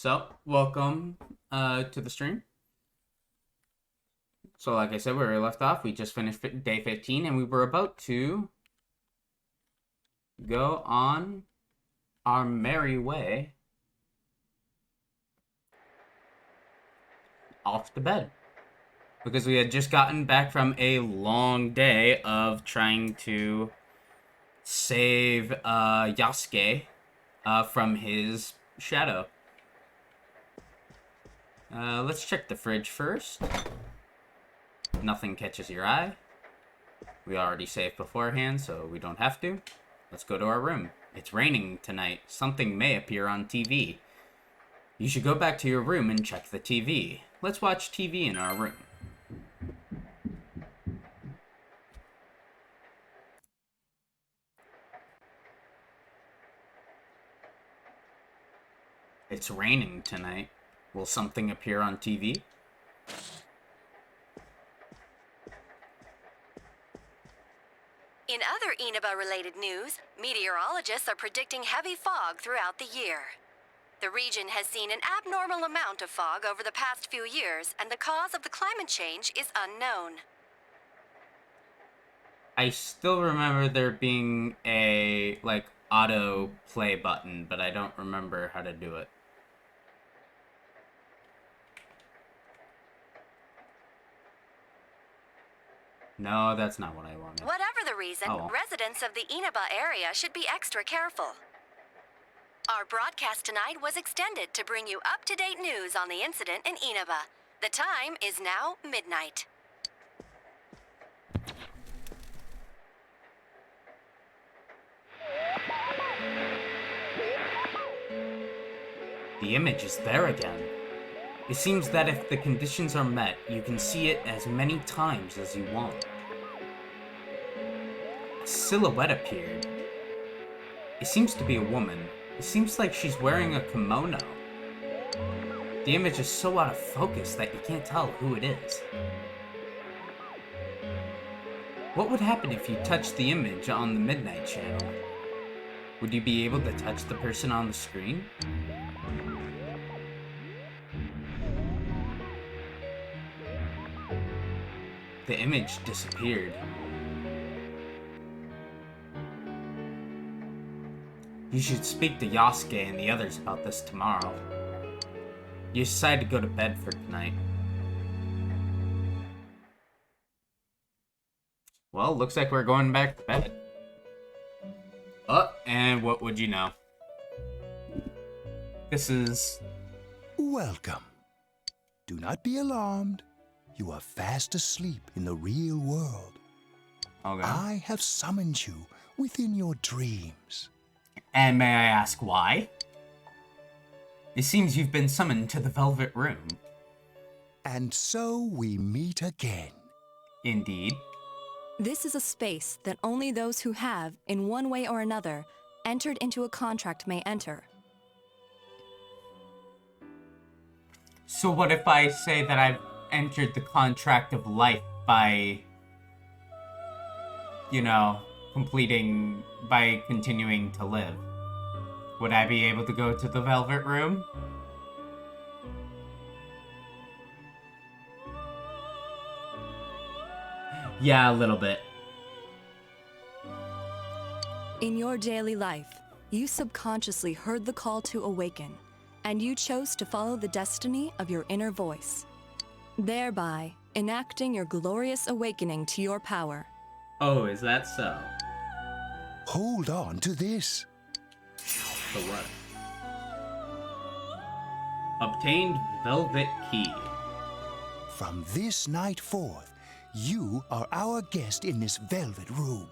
So, welcome to the stream. So, like I said, where we left off, we just finished day 15, and we were about to go on our merry way off to bed. Because we had just gotten back from a long day of trying to save Yasuke from his shadow. Let's check the fridge first. Nothing catches your eye. We already saved beforehand, so we don't have to. Let's go to our room. It's raining tonight. Something may appear on TV. You should go back to your room and check the TV. Let's watch TV in our room. It's raining tonight. Will something appear on TV? In other Inaba-related news, meteorologists are predicting heavy fog throughout the year. The region has seen an abnormal amount of fog over the past few years, and the cause of the climate change is unknown. I still remember there being a, auto play button, but I don't remember how to do it. No, that's not what I wanted. Whatever the reason, residents of the Inaba area should be extra careful. Our broadcast tonight was extended to bring you up-to-date news on the incident in Inaba. The time is now midnight. The image is there again. It seems that if the conditions are met, you can see it as many times as you want. A silhouette appeared. It seems to be a woman. It seems like she's wearing a kimono. The image is so out of focus that you can't tell who it is. What would happen if you touched the image on the Midnight Channel? Would you be able to touch the person on the screen? The image disappeared. You should speak to Yasuke and the others about this tomorrow. You decide to go to bed for tonight. Well, looks like we're going back to bed. Oh, and what would you know? This is... Welcome. Do not be alarmed. You are fast asleep in the real world. Okay. I have summoned you within your dreams. And may I ask why? It seems you've been summoned to the Velvet Room. And so we meet again. Indeed. This is a space that only those who have, in one way or another, entered into a contract may enter. So what if I say that I've entered the contract of life by, by continuing to live? Would I be able to go to the Velvet Room? Yeah, a little bit. In your daily life, you subconsciously heard the call to awaken, and you chose to follow the destiny of your inner voice, thereby enacting your glorious awakening to your power. Oh, is that so? Hold on to this. So what? Obtained Velvet Key. From this night forth, you are our guest in this Velvet Room.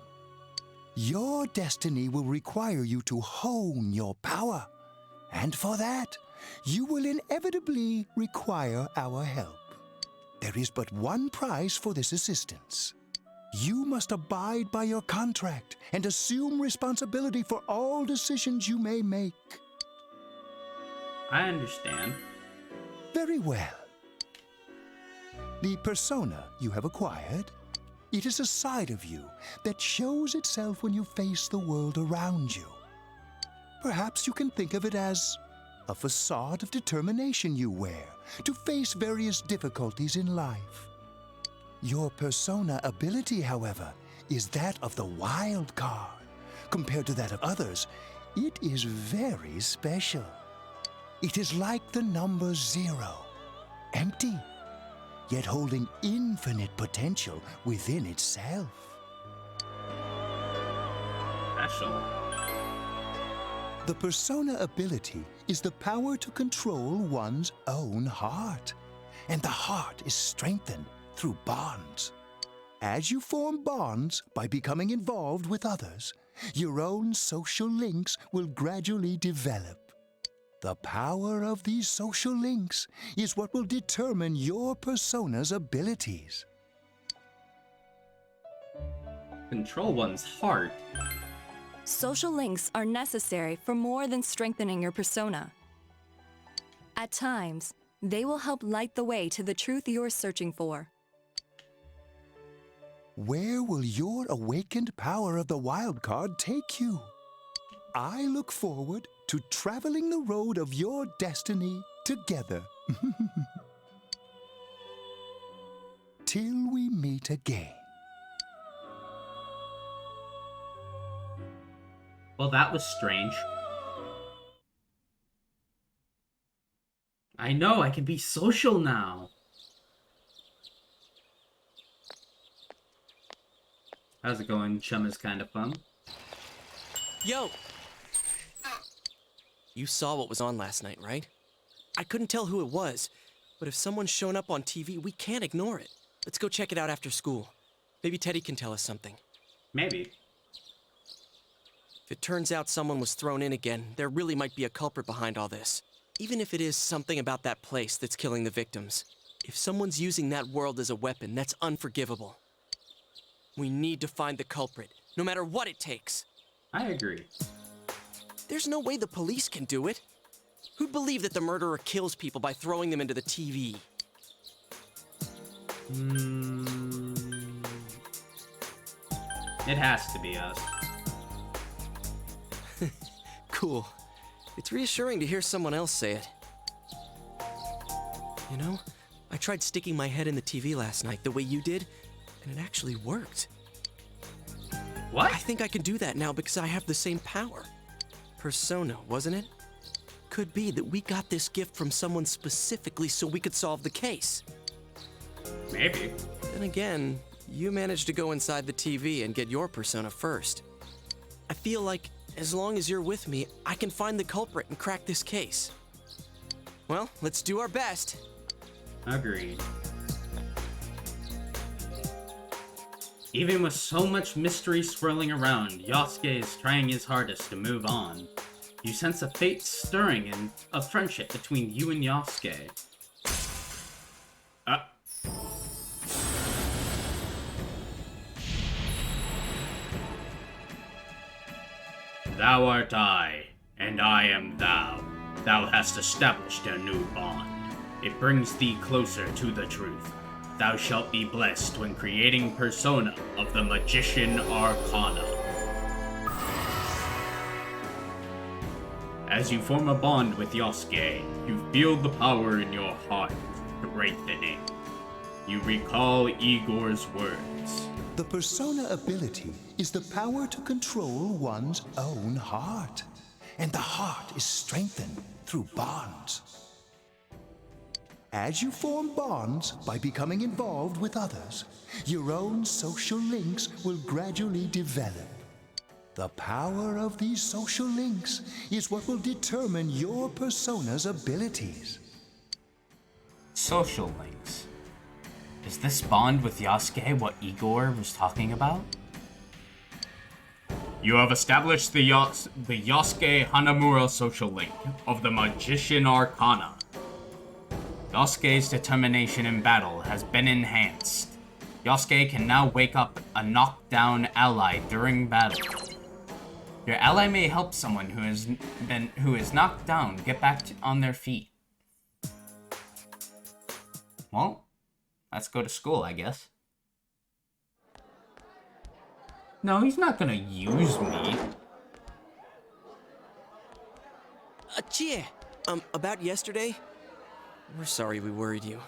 Your destiny will require you to hone your power. And for that, you will inevitably require our help. There is but one price for this assistance. You must abide by your contract and assume responsibility for all decisions you may make. I understand. Very well. The persona you have acquired, it is a side of you that shows itself when you face the world around you. Perhaps you can think of it as a facade of determination you wear to face various difficulties in life. Your persona ability, however, is that of the wild card. Compared to that of others, it is very special. It is like the number 0, empty, yet holding infinite potential within itself. Special. The persona ability is the power to control one's own heart, and the heart is strengthened through bonds. As you form bonds by becoming involved with others, your own social links will gradually develop. The power of these social links is what will determine your persona's abilities. Control one's heart. Social links are necessary for more than strengthening your persona. At times, they will help light the way to the truth you're searching for. Where will your awakened power of the wild card take you? I look forward to traveling the road of your destiny together. Till we meet again. Well, that was strange. I know, I can be social now. How's it going? Chum is kind of fun. Yo! You saw what was on last night, right? I couldn't tell who it was, but if someone's shown up on TV, we can't ignore it. Let's go check it out after school. Maybe Teddy can tell us something. Maybe. If it turns out someone was thrown in again, there really might be a culprit behind all this. Even if it is something about that place that's killing the victims. If someone's using that world as a weapon, that's unforgivable. We need to find the culprit, no matter what it takes. I agree. There's no way the police can do it. Who'd believe that the murderer kills people by throwing them into the TV? It has to be us. Cool. It's reassuring to hear someone else say it. You know, I tried sticking my head in the TV last night the way you did, and it actually worked. What? I think I can do that now because I have the same power. Persona, wasn't it? Could be that we got this gift from someone specifically so we could solve the case. Maybe. Then again, you managed to go inside the TV and get your persona first. I feel like as long as you're with me, I can find the culprit and crack this case. Well, let's do our best. Agreed. Even with so much mystery swirling around, Yosuke is trying his hardest to move on. You sense a fate stirring and a friendship between you and Yosuke. Thou art I, and I am thou. Thou hast established a new bond. It brings thee closer to the truth. Thou shalt be blessed when creating persona of the Magician Arcana. As you form a bond with Yosuke, you feel the power in your heart strengthening. You recall Igor's words. The persona ability is the power to control one's own heart, and the heart is strengthened through bonds. As you form bonds by becoming involved with others, your own social links will gradually develop. The power of these social links is what will determine your persona's abilities. Social links. Is this bond with Yosuke what Igor was talking about? You have established the Yosuke Hanamura social link of the Magician Arcana. Yosuke's determination in battle has been enhanced. Yosuke can now wake up a knockdown ally during battle. Your ally may help someone who is knocked down get back on their feet. Well, let's go to school, I guess. No, he's not gonna use me. Chie, About yesterday? We're sorry we worried you.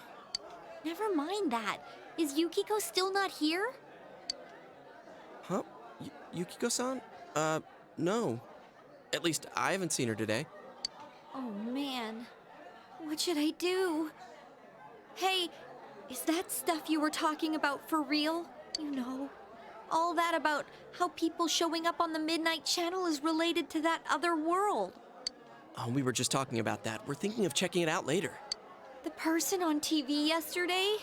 Never mind that. Is Yukiko still not here? Huh? Yukiko-san? No. At least I haven't seen her today. Oh man. What should I do? Hey, is that stuff you were talking about for real? You know, all that about how people showing up on the Midnight Channel is related to that other world. Oh, we were just talking about that. We're thinking of checking it out later. The person on TV yesterday?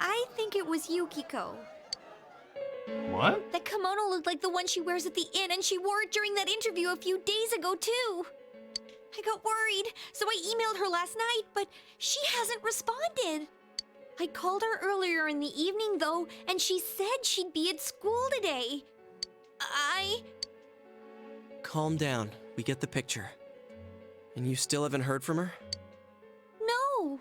I think it was Yukiko. What? That kimono looked like the one she wears at the inn, and she wore it during that interview a few days ago, too. I got worried, so I emailed her last night, but she hasn't responded. I called her earlier in the evening, though, and she said she'd be at school today. Calm down. We get the picture. And you still haven't heard from her? No.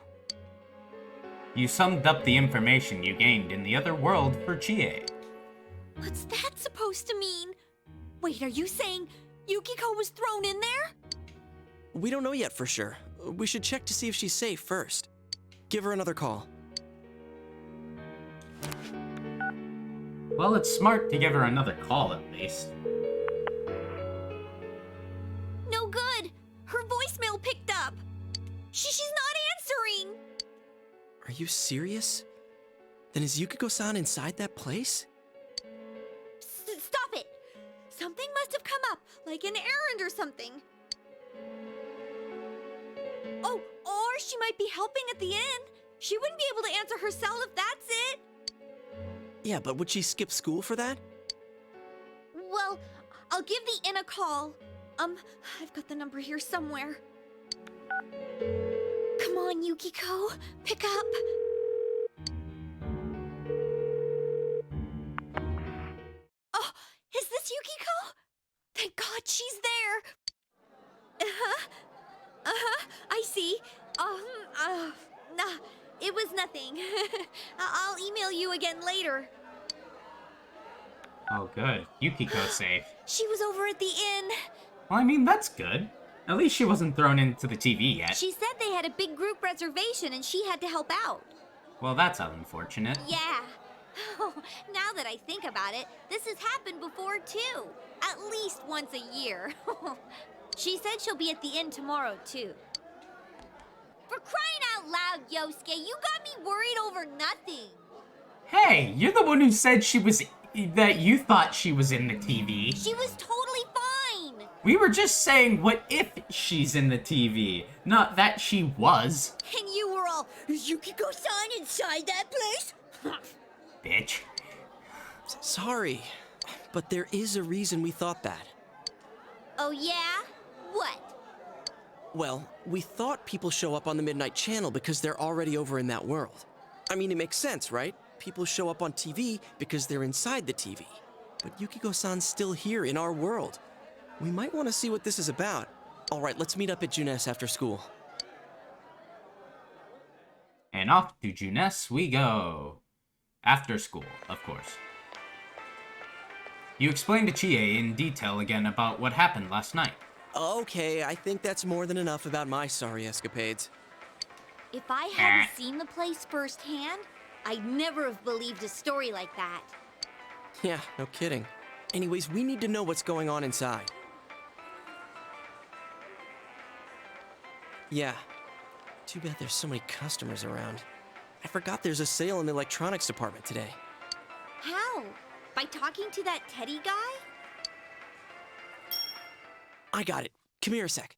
You summed up the information you gained in the other world for Chie. What's that supposed to mean? Wait, are you saying Yukiko was thrown in there? We don't know yet for sure. We should check to see if she's safe first. Give her another call. Well, it's smart to give her another call at least. No good. Her voicemail picked up. She's not answering. Are you serious? Then is Yukiko-san inside that place? Stop it. Something must have come up, like an errand or something. Oh, or she might be helping at the inn. She wouldn't be able to answer her cell if that's it. Yeah, but would she skip school for that? Well, I'll give the inn a call. I've got the number here somewhere. Come on, Yukiko. Pick up. Oh, is this Yukiko? Thank God she's there. I see. Nah, it was nothing. I'll email you again later. Oh, good. Yukiko's safe. She was over at the inn. Well, I mean, that's good. At least she wasn't thrown into the TV yet. She said they had a big group reservation and she had to help out. Well, that's unfortunate. Yeah. Now that I think about it, this has happened before too. At least once a year. She said she'll be at the inn tomorrow too. For crying out loud, Yosuke, you got me worried over nothing. Hey, you're the one who said that you thought she was in the TV. She was totally fine. We were just saying what if she's in the TV, not that she was. And you were all, is Yukiko-san inside that place? Bitch. Sorry, but there is a reason we thought that. Oh yeah? What? Well, we thought people show up on the Midnight Channel because they're already over in that world. I mean, it makes sense, right? People show up on TV because they're inside the TV. But Yukiko-san's still here in our world. We might want to see what this is about. All right, let's meet up at Junes after school. And off to Junes we go. After school, of course. You explained to Chie in detail again about what happened last night. Okay, I think that's more than enough about my sorry escapades. If I hadn't seen the place firsthand, I'd never have believed a story like that. Yeah, no kidding. Anyways, we need to know what's going on inside. Yeah. Too bad there's so many customers around. I forgot there's a sale in the electronics department today. How? By talking to that Teddy guy? I got it. Come here a sec.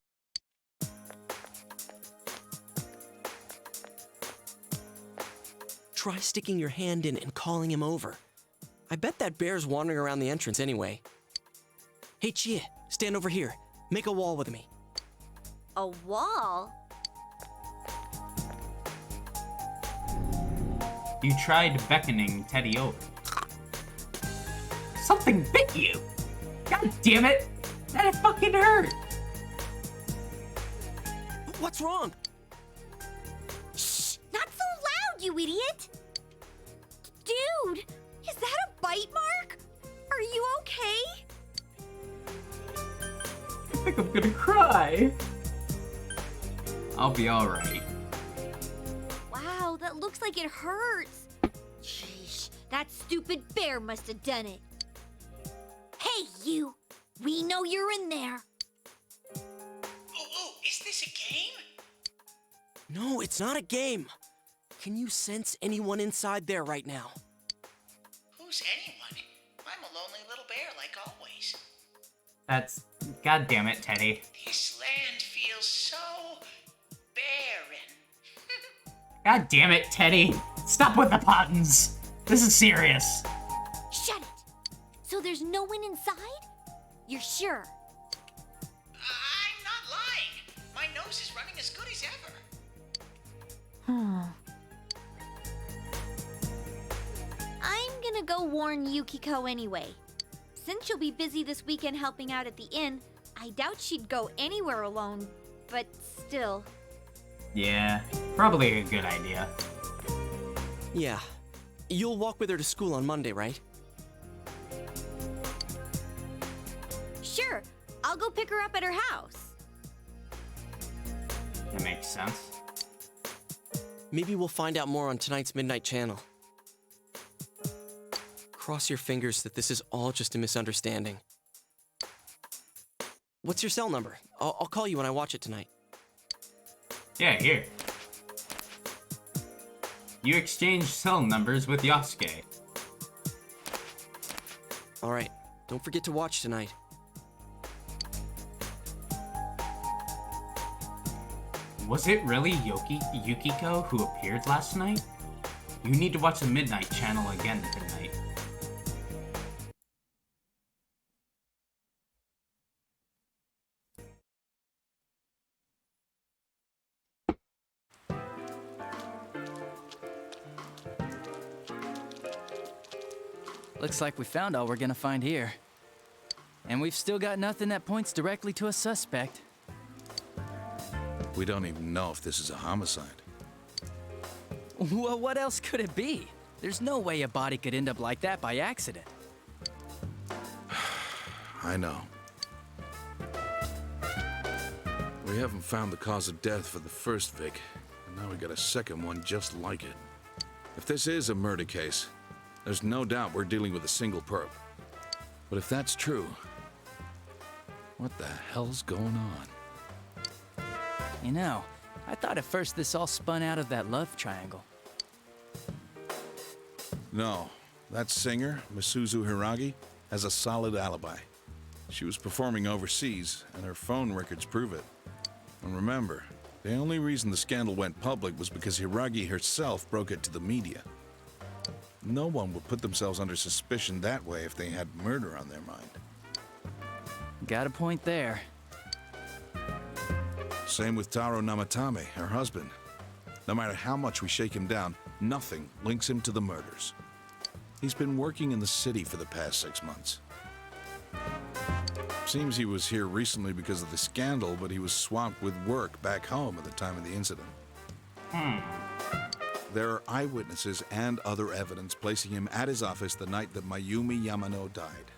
Try sticking your hand in and calling him over. I bet that bear's wandering around the entrance anyway. Hey, Chie, stand over here. Make a wall with me. A wall? You tried beckoning Teddy over. Something bit you! God damn it! That fucking hurt! What's wrong? Shh! Not so loud, you idiot! Dude, is that a bite mark? Are you okay? I think I'm gonna cry. I'll be alright. Wow, that looks like it hurts. Sheesh, that stupid bear must have done it. Hey, you! We know you're in there. Oh, is this a game? No, it's not a game. Can you sense anyone inside there right now? Who's anyone? I'm a lonely little bear like always. That's... God damn it, Teddy. This land feels so barren. God damn it, Teddy. Stop with the puns. This is serious. Shut it! So there's no one inside? You're sure? I'm not lying. My nose is running as good as ever. I'm gonna go warn Yukiko anyway. Since she'll be busy this weekend helping out at the inn, I doubt she'd go anywhere alone, but still. Yeah, probably a good idea. Yeah. You'll walk with her to school on Monday, right? Sure, I'll go pick her up at her house. That makes sense. Maybe we'll find out more on tonight's Midnight Channel. Cross your fingers that this is all just a misunderstanding. What's your cell number? I'll call you when I watch it tonight. Yeah, here. You exchange cell numbers with Yosuke. All right. Don't forget to watch tonight. Was it really Yukiko who appeared last night? You need to watch the Midnight Channel again tonight. Looks like we found all we're gonna find here. And we've still got nothing that points directly to a suspect. We don't even know if this is a homicide. Well, what else could it be? There's no way a body could end up like that by accident. I know. We haven't found the cause of death for the first Vic, and now we got a second one just like it. If this is a murder case, there's no doubt we're dealing with a single perp. But if that's true, what the hell's going on? You know, I thought at first this all spun out of that love triangle. No, that singer, Misuzu Hiragi, has a solid alibi. She was performing overseas, and her phone records prove it. And remember, the only reason the scandal went public was because Hiragi herself broke it to the media. No one would put themselves under suspicion that way if they had murder on their mind. Got a point there. Same with Taro Namatame, her husband. No matter how much we shake him down, nothing links him to the murders. He's been working in the city for the past 6 months. Seems he was here recently because of the scandal, but he was swamped with work back home at the time of the incident. There are eyewitnesses and other evidence placing him at his office the night that Mayumi Yamano died.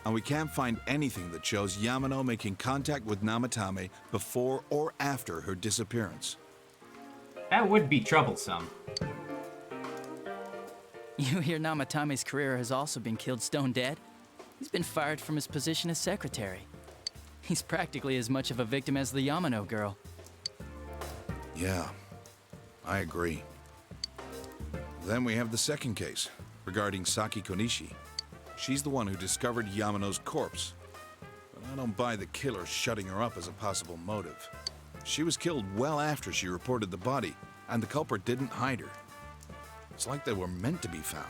And we can't find anything that shows Yamano making contact with Namatame before or after her disappearance. That would be troublesome. You hear Namatame's career has also been killed stone dead? He's been fired from his position as secretary. He's practically as much of a victim as the Yamano girl. Yeah, I agree. Then we have the second case, regarding Saki Konishi. She's the one who discovered Yamano's corpse. But I don't buy the killer shutting her up as a possible motive. She was killed well after she reported the body, and the culprit didn't hide her. It's like they were meant to be found.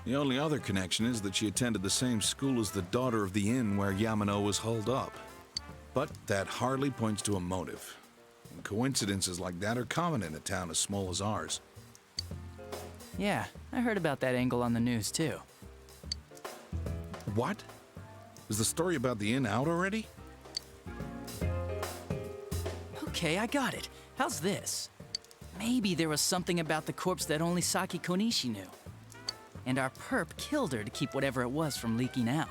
The only other connection is that she attended the same school as the daughter of the inn where Yamano was holed up. But that hardly points to a motive. And coincidences like that are common in a town as small as ours. Yeah, I heard about that angle on the news too. What? Is the story about the inn out already? Okay, I got it. How's this? Maybe there was something about the corpse that only Saki Konishi knew. And our perp killed her to keep whatever it was from leaking out.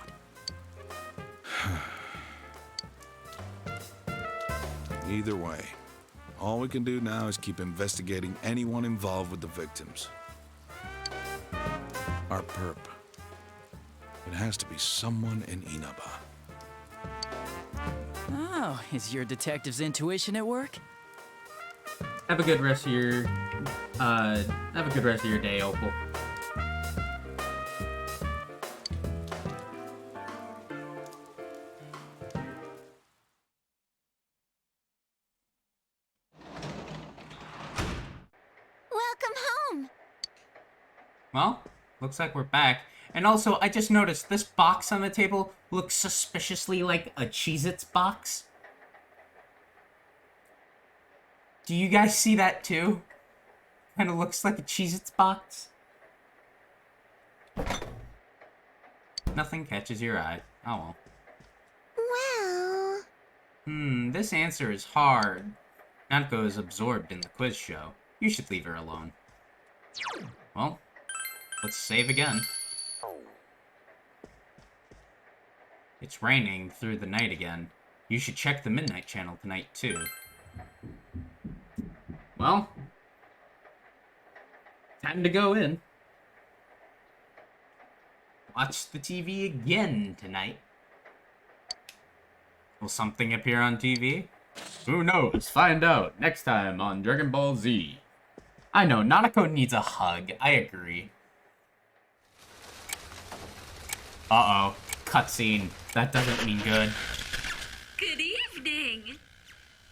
Either way, All we can do now is keep investigating anyone involved with the victims. Our perp. It has to be someone in Inaba. Oh, is your detective's intuition at work? Have a good rest of your day, Opal. Welcome home. Well, looks like we're back. And also, I just noticed this box on the table looks suspiciously like a Cheez-Its box. Do you guys see that too? Kind of looks like a Cheez-Its box. Nothing catches your eye. Oh well. Well... This answer is hard. Natsuko is absorbed in the quiz show. You should leave her alone. Well, let's save again. It's raining through the night again. You should check the Midnight Channel tonight, too. Well, time to go in. Watch the TV again tonight. Will something appear on TV? Who knows? Find out next time on Dragon Ball Z. I know, Nanako needs a hug. I agree. Uh-oh. Cutscene. That doesn't mean good. Good evening.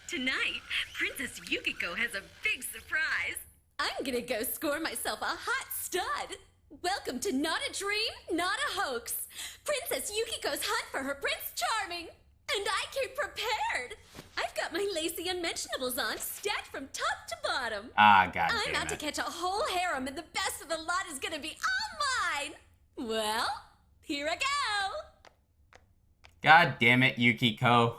Tonight, Princess Yukiko has a big surprise. I'm gonna go score myself a hot stud. Welcome to Not a Dream, Not a Hoax. Princess Yukiko's hunt for her Prince Charming. And I came prepared. I've got my lacy unmentionables on, stacked from top to bottom. Ah, god I'm damn out it. to catch a whole harem, and the best of the lot is gonna be all mine. Well, here I go. God damn it, Yukiko.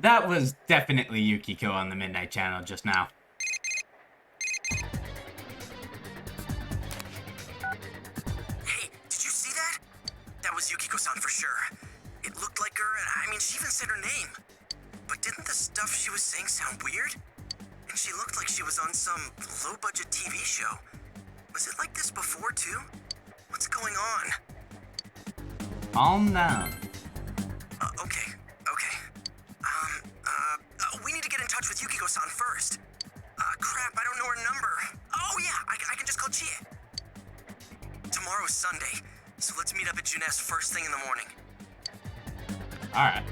That was definitely Yukiko on the Midnight Channel just now. Hey, did you see that? That was Yukiko-san for sure. It looked like her, and I mean, she even said her name. But didn't the stuff she was saying sound weird? And she looked like she was on some low-budget TV show. Was it like this before, too? What's going on? Calm down. Okay. We need to get in touch with Yukiko-san first. Crap, I don't know her number. Oh, yeah, I can just call Chie. Tomorrow's Sunday, so let's meet up at Junes first thing in the morning. Alright.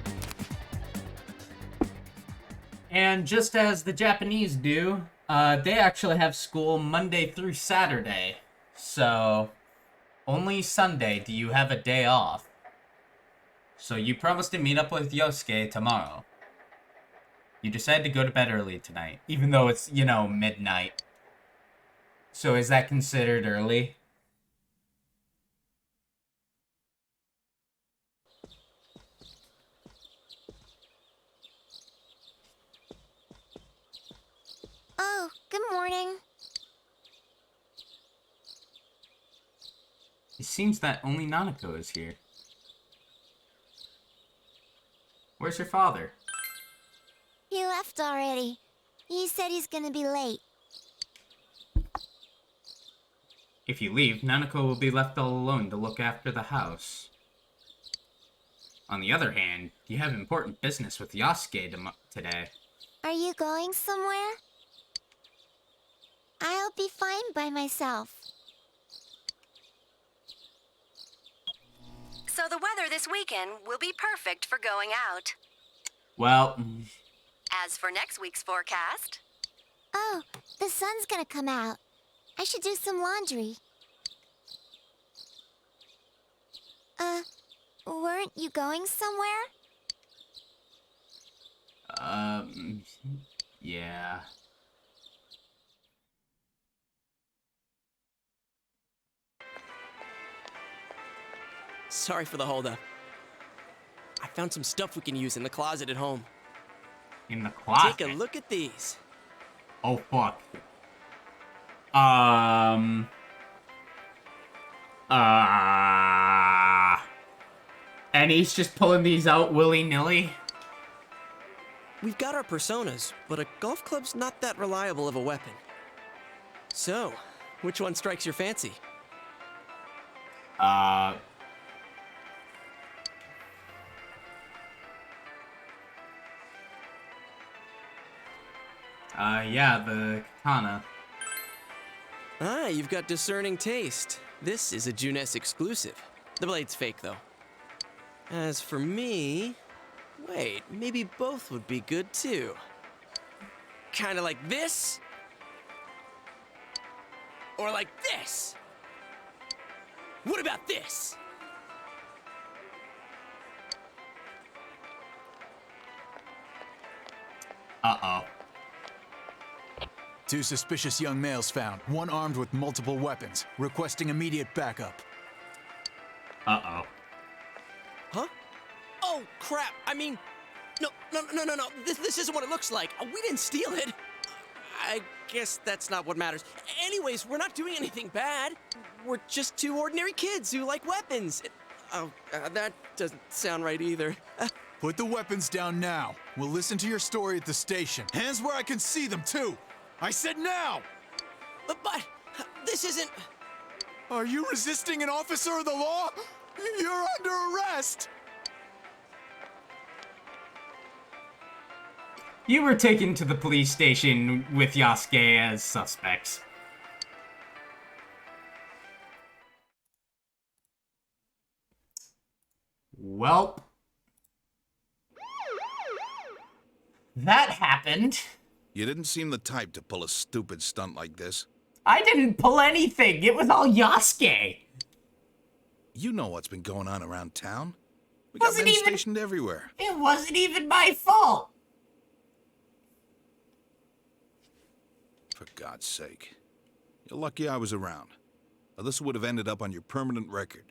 And just as the Japanese do, they actually have school Monday through Saturday. So, only Sunday do you have a day off. So you promised to meet up with Yosuke tomorrow. You decided to go to bed early tonight, even though it's, you know, midnight. So is that considered early? Oh, good morning. It seems that only Nanako is here. Where's your father? He left already. He said he's gonna be late. If you leave, Nanako will be left all alone to look after the house. On the other hand, you have important business with Yasuke today. Are you going somewhere? I'll be fine by myself. So the weather this weekend will be perfect for going out. Well, As for next week's forecast, Oh, the sun's gonna come out. I should do some laundry. Weren't you going somewhere? Yeah. Sorry for the holdup. I found some stuff we can use in the closet at home. In the closet. Take a look at these. Oh, fuck. And he's just pulling these out willy-nilly? We've got our personas, but a golf club's not that reliable of a weapon. So, which one strikes your fancy? Yeah, the katana. Ah, you've got discerning taste. This is a Junes exclusive. The blade's fake, though. As for me... Wait, maybe both would be good, too. Kinda like this? Or like this? What about this? Uh-oh. 2 suspicious young males found, one armed with multiple weapons, requesting immediate backup. Uh-oh. Huh? Oh, crap! I mean, no. This isn't what it looks like. We didn't steal it. I guess that's not what matters. Anyways, we're not doing anything bad. We're just 2 ordinary kids who like weapons. That doesn't sound right either. Put the weapons down now. We'll listen to your story at the station. Hands where I can see them, too! I said now! But this isn't... Are you resisting an officer of the law? You're under arrest! You were taken to the police station with Yasuke as suspects. Welp. That happened. You didn't seem the type to pull a stupid stunt like this. I didn't pull anything. It was all Yasuke. You know what's been going on around town. We got men stationed everywhere. It wasn't even my fault. For God's sake. You're lucky I was around. Or this would have ended up on your permanent record.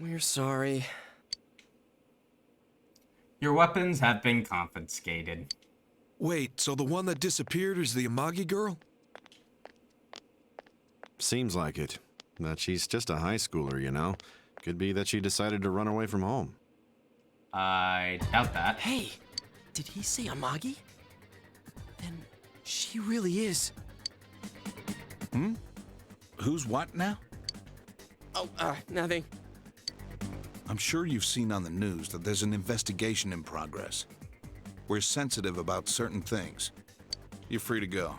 We're sorry. Your weapons have been confiscated. Wait, so the one that disappeared is the Amagi girl? Seems like it. That she's just a high schooler, you know. Could be that she decided to run away from home. I doubt that. Hey, did he say Amagi? Then she really is. Who's what now? Oh, nothing. I'm sure you've seen on the news that there's an investigation in progress. We're sensitive about certain things. You're free to go.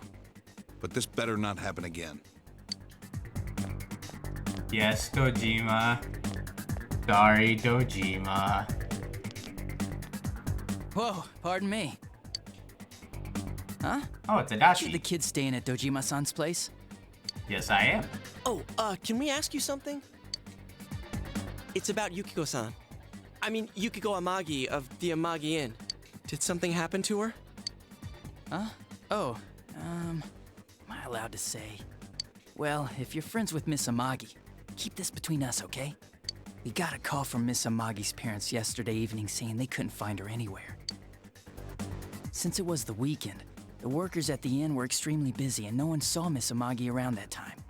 But this better not happen again. Yes, Dojima. Sorry, Dojima. Whoa, pardon me. Huh? Oh, it's You Adachi. the kid staying at Dojima-san's place? Yes, I am. Oh, can we ask you something? It's about Yukiko-san. I mean, Yukiko Amagi of the Amagi Inn. Did something happen to her? Huh? Oh, am I allowed to say? Well, if you're friends with Miss Amagi, keep this between us, okay? We got a call from Miss Amagi's parents yesterday evening saying they couldn't find her anywhere. Since it was the weekend, the workers at the inn were extremely busy and no one saw Miss Amagi around that time.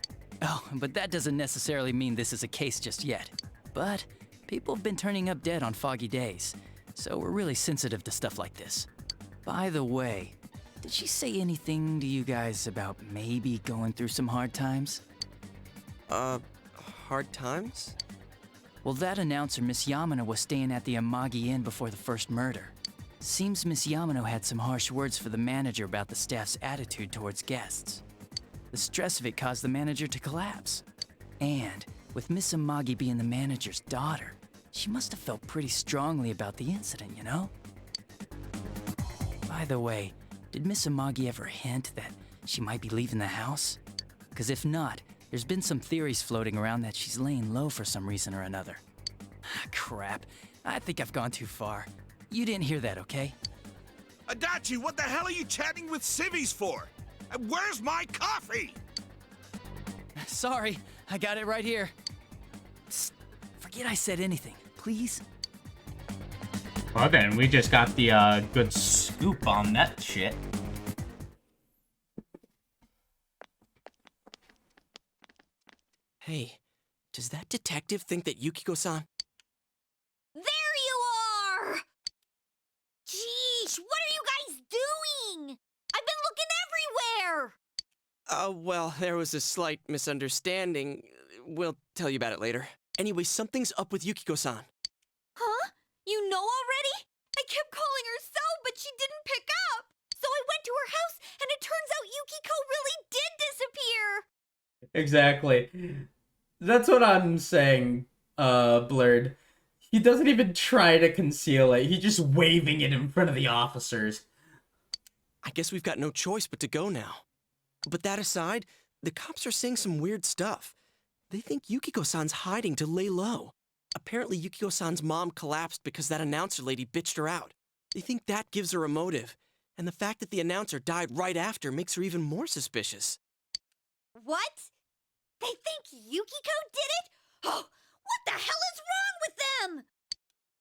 Oh, but that doesn't necessarily mean this is a case just yet. But people have been turning up dead on foggy days, so we're really sensitive to stuff like this. By the way, did she say anything to you guys about maybe going through some hard times? Hard times? Well, that announcer, Miss Yamano, was staying at the Amagi Inn before the first murder. Seems Miss Yamano had some harsh words for the manager about the staff's attitude towards guests. The stress of it caused the manager to collapse. And with Miss Amagi being the manager's daughter, she must have felt pretty strongly about the incident, you know? By the way, did Miss Amagi ever hint that she might be leaving the house? Because if not, there's been some theories floating around that she's laying low for some reason or another. Crap, I think I've gone too far. You didn't hear that, okay? Adachi, what the hell are you chatting with civvies for? And where's my coffee? Sorry, I got it right here. Psst, forget I said anything, please. Well then, we just got the good scoop on that shit. Hey, Does that detective think that Yukiko-san... There you are! Jeez, what are you guys doing? I've been looking everywhere! Well, there was a slight misunderstanding. We'll tell you about it later. Anyway, something's up with Yukiko-san. Huh? You know already? I kept calling her so, but she didn't pick up. So I went to her house, and it turns out Yukiko really did disappear. Exactly. That's what I'm saying, Blurred. He doesn't even try to conceal it. He's just waving it in front of the officers. I guess we've got no choice but to go now. But that aside, the cops are saying some weird stuff. They think Yukiko-san's hiding to lay low. Apparently, Yukiko-san's mom collapsed because that announcer lady bitched her out. They think that gives her a motive. And the fact that the announcer died right after makes her even more suspicious. What? They think Yukiko did it? Oh, what the hell is wrong with them?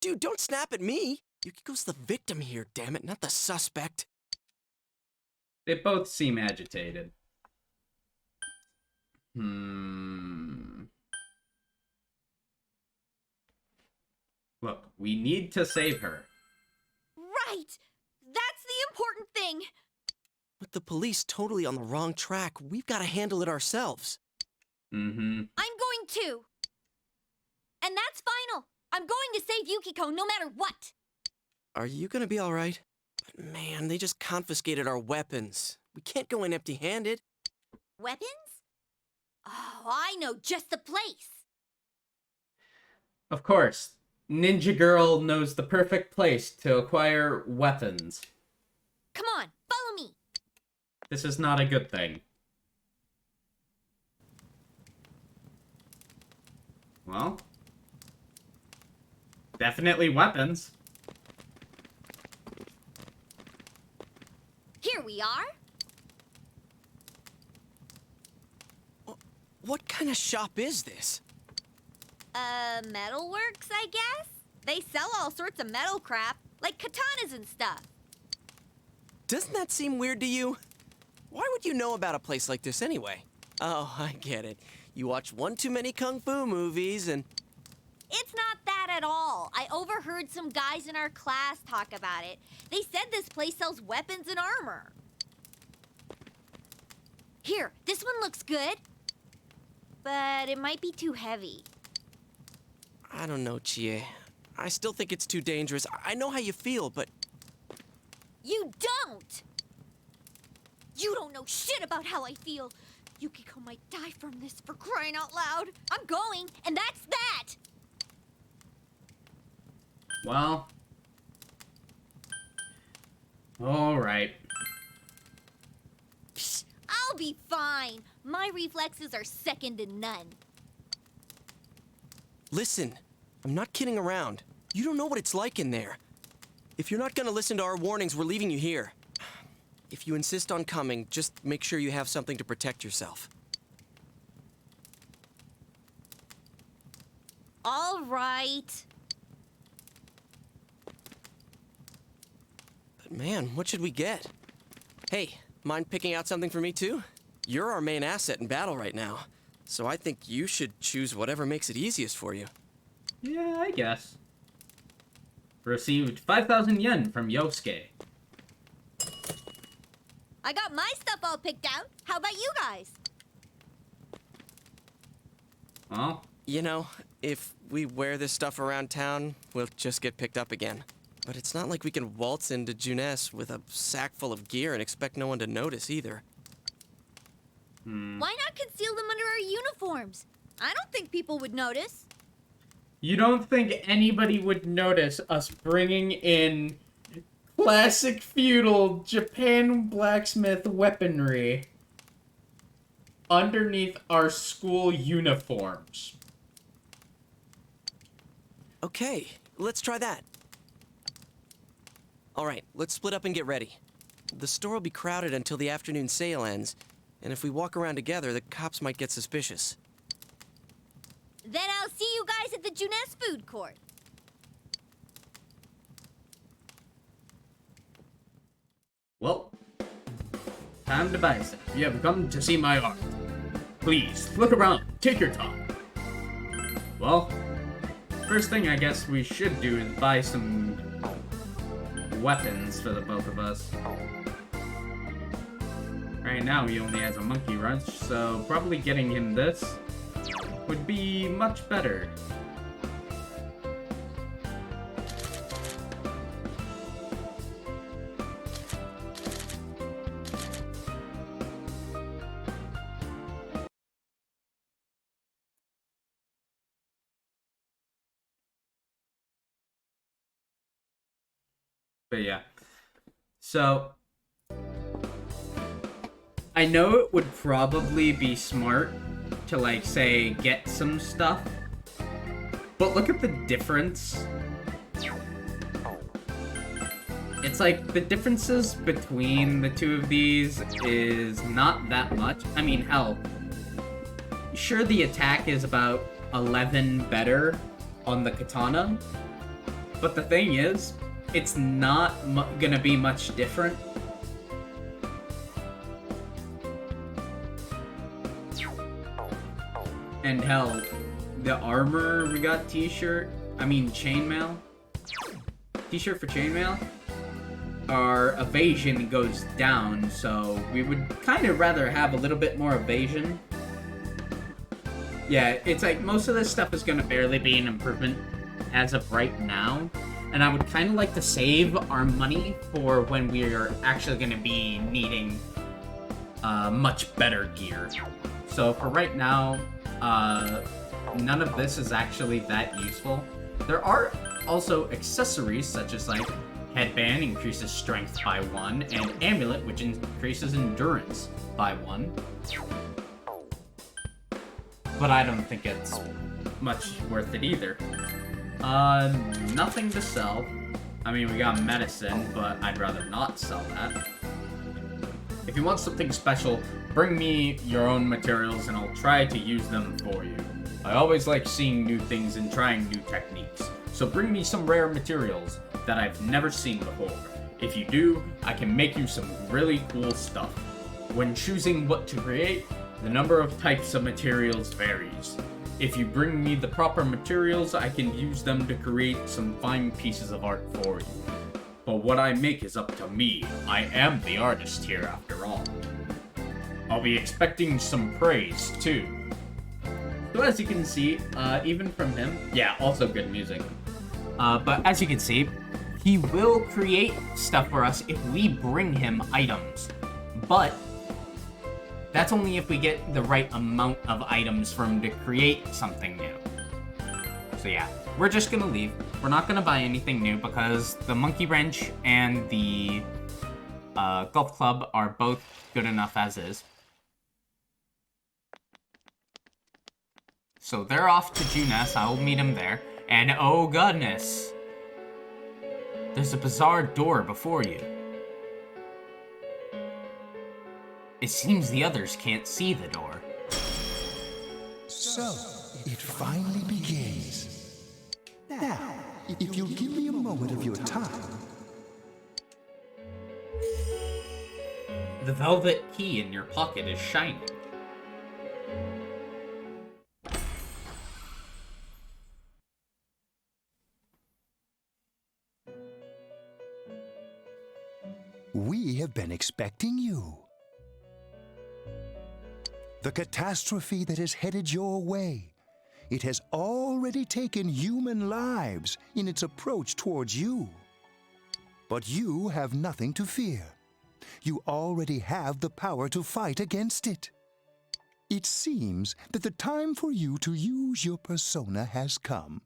Dude, don't snap at me. Yukiko's the victim here, damn it, not the suspect. They both seem agitated. Look, we need to save her. Right! That's the important thing! With the police totally on the wrong track, we've got to handle it ourselves. I'm going to. And that's final. I'm going to save Yukiko no matter what. Are you gonna be alright? But man, they just confiscated our weapons. We can't go in empty-handed. Weapons? Oh, I know just the place. Of course, Ninja Girl knows the perfect place to acquire weapons. Come on, follow me. This is not a good thing. Well, definitely weapons. Here we are. What kind of shop is this? Metalworks, I guess? They sell all sorts of metal crap, like katanas and stuff. Doesn't that seem weird to you? Why would you know about a place like this anyway? Oh, I get it. You watch one too many kung fu movies and... It's not that at all. I overheard some guys in our class talk about it. They said this place sells weapons and armor. Here, this one looks good. But it might be too heavy. I don't know, Chie. I still think it's too dangerous. I know how you feel, but... You don't! You don't know shit about how I feel. Yukiko might die from this, for crying out loud. I'm going, and that's that! Well... Alright. Psh, I'll be fine. My reflexes are second to none. Listen, I'm not kidding around. You don't know what it's like in there. If you're not gonna listen to our warnings, we're leaving you here. If you insist on coming, just make sure you have something to protect yourself. All right. But man, what should we get? Hey, mind picking out something for me too? You're our main asset in battle right now, so I think you should choose whatever makes it easiest for you. Yeah, I guess. Received 5,000 yen from Yosuke. I got my stuff all picked out. How about you guys? Well, you know, if we wear this stuff around town, we'll just get picked up again. But it's not like we can waltz into Junes with a sack full of gear and expect no one to notice either. Why not conceal them under our uniforms? I don't think people would notice. You don't think anybody would notice us bringing in classic feudal Japan blacksmith weaponry underneath our school uniforms? Okay, let's try that. All right, let's split up and get ready. The store will be crowded until the afternoon sale ends, and if we walk around together, the cops might get suspicious. Then I'll see you guys at the Junes food court. Well, time to buy stuff. You have come to see my art. Please, look around. Take your time. well, first thing I guess we should do is buy some weapons for the both of us. Right now he only has a monkey wrench, so probably getting him this would be much better. But yeah, so I know it would probably be smart to, like, say, get some stuff, but look at the difference. It's like the differences between the two of these is not that much. I mean, hell, sure, the attack is about 11 better on the katana, but the thing is, it's not gonna be much different. And hell, the armor we got t-shirt, I mean chainmail, t-shirt for chainmail, our evasion goes down, so we would kind of rather have a little bit more evasion. Yeah, it's like most of this stuff is gonna barely be an improvement as of right now. And I would kind of like to save our money for when we are actually going to be needing much better gear. So for right now, none of this is actually that useful. There are also accessories such as like headband increases strength by 1, and amulet which increases endurance by 1. But I don't think it's much worth it either. Nothing to sell. I mean, we got medicine, but I'd rather not sell that. If you want something special, bring me your own materials and I'll try to use them for you. I always like seeing new things and trying new techniques, so bring me some rare materials that I've never seen before. If you do, I can make you some really cool stuff. When choosing what to create, the number of types of materials varies. If you bring me the proper materials, I can use them to create some fine pieces of art for you. But what I make is up to me. I am the artist here after all. I'll be expecting some praise too. So as you can see, even from him, yeah, also good music. But as you can see, he will create stuff for us if we bring him items. But that's only if we get the right amount of items for him to create something new. So yeah, we're just gonna leave. We're not gonna buy anything new because the monkey wrench and the golf club are both good enough as is. So they're off to Junes. I will meet him there. And oh goodness, there's a bizarre door before you. It seems the others can't see the door. So, it finally begins. Now, if you'll give me a moment of your time. The velvet key in your pocket is shining. We have been expecting you. The catastrophe that has headed your way, it has already taken human lives in its approach towards you. But you have nothing to fear. You already have the power to fight against it. It seems that the time for you to use your persona has come.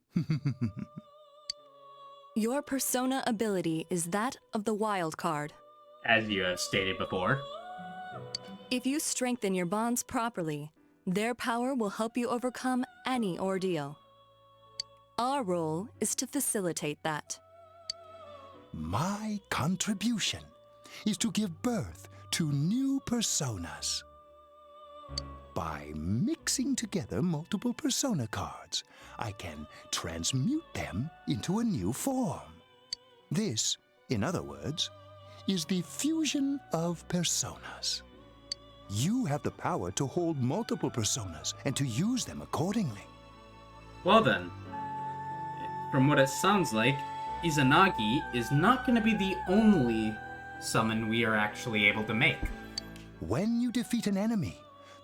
Your persona ability is that of the wild card. As you have stated before. If you strengthen your bonds properly, their power will help you overcome any ordeal. Our role is to facilitate that. My contribution is to give birth to new personas. By mixing together multiple persona cards, I can transmute them into a new form. This, in other words, is the fusion of personas. You have the power to hold multiple personas and to use them accordingly. Well then, from what it sounds like, Izanagi is not going to be the only summon we are actually able to make. When you defeat an enemy,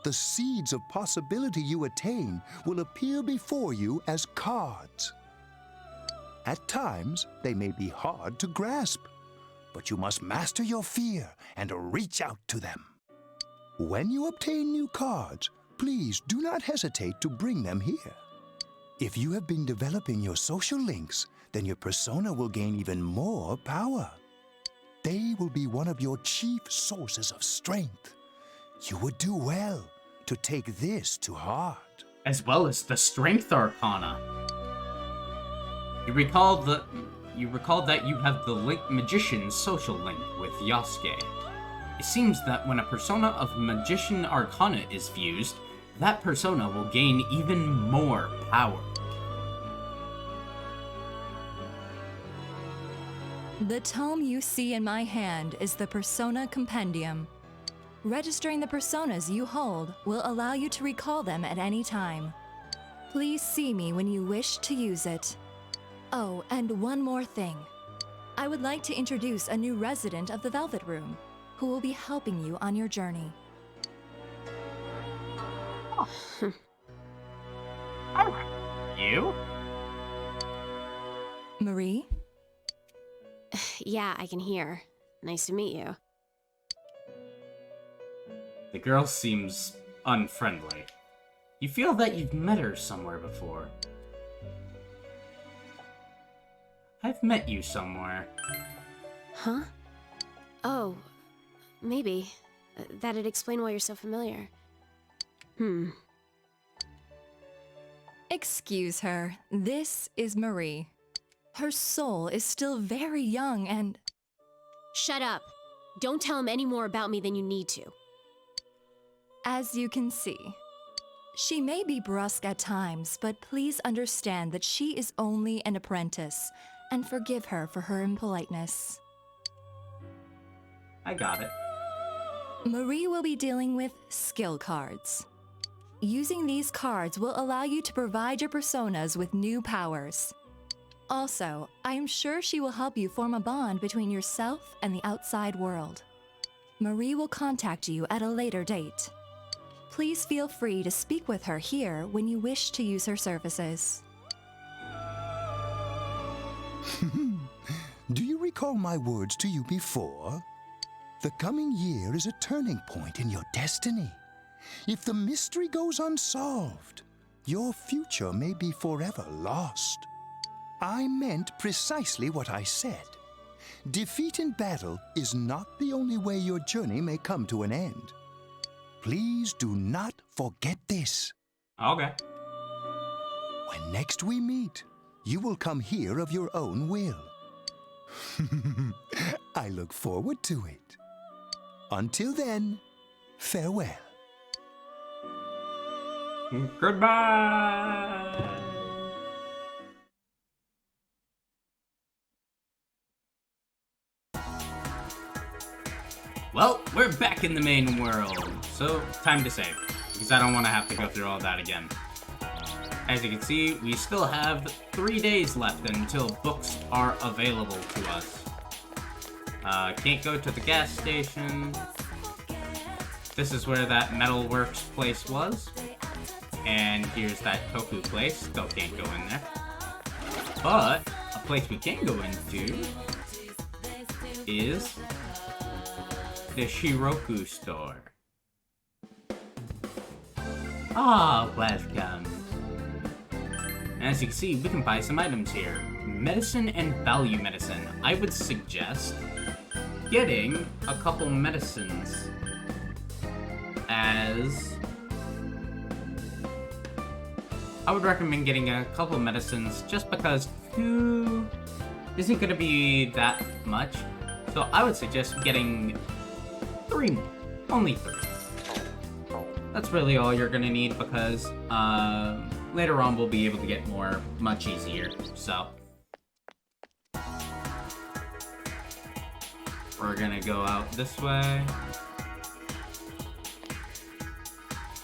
the seeds of possibility you attain will appear before you as cards. At times, they may be hard to grasp, but you must master your fear and reach out to them. When you obtain new cards, please do not hesitate to bring them here. If you have been developing your social links, then your persona will gain even more power. They will be one of your chief sources of strength. You would do well to take this to heart. As well as the Strength Arcana. You recall that you have the link Magician's social link with Yasuke. It seems that when a persona of Magician Arcana is fused, that persona will gain even more power. The tome you see in my hand is the Persona Compendium. Registering the personas you hold will allow you to recall them at any time. Please see me when you wish to use it. Oh, and one more thing. I would like to introduce a new resident of the Velvet Room, who will be helping you on your journey. You? Marie? Yeah, I can hear. Nice to meet you. The girl seems unfriendly. You feel that you've met her somewhere before. I've met you somewhere. Huh? Oh, maybe. That'd explain why you're so familiar. Excuse her. This is Marie. Her soul is still very young and... Shut up. Don't tell him any more about me than you need to. As you can see, she may be brusque at times, but please understand that she is only an apprentice, and forgive her for her impoliteness. I got it. Marie will be dealing with skill cards. Using these cards will allow you to provide your personas with new powers. Also, I am sure she will help you form a bond between yourself and the outside world. Marie will contact you at a later date. Please feel free to speak with her here when you wish to use her services. Do you recall my words to you before? The coming year is a turning point in your destiny. If the mystery goes unsolved, your future may be forever lost. I meant precisely what I said. Defeat in battle is not the only way your journey may come to an end. Please do not forget this. Okay. When next we meet, you will come here of your own will. I look forward to it. Until then, farewell. Goodbye! Well, we're back in the main world, so time to save, because I don't want to have to go through all that again. As you can see, we still have 3 days left until books are available to us. Can't go to the gas station. This is where that Metalworks place was. And here's that Toku place, still can't go in there. But, a place we can go into is the Shiroku store. Ah, welcome. As you can see, we can buy some items here. Medicine and value medicine. I would suggest getting a couple medicines as... I would recommend getting a couple medicines just because 2 isn't going to be that much. So I would suggest getting 3 more. Only 3. That's really all you're going to need because later on we'll be able to get more much easier. So we're going to go out this way.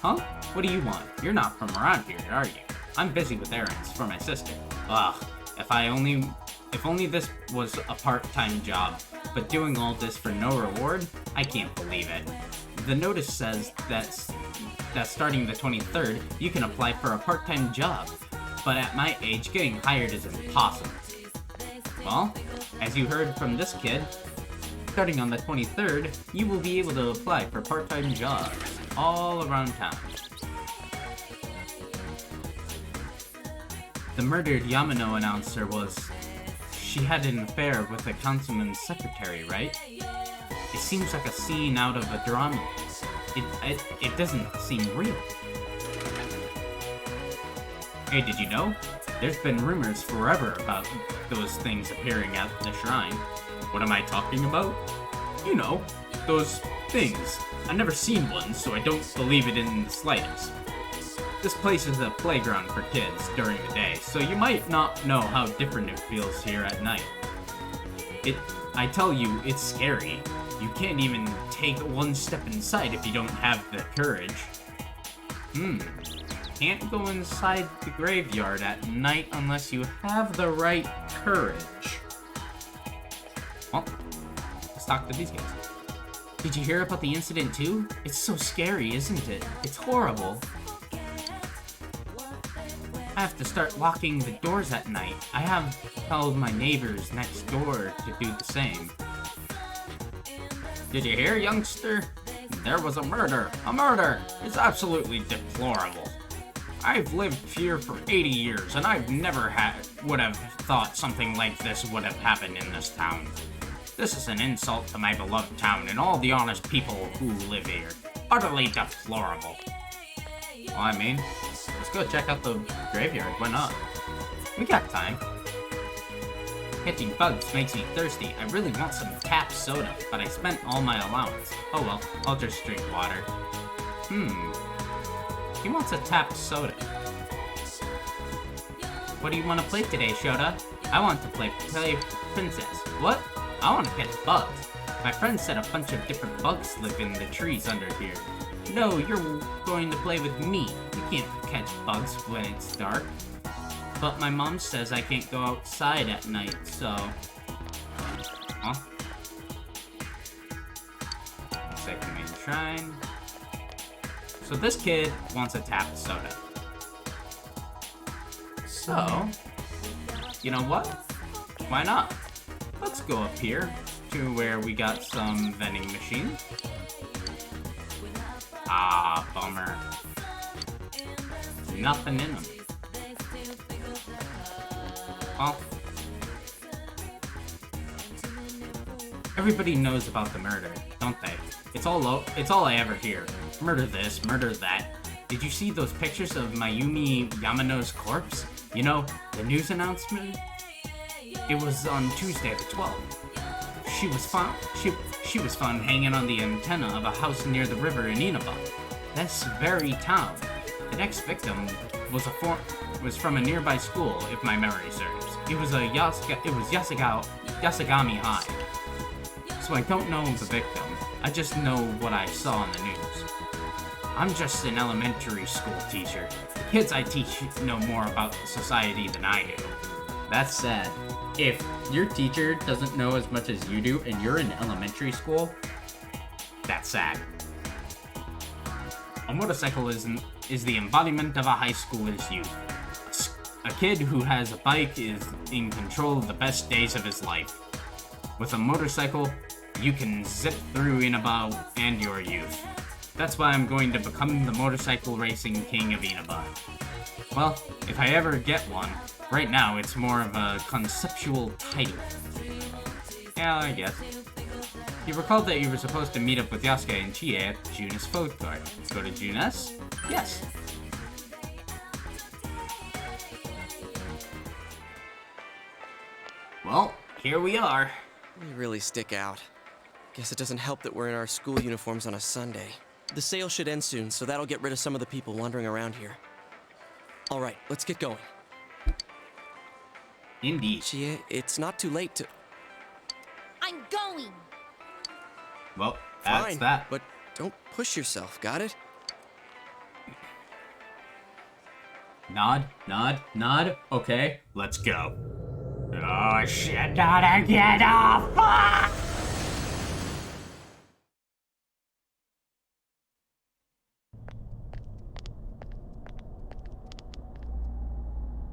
Huh? What do you want? You're not from around here, are you? I'm busy with errands for my sister. Ugh, if only this was a part-time job, but doing all this for no reward? I can't believe it. The notice says that starting the 23rd, you can apply for a part-time job, but at my age, getting hired is impossible. Well, as you heard from this kid, starting on the 23rd, you will be able to apply for part-time jobs all around town. The murdered Yamano announcer she had an affair with the councilman's secretary, right? It seems like a scene out of a drama. It doesn't seem real. Hey, did you know? There's been rumors forever about those things appearing at the shrine. What am I talking about? You know, those things. I've never seen one, so I don't believe it in the slightest. This place is a playground for kids during the day, so you might not know how different it feels here at night. I tell you, it's scary. You can't even take one step inside if you don't have the courage. Can't go inside the graveyard at night unless you have the right courage. Well, let's talk to these guys. Did you hear about the incident too? It's so scary, isn't it? It's horrible. I have to start locking the doors at night. I have told my neighbors next door to do the same. Did you hear, youngster? There was a murder. A murder! It's absolutely deplorable. I've lived here for 80 years, and I've never would have thought something like this would have happened in this town. This is an insult to my beloved town and all the honest people who live here. Utterly deplorable. Well, I mean, let's go check out the graveyard. Why not? We got time. Catching bugs makes me thirsty. I really want some tap soda, but I spent all my allowance. Oh well, I'll just drink water. He wants a tap soda. What do you want to play today, Shota? I want to play Princess. What? I want to catch bugs. My friend said a bunch of different bugs live in the trees under here. No, you're going to play with me. You can't catch bugs when it's dark. But my mom says I can't go outside at night, so... Huh? Second main shrine. So this kid wants a tap soda. So, you know what? Why not? Let's go up here to where we got some vending machines. Ah, bummer. Nothing in them. Well, everybody knows about the murder, don't they? It's all I ever hear. Murder this, murder that. Did you see those pictures of Mayumi Yamano's corpse? You know, the news announcement? It was on Tuesday the 12th. She was found hanging on the antenna of a house near the river in Inaba. This very town. The next victim was from a nearby school, if my memory serves. It was Yasagami High. So I don't know the victim. I just know what I saw in the news. I'm just an elementary school teacher. The kids I teach know more about society than I do. That's sad. If your teacher doesn't know as much as you do and you're in elementary school, that's sad. A motorcycle is the embodiment of a high schooler's youth. A kid who has a bike is in control of the best days of his life. With a motorcycle, you can zip through Inaba and your youth. That's why I'm going to become the motorcycle racing king of Inaba. Well, if I ever get one, right now it's more of a conceptual title. Yeah, I guess. You recalled that you were supposed to meet up with Yasuke and Chie at Junes food court. Go to Junes? Yes. Well, here we are. We really stick out. Guess it doesn't help that we're in our school uniforms on a Sunday. The sale should end soon, so that'll get rid of some of the people wandering around here. All right, let's get going. Indeed. Chie, it's not too late to... I'm going. Well, that's Fine, that. But don't push yourself, got it? Nod, nod, nod. Okay, let's go. Oh shit, not again! Oh fuck!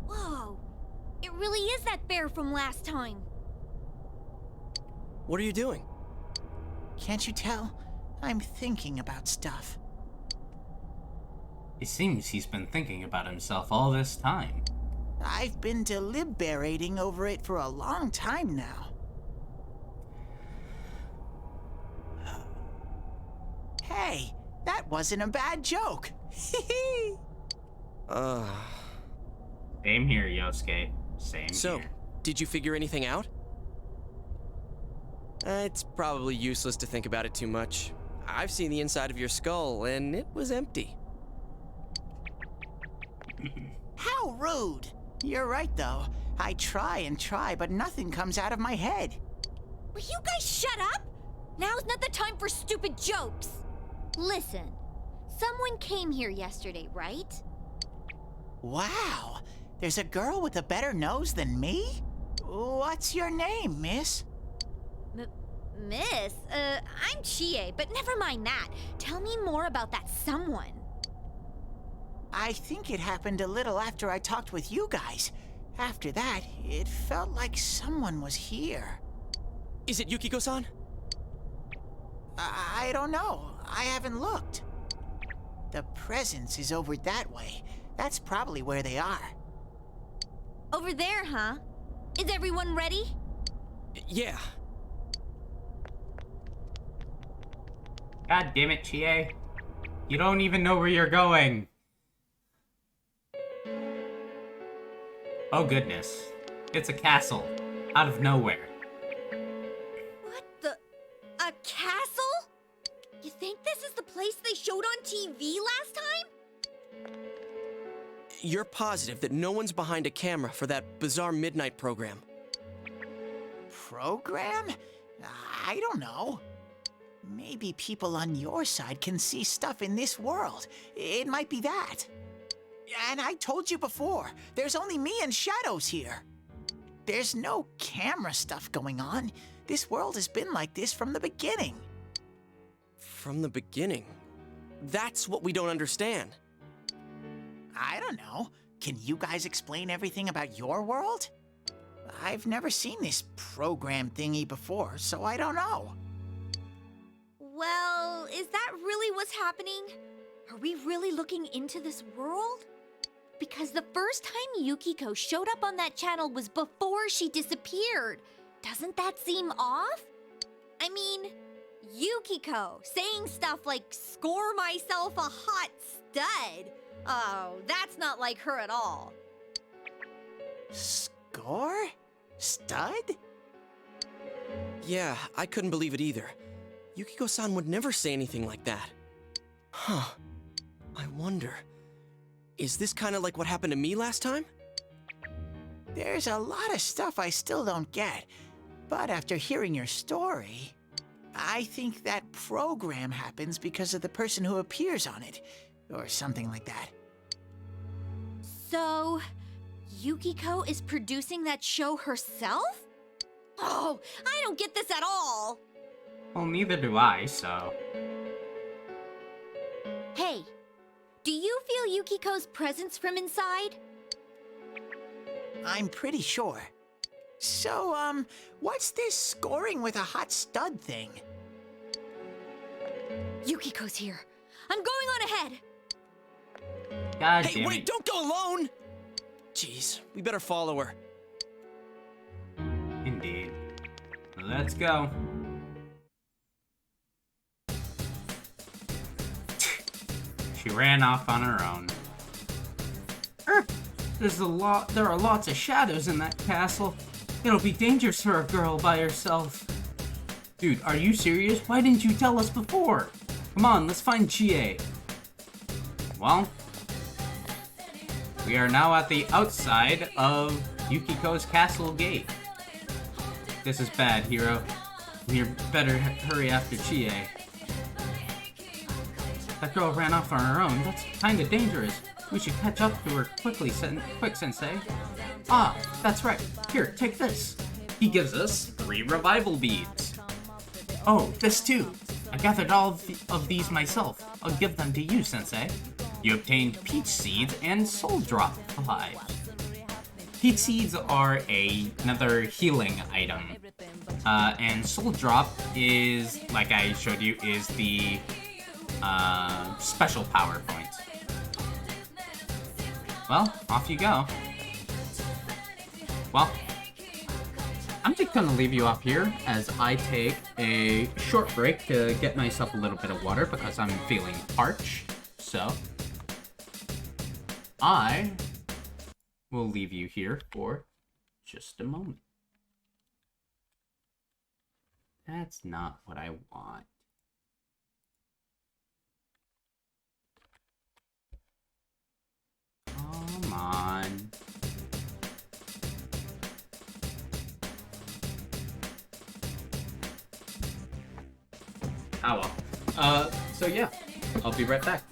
Whoa! It really is that bear from last time. What are you doing? Can't you tell? I'm thinking about stuff. It seems he's been thinking about himself all this time. I've been deliberating over it for a long time now. Hey, that wasn't a bad joke. Same here, Yosuke. Same So, here. did you figure anything out? It's probably useless to think about it too much. I've seen the inside of your skull, and it was empty. How rude! You're right, though. I try and try, but nothing comes out of my head. Will you guys shut up? Now's not the time for stupid jokes. Listen, someone came here yesterday, right? Wow! There's a girl with a better nose than me? What's your name, miss? Miss? I'm Chie, but never mind that. Tell me more about that someone. I think it happened a little after I talked with you guys. After that, it felt like someone was here. Is it Yukiko-san? I don't know. I haven't looked. The presence is over that way. That's probably where they are. Over there, huh? Is everyone ready? Yeah. God damn it, Chie. You don't even know where you're going. Oh goodness. It's a castle. Out of nowhere. What the? A castle? You think this is the place they showed on TV last time? You're positive that no one's behind a camera for that bizarre midnight program? Program? I don't know. Maybe people on your side can see stuff in this world. It might be that. And I told you before, there's only me and Shadows here. There's no camera stuff going on. This world has been like this from the beginning. From the beginning? That's what we don't understand. I don't know. Can you guys explain everything about your world? I've never seen this program thingy before, so I don't know. Well, is that really what's happening? Are we really looking into this world? Because the first time Yukiko showed up on that channel was before she disappeared. Doesn't that seem off? I mean, Yukiko saying stuff like, "Score myself a hot stud." Oh, that's not like her at all. Score? Stud? Yeah, I couldn't believe it either. Yukiko-san would never say anything like that. Huh. I wonder, is this kind of like what happened to me last time? There's a lot of stuff I still don't get, but after hearing your story, I think that program happens because of the person who appears on it, or something like that. So, Yukiko is producing that show herself? Oh, I don't get this at all! Well, neither do I, so... Hey, do you feel Yukiko's presence from inside? I'm pretty sure. So, what's this scoring with a hot stud thing? Yukiko's here. I'm going on ahead. God Hey, damn wait, it. don't go alone! Jeez, we better follow her. Indeed. Let's go. She ran off on her own. There are lots of shadows in that castle. It'll be dangerous for a girl by herself. Dude, are you serious? Why didn't you tell us before? Come on, let's find Chie. Well, we are now at the outside of Yukiko's castle gate. This is bad, hero. You better hurry after Chie. That girl ran off on her own. That's kinda dangerous. We should catch up to her quickly, quick, Sensei. Ah, that's right. Here, take this. He gives us 3 revival beads. Oh, this too. I gathered all of these myself. I'll give them to you, Sensei. You obtained peach seeds and soul drop vibes. Peach seeds are another healing item. And soul drop is, like I showed you, is the special power point. Well, off you go. Well, I'm just gonna leave you off here as I take a short break to get myself a little bit of water because I'm feeling parched. So, I will leave you here for just a moment. That's not what I want. Come on. Oh well. So yeah, I'll be right back.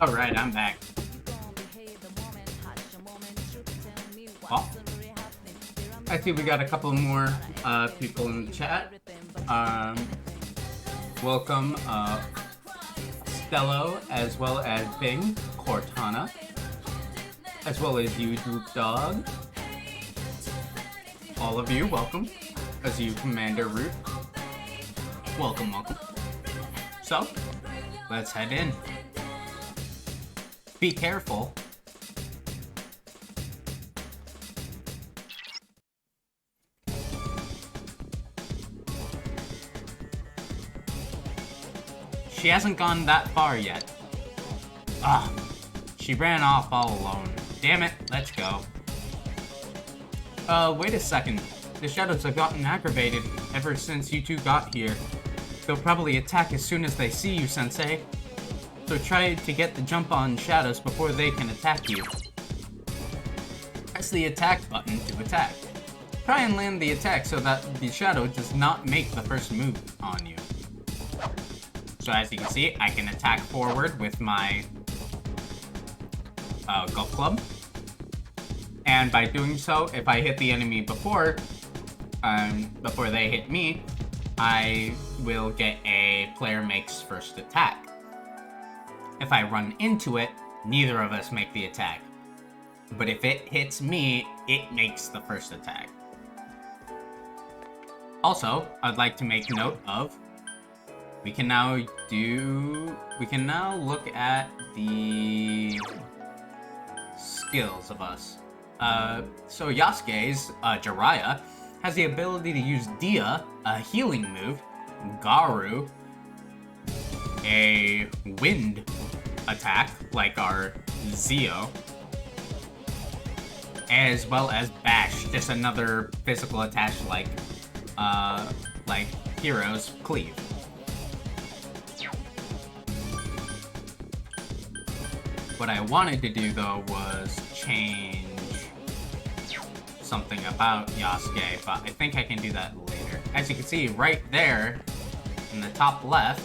Alright, I'm back. Well, I see we got a couple more people in the chat. Welcome, Stello, as well as Bing, Cortana, as well as you, Droop Dog. All of you, welcome. As you, Commander Root. Welcome, welcome. So, let's head in. Be careful. She hasn't gone that far yet. Ah, she ran off all alone. Damn it, let's go. Wait a second. The shadows have gotten aggravated ever since you two got here. They'll probably attack as soon as they see you, Sensei. So try to get the jump on shadows before they can attack you. Press the attack button to attack. Try and land the attack so that the shadow does not make the first move on you. So as you can see, I can attack forward with my golf club. And by doing so, if I hit the enemy before they hit me, I will get a player makes first attack. If I run into it, neither of us make the attack. But if it hits me, it makes the first attack. Also, I'd like to make note of, we can now look at the skills of us. So Yasuke's, Jiraiya, has the ability to use Dia, a healing move, Garu, a wind attack, like our Zio, as well as Bash, just another physical attack like Hero's Cleave. What I wanted to do, though, was change something about Yasuke, but I think I can do that later. As you can see right there in the top left,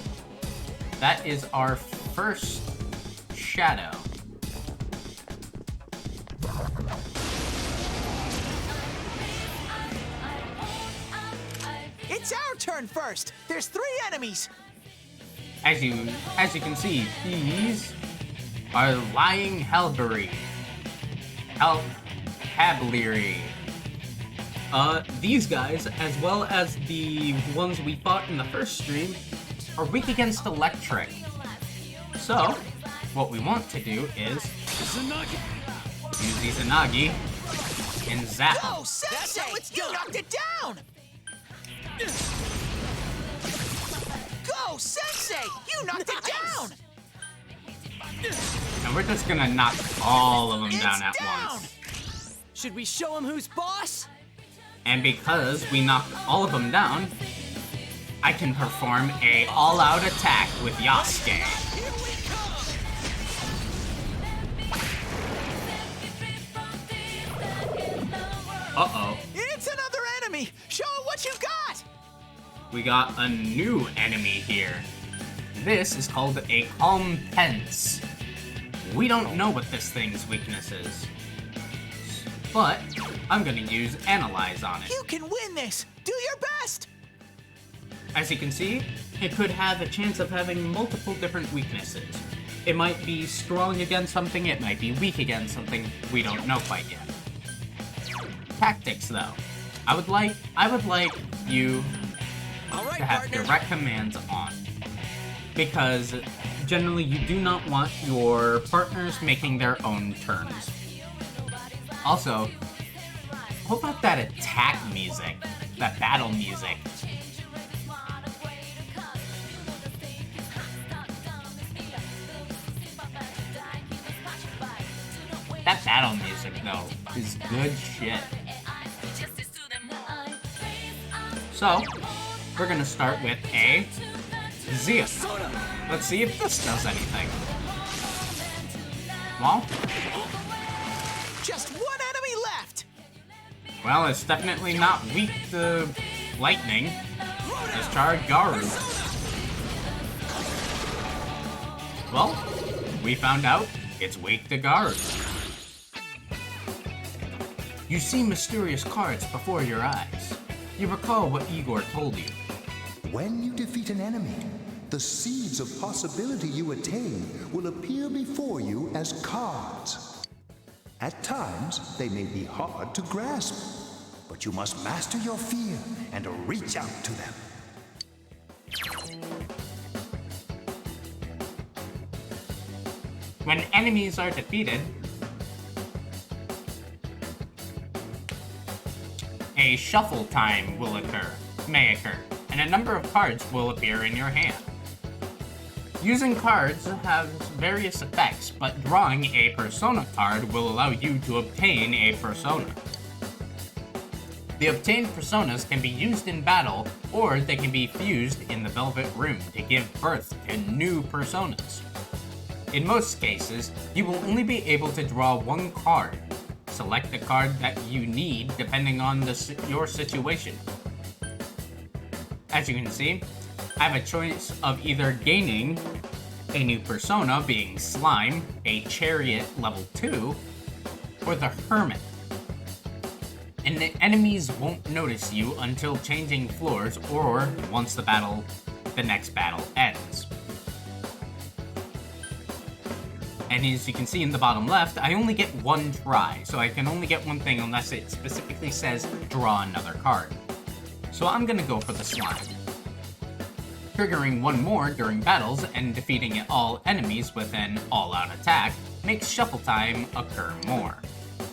that is our first shadow. It's our turn first. There's 3 enemies. As you can see, these are Lying Helbury, Hableary. These guys, as well as the ones we fought in the first stream, are weak against electric. So, what we want to do is use the Izanagi and zap them. Go, Sensei! You knocked it down! Go, Sensei! You knocked it down! And we're just gonna knock all of them down at once. Should we show him who's boss? And because we knocked all of them down, I can perform a all-out attack with Yasuke. Uh-oh. It's another enemy! Show it what you got! We got a new enemy here. This is called a Calm Pence. We don't know what this thing's weakness is, but I'm gonna use Analyze on it. You can win this! Do your best! As you can see, it could have a chance of having multiple different weaknesses. It might be strong against something, it might be weak against something, we don't know quite yet. Tactics, though. I would like you to have direct commands on, because generally you do not want your partners making their own turns. Also, what about that attack music? That battle music? That battle music, though, is good shit. So, we're gonna start with a Zia. Let's see if this does anything. Well, just one enemy left. Well, it's definitely not weak to lightning. Discharge Garu. Well, we found out it's weak to Garu. You see mysterious cards before your eyes. You recall what Igor told you. When you defeat an enemy, the seeds of possibility you attain will appear before you as cards. At times, they may be hard to grasp, but you must master your fear and reach out to them. When enemies are defeated, a shuffle time may occur, and a number of cards will appear in your hand. Using cards has various effects, but drawing a persona card will allow you to obtain a persona. The obtained personas can be used in battle, or they can be fused in the Velvet Room to give birth to new personas. In most cases, you will only be able to draw one card. Select the card that you need depending on your situation. As you can see, I have a choice of either gaining a new persona, being Slime, a Chariot level 2, or the Hermit. And the enemies won't notice you until changing floors or once the next battle ends. And as you can see in the bottom left, I only get one try, so I can only get one thing unless it specifically says draw another card. So I'm gonna go for the Slime. Triggering one more during battles and defeating all enemies with an all-out attack makes shuffle time occur more.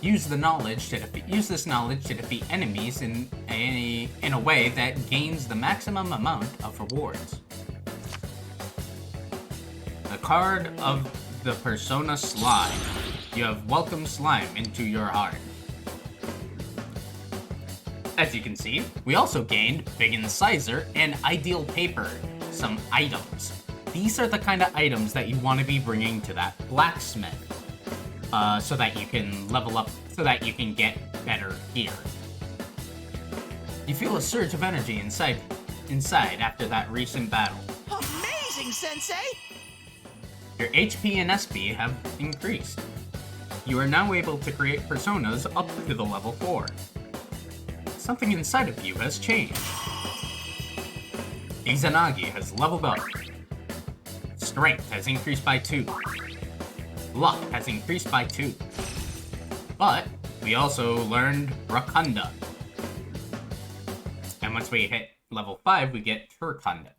Use this knowledge to defeat enemies in a way that gains the maximum amount of rewards. The card of the Persona Slime. You have welcomed Slime into your heart. As you can see, we also gained Big Incisor and Ideal Paper, some items. These are the kind of items that you want to be bringing to that blacksmith, so that you can level up, so that you can get better gear. You feel a surge of energy inside after that recent battle. Amazing, Sensei! Your HP and SP have increased. You are now able to create personas up to the level 4. Something inside of you has changed. Izanagi has leveled up. Strength has increased by 2. Luck has increased by 2. But we also learned Rakunda. And once we hit level 5, we get Turakunda.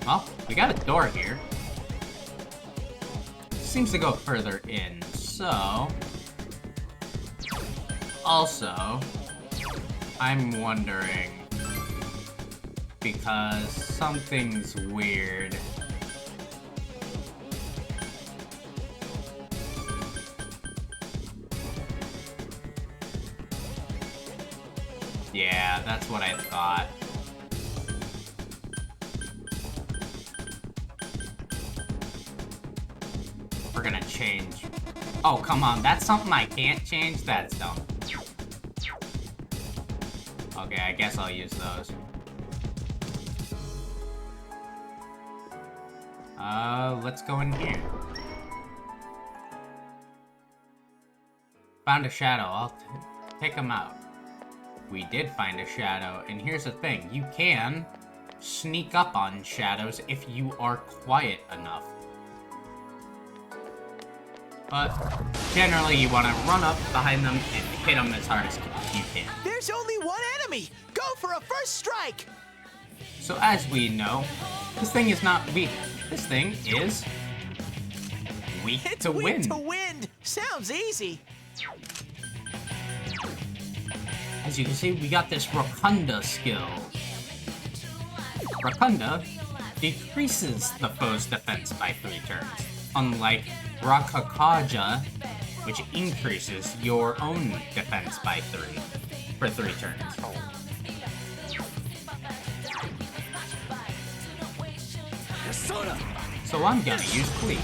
Well, we got a door here. Seems to go further in, so... Also, I'm wondering, because something's weird. Yeah, that's what I thought. We're gonna change. Oh, come on, that's something I can't change? That's dumb. Okay, I guess I'll use those. Let's go in here. Found a shadow. I'll take him out. We did find a shadow, and here's the thing. You can sneak up on shadows if you are quiet enough. But generally, you want to run up behind them and hit them as hard as you can. There's only one enemy! Go for a first strike! So as we know, this thing is not weak. This thing is weak to wind. Weak to wind! Sounds easy. As you can see, we got this Rakunda skill. Rakunda decreases the foe's defense by 3 turns, unlike Rakakaja, which increases your own defense by 3 for 3 turns. So I'm gonna use Cleave.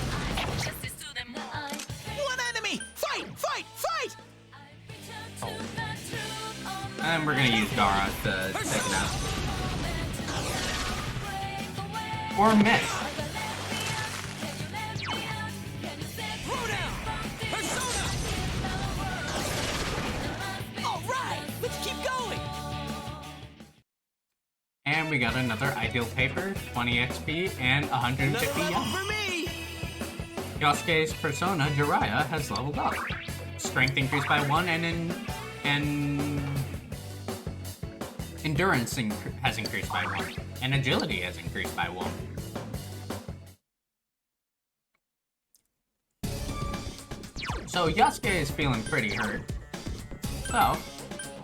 One enemy! Fight! Fight! Fight! And we're gonna use Dara to take it out. Or miss. Alright! Let's keep going! And we got another Ideal Paper, 20 XP, and 150 yen. For me! Yosuke's persona, Jiraiya, has leveled up. Strength increased by 1, and endurance has increased by 1, and agility has increased by 1. So Yasuke is feeling pretty hurt. So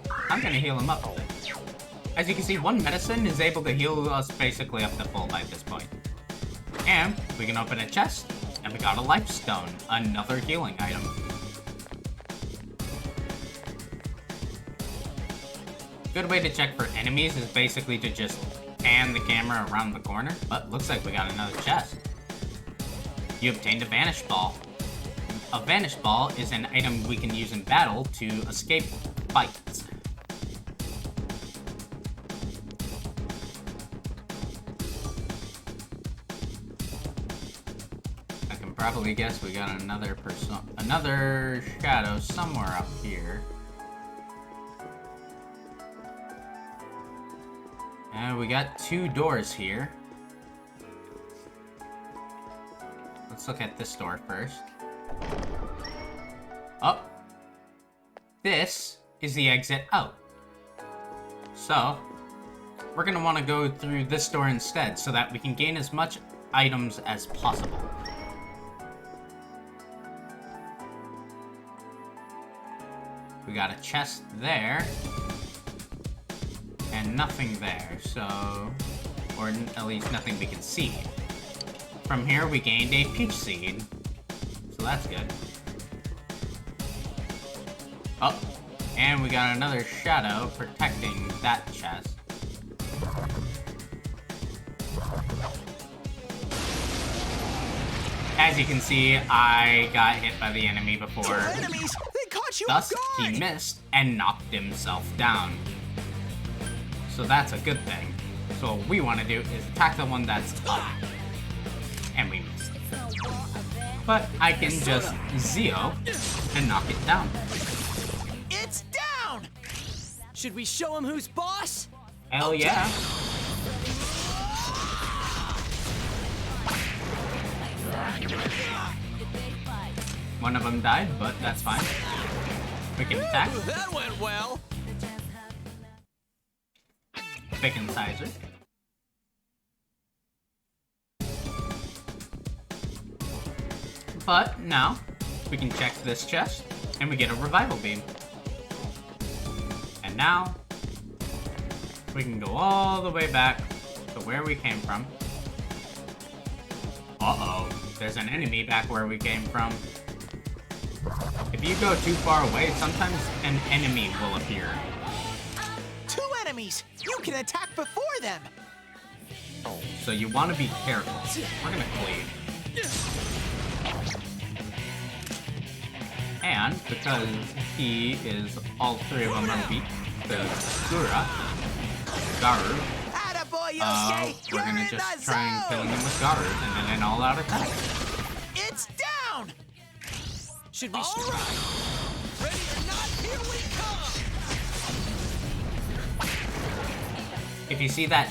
I'm gonna heal him up a bit. As you can see, one medicine is able to heal us basically up to full by this point. And we can open a chest, and we got a life stone, another healing item. Good way to check for enemies is basically to just pan the camera around the corner, but looks like we got another chest. You obtained a Vanish Ball. A Vanish Ball is an item we can use in battle to escape fights. I can probably guess we got another shadow somewhere up here. And we got 2 doors here. Let's look at this door first. Oh. This is the exit out. So, we're gonna want to go through this door instead so that we can gain as much items as possible. We got a chest there. And nothing there, so... Or at least nothing we can see. From here, we gained a peach seed. So that's good. Oh, and we got another shadow protecting that chest. As you can see, I got hit by the enemy before. 2 enemies! They caught you Thus, off guard! he missed and knocked himself down. So that's a good thing. So what we want to do is attack the one that's up. And we missed. But I can just Zeo and knock it down. It's down! Should we show him who's boss? Hell yeah. One of them died, but that's fine. We can attack. That went well. Pick and sizer. But now, we can check this chest, and we get a revival beam. And now, we can go all the way back to where we came from. Uh-oh, there's an enemy back where we came from. If you go too far away, sometimes an enemy will appear. 2 enemies! You can attack before them! So you want to be careful. We're gonna cleave. And because he is all 3 of them are weak to Garu, we're gonna just try and kill him with Garu and then an all-out attack. It's down! Should we? All right. Ready or not, here we come! If you see that,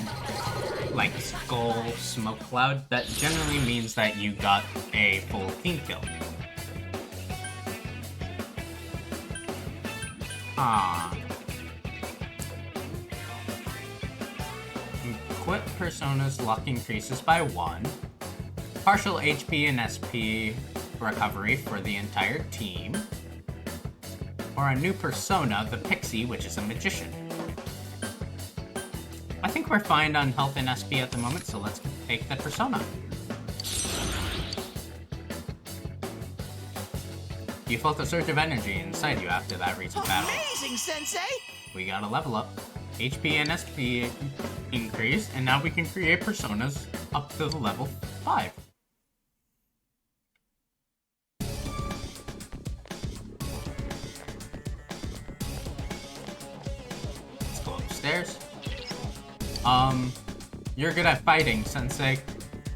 like, skull smoke cloud, that generally means that you got a full team kill. Equip Persona's luck increases by 1. Partial HP and SP recovery for the entire team. Or a new persona, the Pixie, which is a magician. I think we're fine on health and SP at the moment, so let's take the persona. You felt a surge of energy inside you after that recent battle. Amazing, Sensei! We got a level up. HP and SP increased, and now we can create personas up to the level 5. Let's go upstairs. You're good at fighting, Sensei.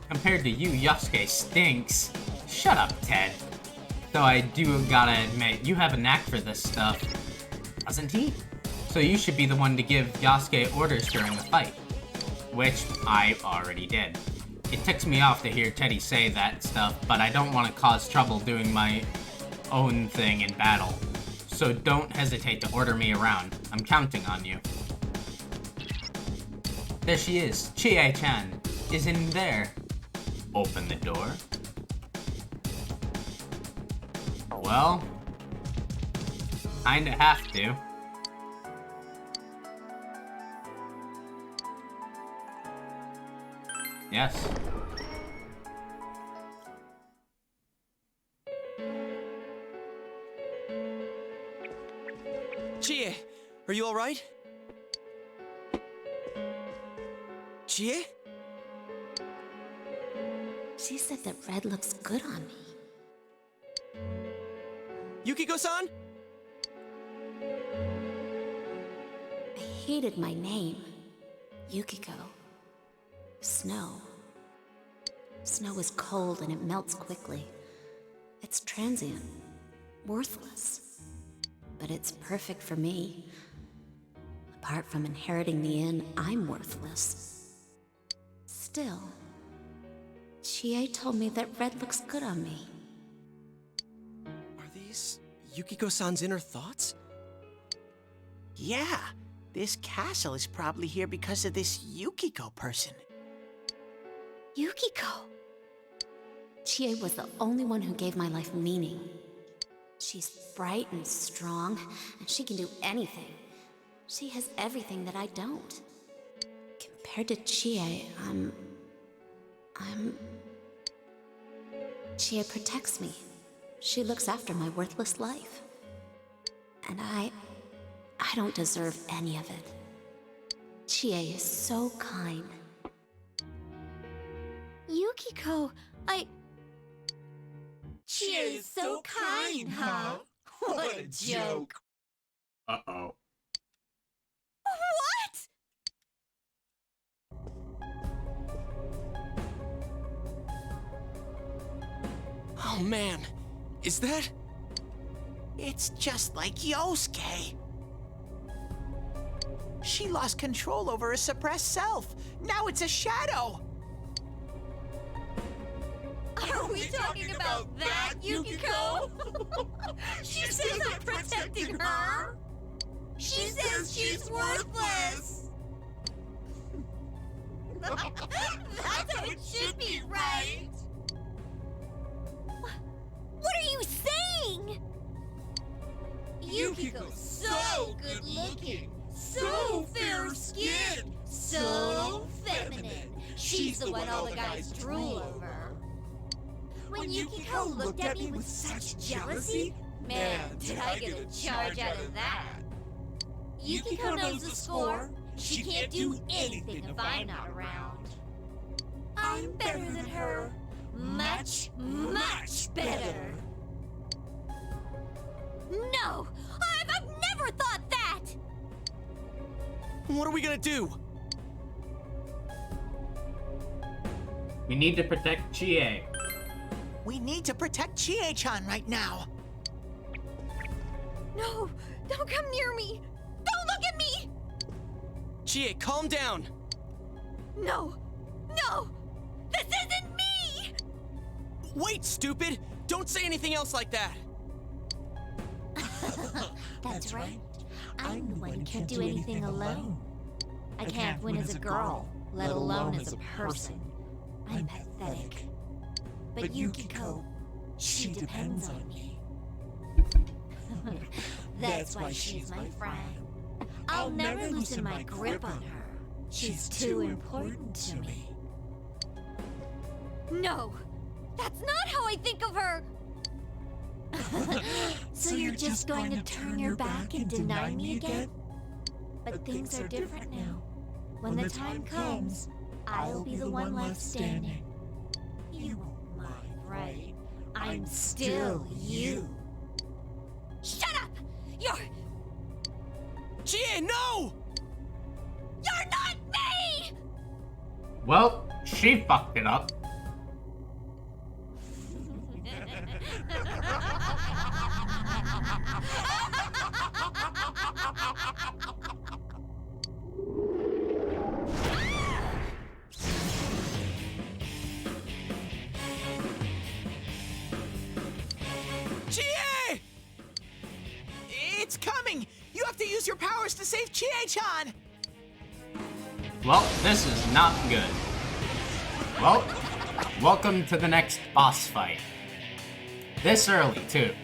Compared to you, Yasuke stinks. Shut up, Ted. Though I do gotta admit, you have a knack for this stuff. Doesn't he? So you should be the one to give Yasuke orders during the fight. Which I already did. It ticks me off to hear Teddy say that stuff, but I don't want to cause trouble doing my own thing in battle. So don't hesitate to order me around. I'm counting on you. There she is. Chie-chan is in there. Open the door. Well, kinda have to. Yes. Chie, are you alright? Chie? She said that red looks good on me. Yukiko-san? I hated my name. Yukiko. Snow. Snow is cold and it melts quickly. It's transient. Worthless. But it's perfect for me. Apart from inheriting the inn, I'm worthless. Still, Chie told me that red looks good on me. Are these Yukiko-san's inner thoughts? Yeah, this castle is probably here because of this Yukiko person. Yukiko! Chie was the only one who gave my life meaning. She's bright and strong, and she can do anything. She has everything that I don't. Compared to Chie, Chie protects me. She looks after my worthless life. And I don't deserve any of it. Chie is so kind. Yukiko, Chie is so kind, huh? What a joke. Uh-oh. What? Oh man, is that? It's just like Yosuke. She lost control over her suppressed self. Now it's a shadow. Are we talking about that, Yukiko? She says I'm protecting her. She says she's worthless. That's how it should be, right? What are you saying? Yukiko's so good looking, so fair skinned, so feminine. She's the one all the guys drool over. When Yukiko looked at me with such jealousy, man, did I get a charge out of that. Yukiko knows the score. She can't do anything if I'm not around. I'm better than her. Much, much better. No! I've never thought that! What are we gonna do? We need to protect Chie. We need to protect Chie-chan right now. No! Don't come near me! Don't look at me! Chie, calm down. No! No! This isn't me! Wait, stupid! Don't say anything else like that! That's right. I'm the one who can't do anything alone. I can't win as a girl, let alone as a person. I'm pathetic. But Yukiko, she depends on me. That's why she's my friend. I'll never loosen my grip on her. She's too important to me. No! That's not how I think of her! So you're just going to turn your back and deny me again? But things are different now. When the time comes, I'll be the one left standing. You won't mind, right? I'm still you. Shut up! You're... Chie, no! You're not me! Well, she fucked it up. Chie! It's coming! You have to use your powers to save Chie-chan! Well, this is not good. Well, welcome to the next boss fight. This early, too.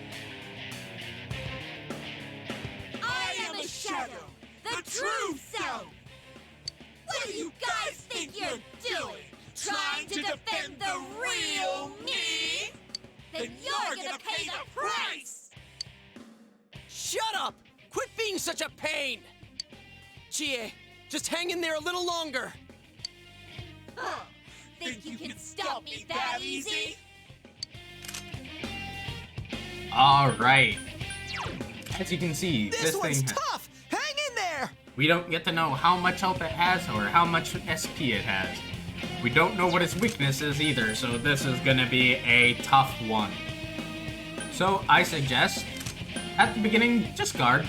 I am a shadow, the true self! What do you guys think you're doing? trying to defend the real me, then you're gonna pay the price! Shut up! Quit being such a pain! Chie, just hang in there a little longer. Think you can stop me that easy? Alright. As you can see, This one's thing tough! Hang in there! we don't get to know how much health it has or how much SP it has. We don't know what its weakness is either, so this is gonna be a tough one. So I suggest, at the beginning, just guard.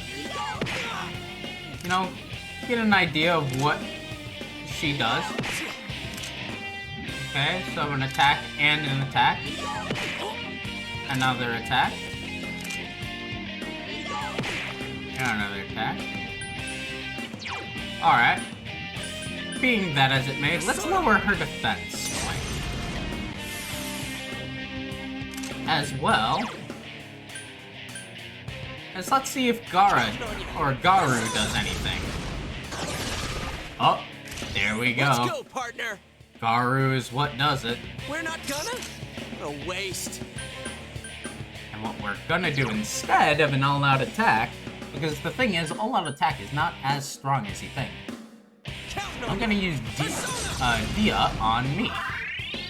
You know, get an idea of what she does. Okay, so an attack and an attack. Another attack. And another attack. Alright. Being that as it may, let's lower her defense. As well as let's see if Gara or Garu does anything. Oh, there we go. Let's go, partner. Garu is what does it. We're not gonna? What a waste. And what we're gonna do instead of an all-out attack, because the thing is, all-out attack is not as strong as you think. I'm gonna use Dia on me,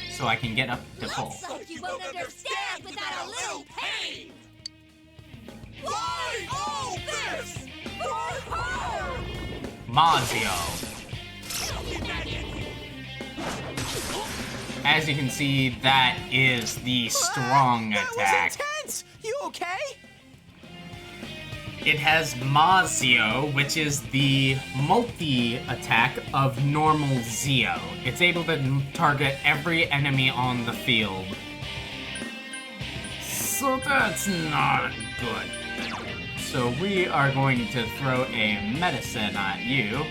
so I can get up to full. Like you won't understand without a little pain! Why all this? For her! Mazio. As you can see, that is the strong attack. That was intense! You okay? It has Mazio, which is the multi-attack of normal Zio. It's able to target every enemy on the field. So that's not good. So we are going to throw a medicine at you.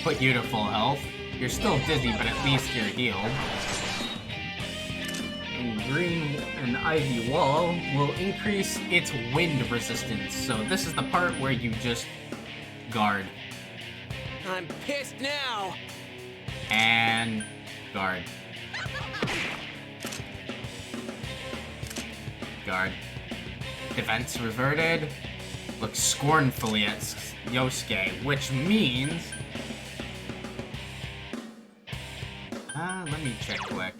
Put you to full health. You're still dizzy, but at least you're healed. And green and ivy wall will increase its wind resistance. So this is the part where you just guard. I'm pissed now. And guard. Guard. Defense reverted. Looks scornfully at Yosuke, which means... let me check quick.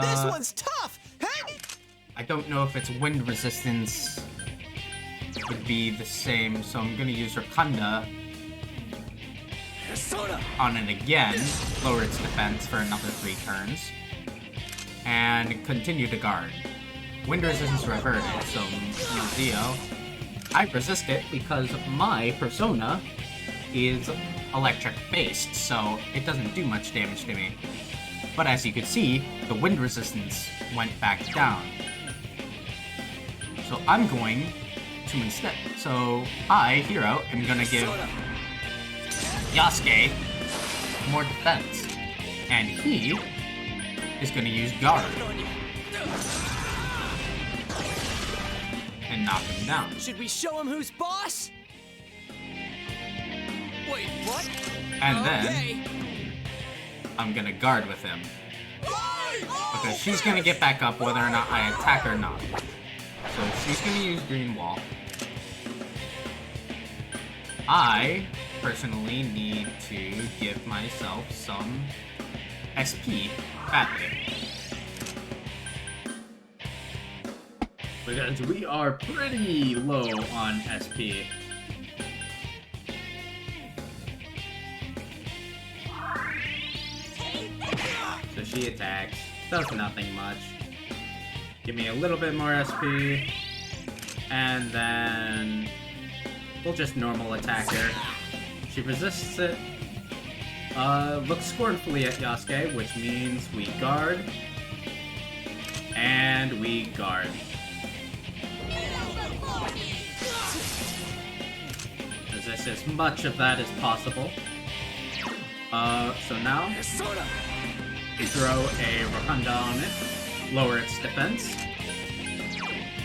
This one's tough! Hang it! I don't know if its wind resistance would be the same, so I'm gonna use Rakunda on it again, lower its defense for another 3 turns, and continue to guard. Wind resistance reverted, so Mazio, I resist it because my persona is electric based, so it doesn't do much damage to me. But as you can see, the wind resistance went back down. So I'm going to instead. So I, Hero, am gonna give Yasuke more defense. And he is gonna use Garu. And knock him down. Should we show him who's boss? Wait, what? And then I'm gonna guard with him. Because she's gonna get back up whether or not I attack or not. So she's gonna use Green Wall. I personally need to give myself some SP badly. Because we are pretty low on SP. So she attacks, does nothing much. Give me a little bit more SP, and then we'll just normal attack her. She resists it, looks scornfully at Yasuke, which means we guard, and we guard. Resist as much of that as possible. So now we throw a Rakunda on it, lower its defense,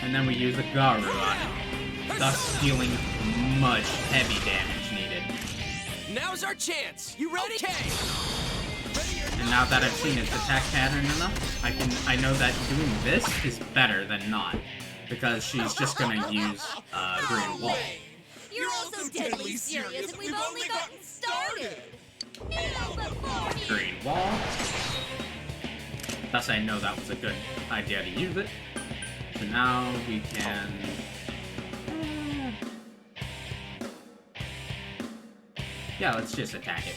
and then we use a Garu on it, thus dealing much heavy damage needed. Now's our chance. You ready? Okay. And now that I've seen its attack pattern enough, I know that doing this is better than not. Because she's just gonna use Green Wall. You're also deadly serious and we've only gotten started! Green Wall. Thus I know that was a good idea to use it. So now we can... Yeah, let's just attack it.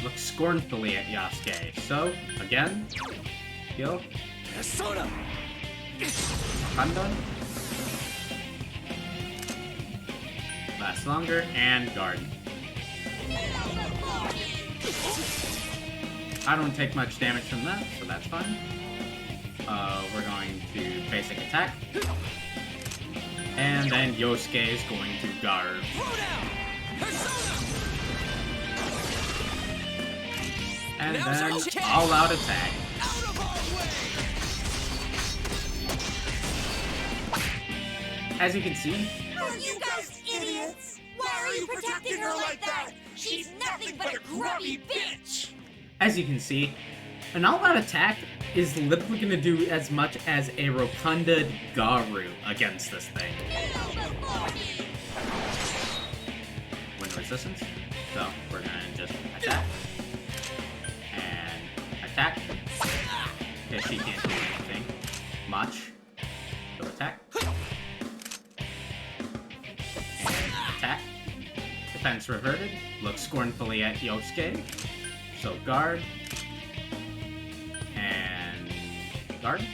Looks scornfully at Yasuke. So, again, heal. Kanda. Lasts longer, and guard. I don't take much damage from that, so that's fine. We're going to basic attack. And then Yosuke is going to guard. And then all-out attack. As you can see... Are you guys idiots? Why are you protecting her like that? She's nothing but a grubby bitch! As you can see, an all-out attack is literally going to do as much as a Rotunda Garu against this thing. Wind resistance. So, we're going to just attack. And attack. Okay, she can't do anything much. So attack. And attack. Defense reverted. Looks scornfully at Yosuke. So guard. And guard.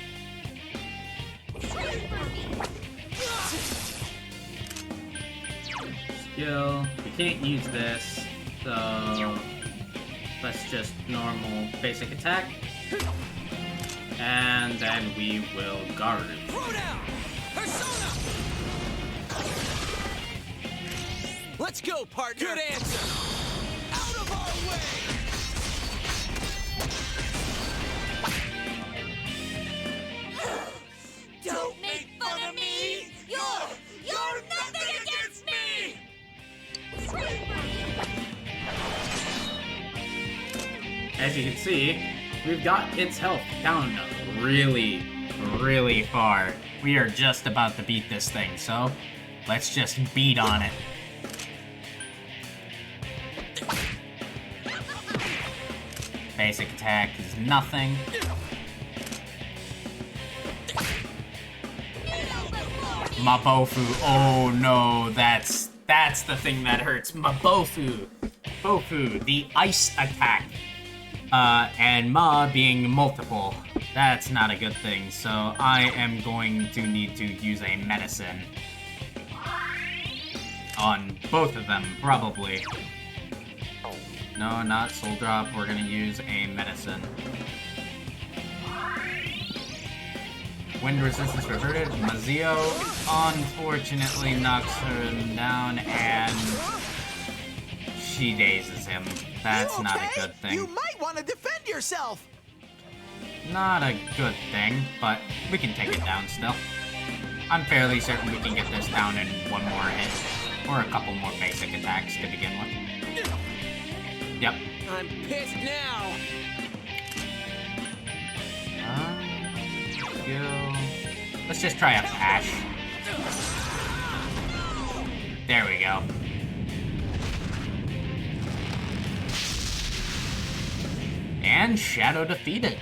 Skill. We can't use this. So let's just normal basic attack. And then we will guard. Let's go, partner! Good answer! Out of our way! Don't make fun of me! You're nothing against me! As you can see, we've got its health down really, really far. We are just about to beat this thing, so let's just beat on it. Basic attack is nothing. Mabofu, oh no, that's the thing that hurts. Mabofu, Bofu, the ice attack. And Ma being multiple. That's not a good thing, so I am going to need to use a medicine. On both of them, probably. No, not Soul Drop, we're gonna use a medicine. Wind resistance reverted. Mazio unfortunately knocks her down and she dazes him. That's not a good thing. You might want to defend yourself. Not a good thing, but we can take it down still. I'm fairly certain we can get this down in one more hit, or a couple more basic attacks to begin with. Yep. I'm pissed now. Skill. Let's just try a Ash. There we go. And Shadow defeated.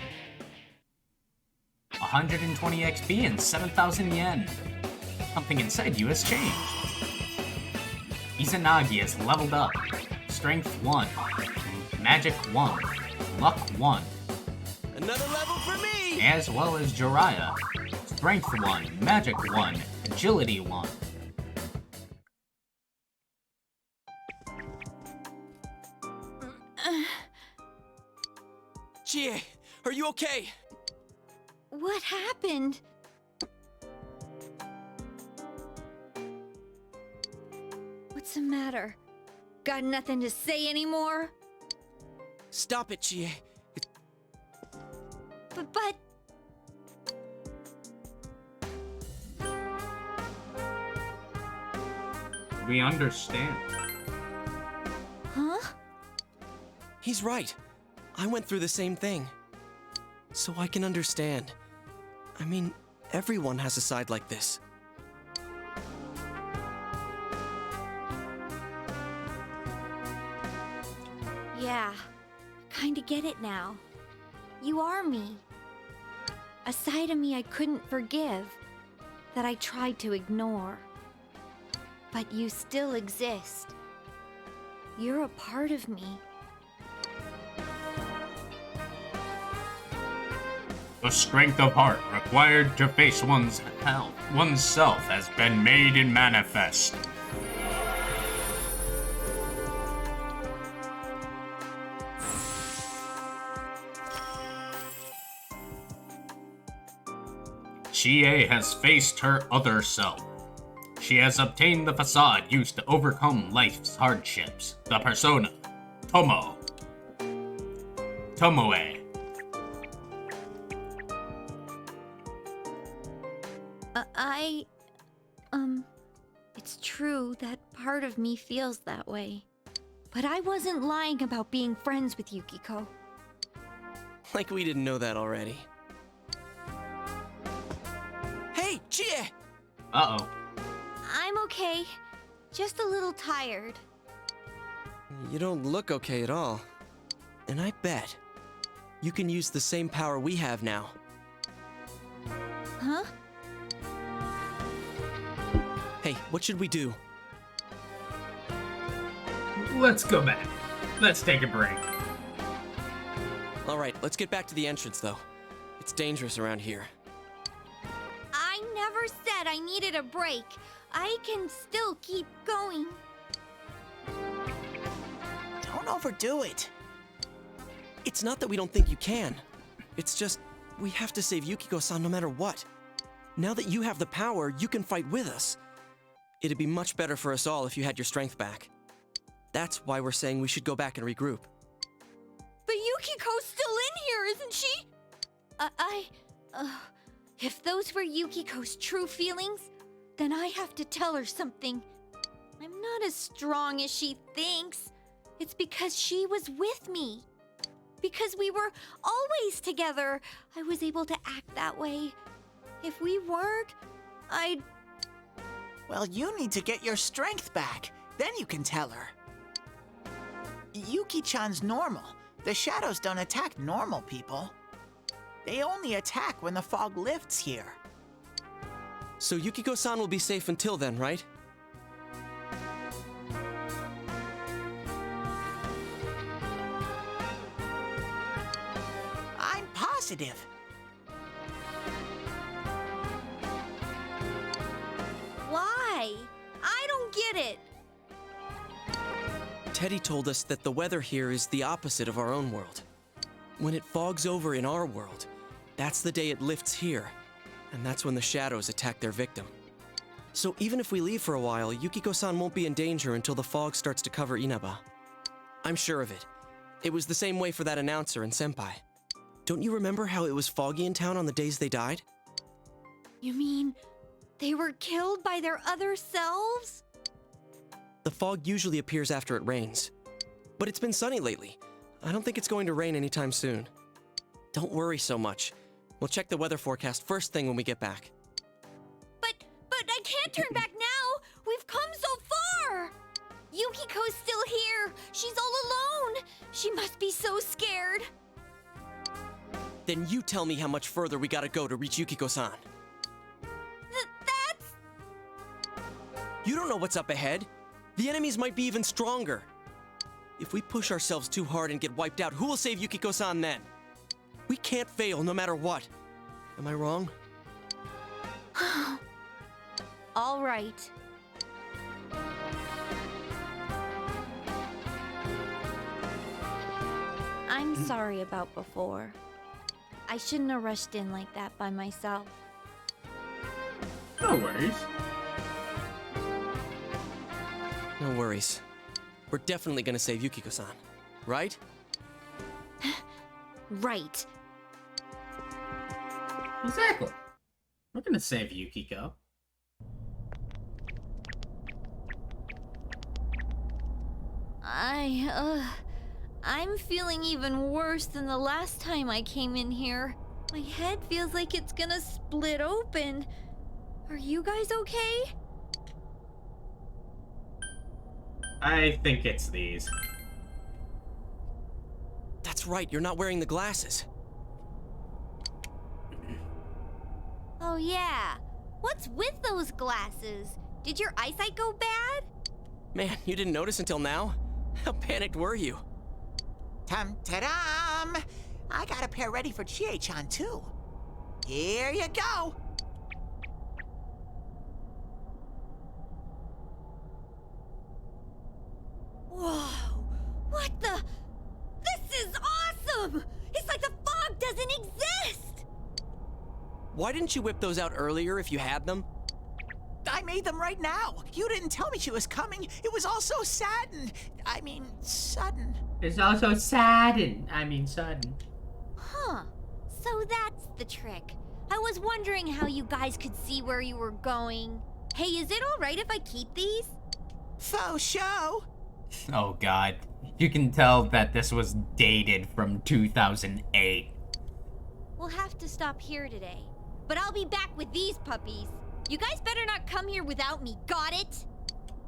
120 XP and 7,000 yen. Something inside you has changed. Izanagi has leveled up. Strength 1. Magic 1. Luck 1. Another level for me! As well as Jiraiya. Strength 1. Magic 1. Agility 1. Chie, are you okay? What happened? What's the matter? Got nothing to say anymore? Stop it, Chie. But... we understand. Huh? He's right. I went through the same thing. So I can understand. I mean, everyone has a side like this. Yeah, kinda get it now. You are me. A side of me I couldn't forgive, that I tried to ignore. But you still exist. You're a part of me. The strength of heart required to face oneself has been made and manifest. Chie has faced her other self. She has obtained the facade used to overcome life's hardships, the persona, Tomoe. It's true that part of me feels that way. But I wasn't lying about being friends with Yukiko. Like we didn't know that already. Hey, Chie! Uh-oh. I'm okay. Just a little tired. You don't look okay at all. And I bet you can use the same power we have now. Huh? Hey, what should we do? Let's go back. Let's take a break. Alright, let's get back to the entrance, though. It's dangerous around here. I never said I needed a break. I can still keep going. Don't overdo it. It's not that we don't think you can. It's just, we have to save Yukiko-san no matter what. Now that you have the power, you can fight with us. It'd be much better for us all if you had your strength back. That's why we're saying we should go back and regroup. But Yukiko's still in here, isn't she? If those were Yukiko's true feelings, then I have to tell her something. I'm not as strong as she thinks. It's because she was with me. Because we were always together, I was able to act that way. If we weren't, I'd... Well, you need to get your strength back. Then you can tell her. Yuki-chan's normal. The shadows don't attack normal people. They only attack when the fog lifts here. So Yukiko-san will be safe until then, right? I'm positive. Why? I don't get it. Teddy told us that the weather here is the opposite of our own world. When it fogs over in our world, that's the day it lifts here, and that's when the shadows attack their victim. So even if we leave for a while, Yukiko-san won't be in danger until the fog starts to cover Inaba. I'm sure of it. It was the same way for that announcer and Senpai. Don't you remember how it was foggy in town on the days they died? You mean they were killed by their other selves? The fog usually appears after it rains. But it's been sunny lately. I don't think it's going to rain anytime soon. Don't worry so much. We'll check the weather forecast first thing when we get back. But I can't turn back now! We've come so far! Yukiko's still here! She's all alone! She must be so scared! Then you tell me how much further we gotta go to reach Yukiko-san. That's... You don't know what's up ahead. The enemies might be even stronger. If we push ourselves too hard and get wiped out, who will save Yukiko-san then? We can't fail no matter what. Am I wrong? All right. I'm sorry about before. I shouldn't have rushed in like that by myself. No worries. No worries. We're definitely gonna save Yukiko-san, right? Right. Exactly. We're gonna save Yukiko. I'm feeling even worse than the last time I came in here. My head feels like it's gonna split open. Are you guys okay? I think it's these. That's right, you're not wearing the glasses. Oh yeah. What's with those glasses? Did your eyesight go bad? Man, you didn't notice until now? How panicked were you? Tum-ta-dum! I got a pair ready for Chie-chan, too. Here you go! Whoa! What the? This is awesome! It's like the fog doesn't exist! Why didn't you whip those out earlier if you had them? I made them right now. You didn't tell me she was coming. It was all so sudden. Sudden. It's also sudden. Sudden. Huh. So that's the trick. I was wondering how you guys could see where you were going. Hey, is it alright if I keep these? Faux show. Oh god. You can tell that this was dated from 2008. We'll have to stop here today. But I'll be back with these puppies. You guys better not come here without me, got it?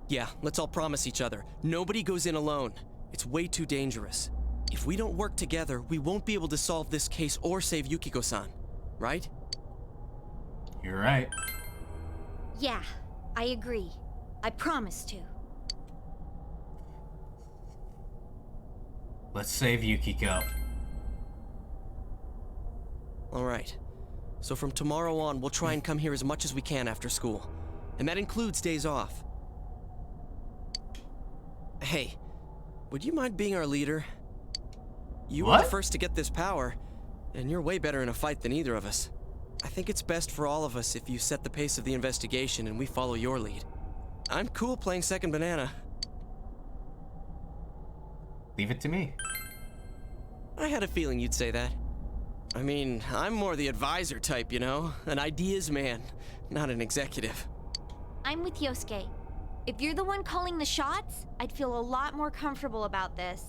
Yeah, let's all promise each other. Nobody goes in alone. It's way too dangerous. If we don't work together, we won't be able to solve this case or save Yukiko-san. Right? You're right. Yeah, I agree. I promise to. Let's save Yukiko. Alright. So from tomorrow on, we'll try and come here as much as we can after school. And that includes days off. Hey, would you mind being our leader? You were the first to get this power, and you're way better in a fight than either of us. I think it's best for all of us if you set the pace of the investigation and we follow your lead. I'm cool playing second banana. Leave it to me. I had a feeling you'd say that. I mean, I'm more the advisor type, you know? An ideas man, not an executive. I'm with Yosuke. If you're the one calling the shots, I'd feel a lot more comfortable about this.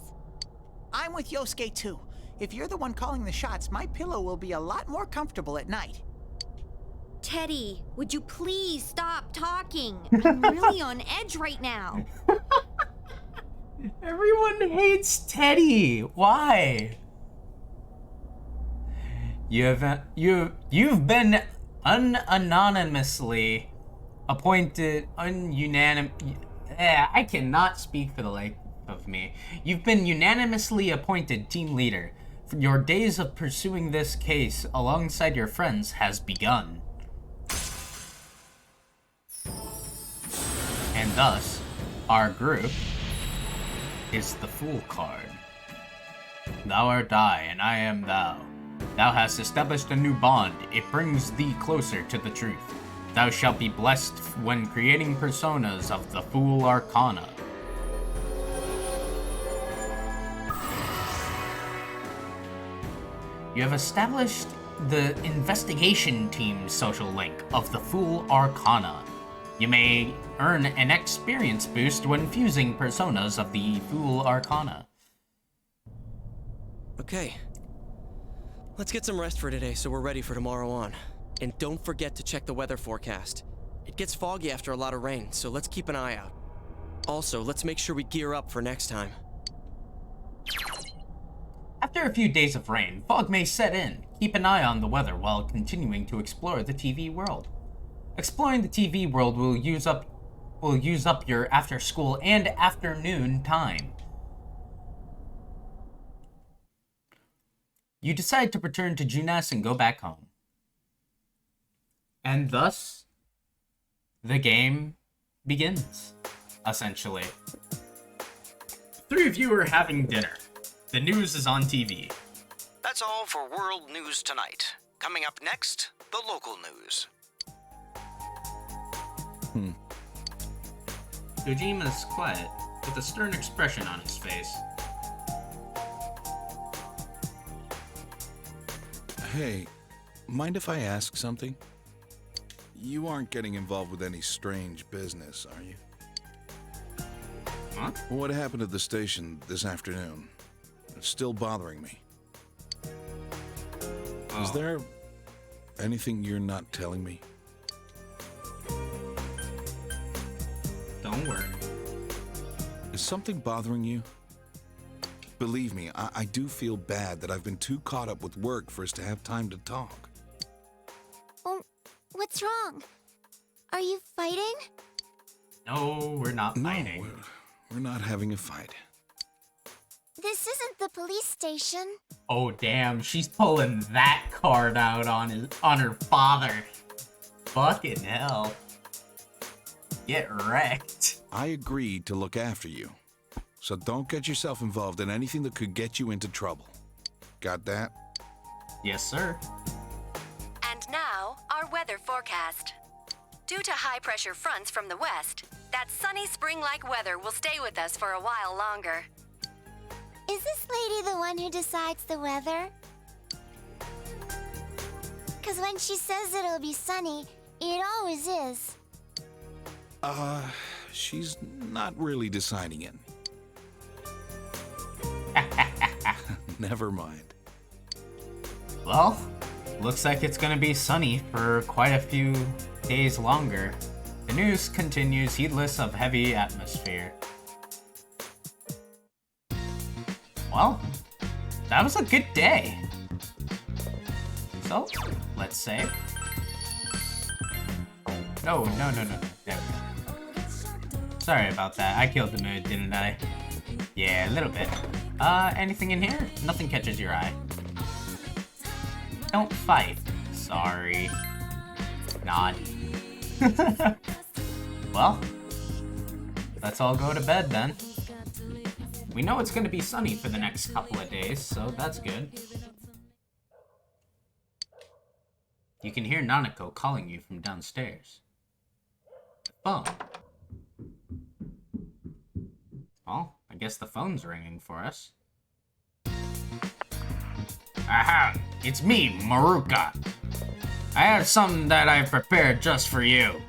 I'm with Yosuke, too. If you're the one calling the shots, my pillow will be a lot more comfortable at night. Teddy, would you please stop talking? I'm really on edge right now. Everyone hates Teddy. Why? You've been unanimously appointed I cannot speak for the life of me. You've been unanimously appointed team leader. Your days of pursuing this case alongside your friends has begun. And thus, our group is the Fool card. Thou art I, and I am thou. Thou hast established a new bond. It brings thee closer to the truth. Thou shalt be blessed when creating personas of the Fool Arcana. You have established the investigation team's social link of the Fool Arcana. You may earn an experience boost when fusing personas of the Fool Arcana. Okay. Let's get some rest for today so we're ready for tomorrow on. And don't forget to check the weather forecast. It gets foggy after a lot of rain, so let's keep an eye out. Also, let's make sure we gear up for next time. After a few days of rain, fog may set in. Keep an eye on the weather while continuing to explore the TV world. Exploring the TV world will use up your after school and afternoon time. You decide to return to Junas and go back home. And thus, the game begins, essentially. Three of you are having dinner. The news is on TV. That's all for World News Tonight. Coming up next, the local news. Dojima is quiet, with a stern expression on his face. Hey, mind if I ask something? You aren't getting involved with any strange business, are you? Huh? What happened at the station this afternoon? It's still bothering me. Is there anything you're not telling me? Don't worry. Is something bothering you? Believe me, I do feel bad that I've been too caught up with work for us to have time to talk. Oh, what's wrong? Are you fighting? No, we're not fighting. No, we're not having a fight. This isn't the police station. Oh damn, she's pulling that card out on her father. Fucking hell. Get wrecked. I agreed to look after you. So don't get yourself involved in anything that could get you into trouble. Got that? Yes, sir. And now, our weather forecast. Due to high-pressure fronts from the west, that sunny spring-like weather will stay with us for a while longer. Is this lady the one who decides the weather? Because when she says it'll be sunny, it always is. She's not really deciding it. Never mind. Well, looks like it's gonna be sunny for quite a few days longer. The news continues heedless of heavy atmosphere. Well, that was a good day. So, let's save. No. There we go. Sorry about that. I killed the mood, didn't I? Yeah, a little bit. Anything in here? Nothing catches your eye. Don't fight. Sorry. Nod. Well, let's all go to bed then. We know it's gonna be sunny for the next couple of days, so that's good. You can hear Nanako calling you from downstairs. Phone. Well, I guess the phone's ringing for us. Aha! It's me, Maruka. I have something that I've prepared just for you.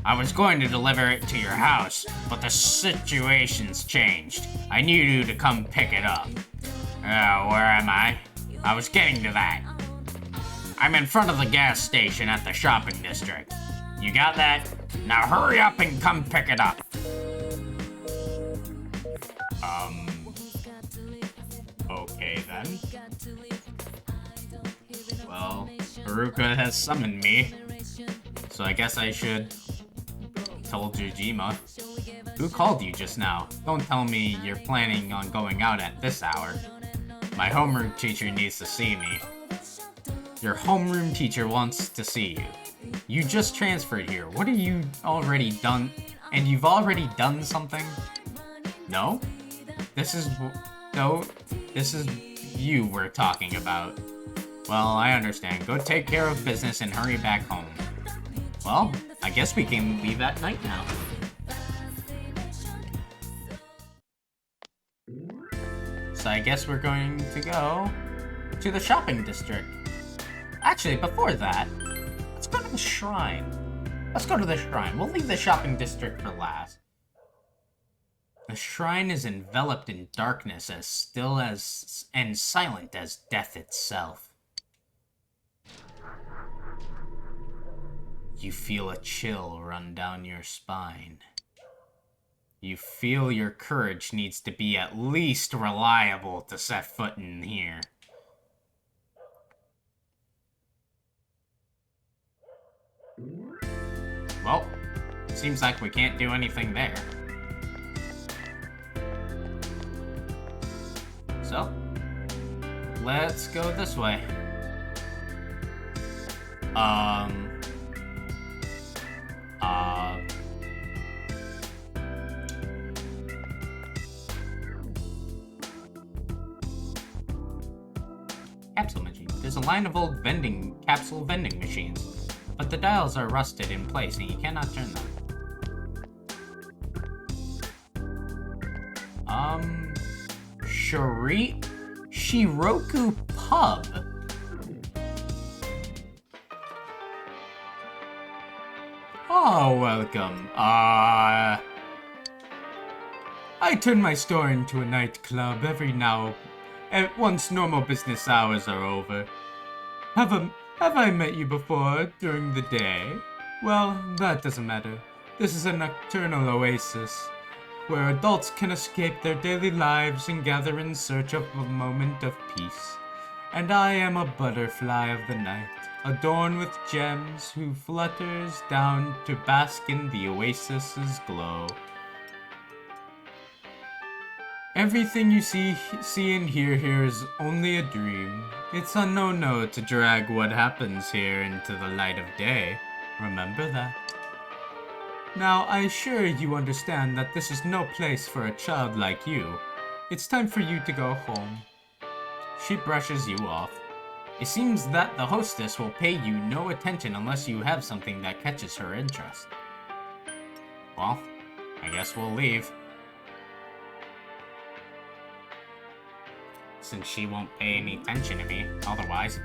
I was going to deliver it to your house, but the situation's changed. I need you to come pick it up. Where am I? I was getting to that. I'm in front of the gas station at the shopping district. You got that? Now hurry up and come pick it up. Okay then. Well, Haruka has summoned me, so I guess I should tell Jujima. Who called you just now? Don't tell me you're planning on going out at this hour. My homeroom teacher needs to see me. Your homeroom teacher wants to see you. You just transferred here. What have you already done? And you've already done something? No? This is you we're talking about. Well, I understand. Go take care of business and hurry back home. Well, I guess we can leave at night now. So I guess we're going to go to the shopping district. Actually, before that, let's go to the shrine. Let's go to the shrine. We'll leave the shopping district for last. The shrine is enveloped in darkness, as still as and silent as death itself. You feel a chill run down your spine. You feel your courage needs to be at least reliable to set foot in here. Well, seems like we can't do anything there. So, let's go this way. Capsule machine. There's a line of old capsule vending machines, but the dials are rusted in place and you cannot turn them. Shiroku Pub. Oh, welcome. I turn my store into a nightclub once normal business hours are over. Have I met you before during the day? Well, that doesn't matter. This is a nocturnal oasis, where adults can escape their daily lives and gather in search of a moment of peace. And I am a butterfly of the night, adorned with gems, who flutters down to bask in the oasis's glow. Everything you see and hear here is only a dream. It's a no-no to drag what happens here into the light of day. Remember that. Now, I assure you understand that this is no place for a child like you. It's time for you to go home. She brushes you off. It seems that the hostess will pay you no attention unless you have something that catches her interest. Well, I guess we'll leave. Since she won't pay any attention to me, otherwise.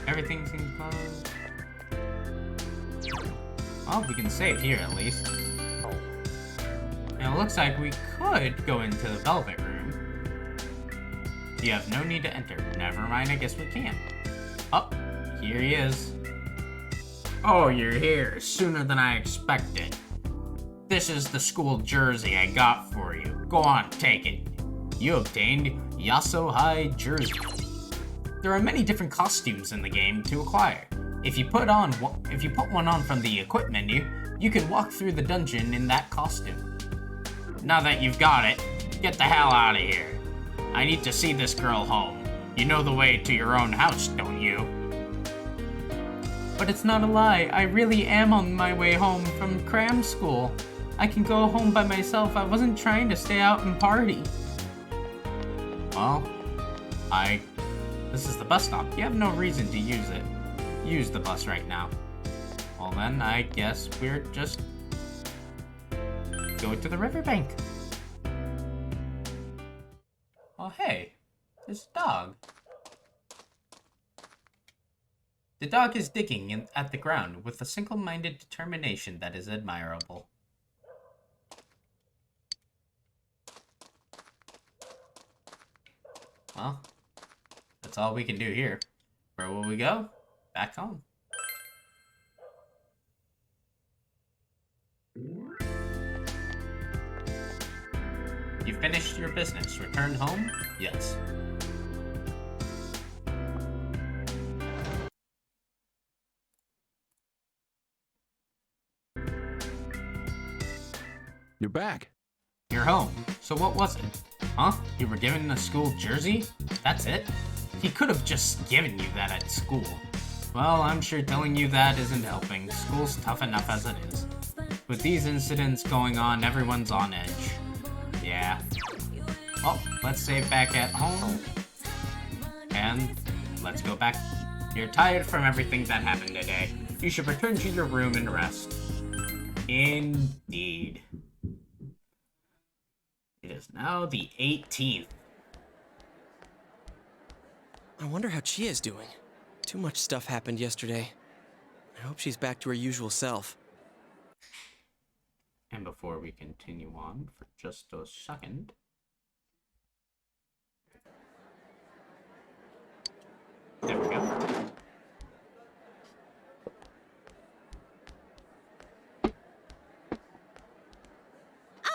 Everything seems closed. Well, we can save here at least. And it looks like we could go into the Velvet Room. You have no need to enter. Never mind, I guess we can. Oh, here he is. Oh, you're here sooner than I expected. This is the school jersey I got for you. Go on, take it. You obtained Yasuhai jersey. There are many different costumes in the game to acquire. If you put one on from the equip menu, you can walk through the dungeon in that costume. Now that you've got it, get the hell out of here. I need to see this girl home. You know the way to your own house, don't you? But it's not a lie. I really am on my way home from cram school. I can go home by myself. I wasn't trying to stay out and party. Well, this is the bus stop. You have no reason to use the bus right now. Well then, I guess we're just going to the riverbank. Oh hey, this dog. The dog is digging at the ground with a single-minded determination that is admirable. Well, that's all we can do here. Where will we go? Back home. You finished your business. Return home? Yes. You're back. You're home. So what was it? Huh? You were given a school jersey? That's it? He could have just given you that at school. Well, I'm sure telling you that isn't helping. School's tough enough as it is. With these incidents going on, everyone's on edge. Yeah. Well, let's save back at home. And let's go back. You're tired from everything that happened today. You should return to your room and rest. Indeed. It is now the 18th. I wonder how Chia's doing. Too much stuff happened yesterday. I hope she's back to her usual self. And before we continue on for just a second. There we go.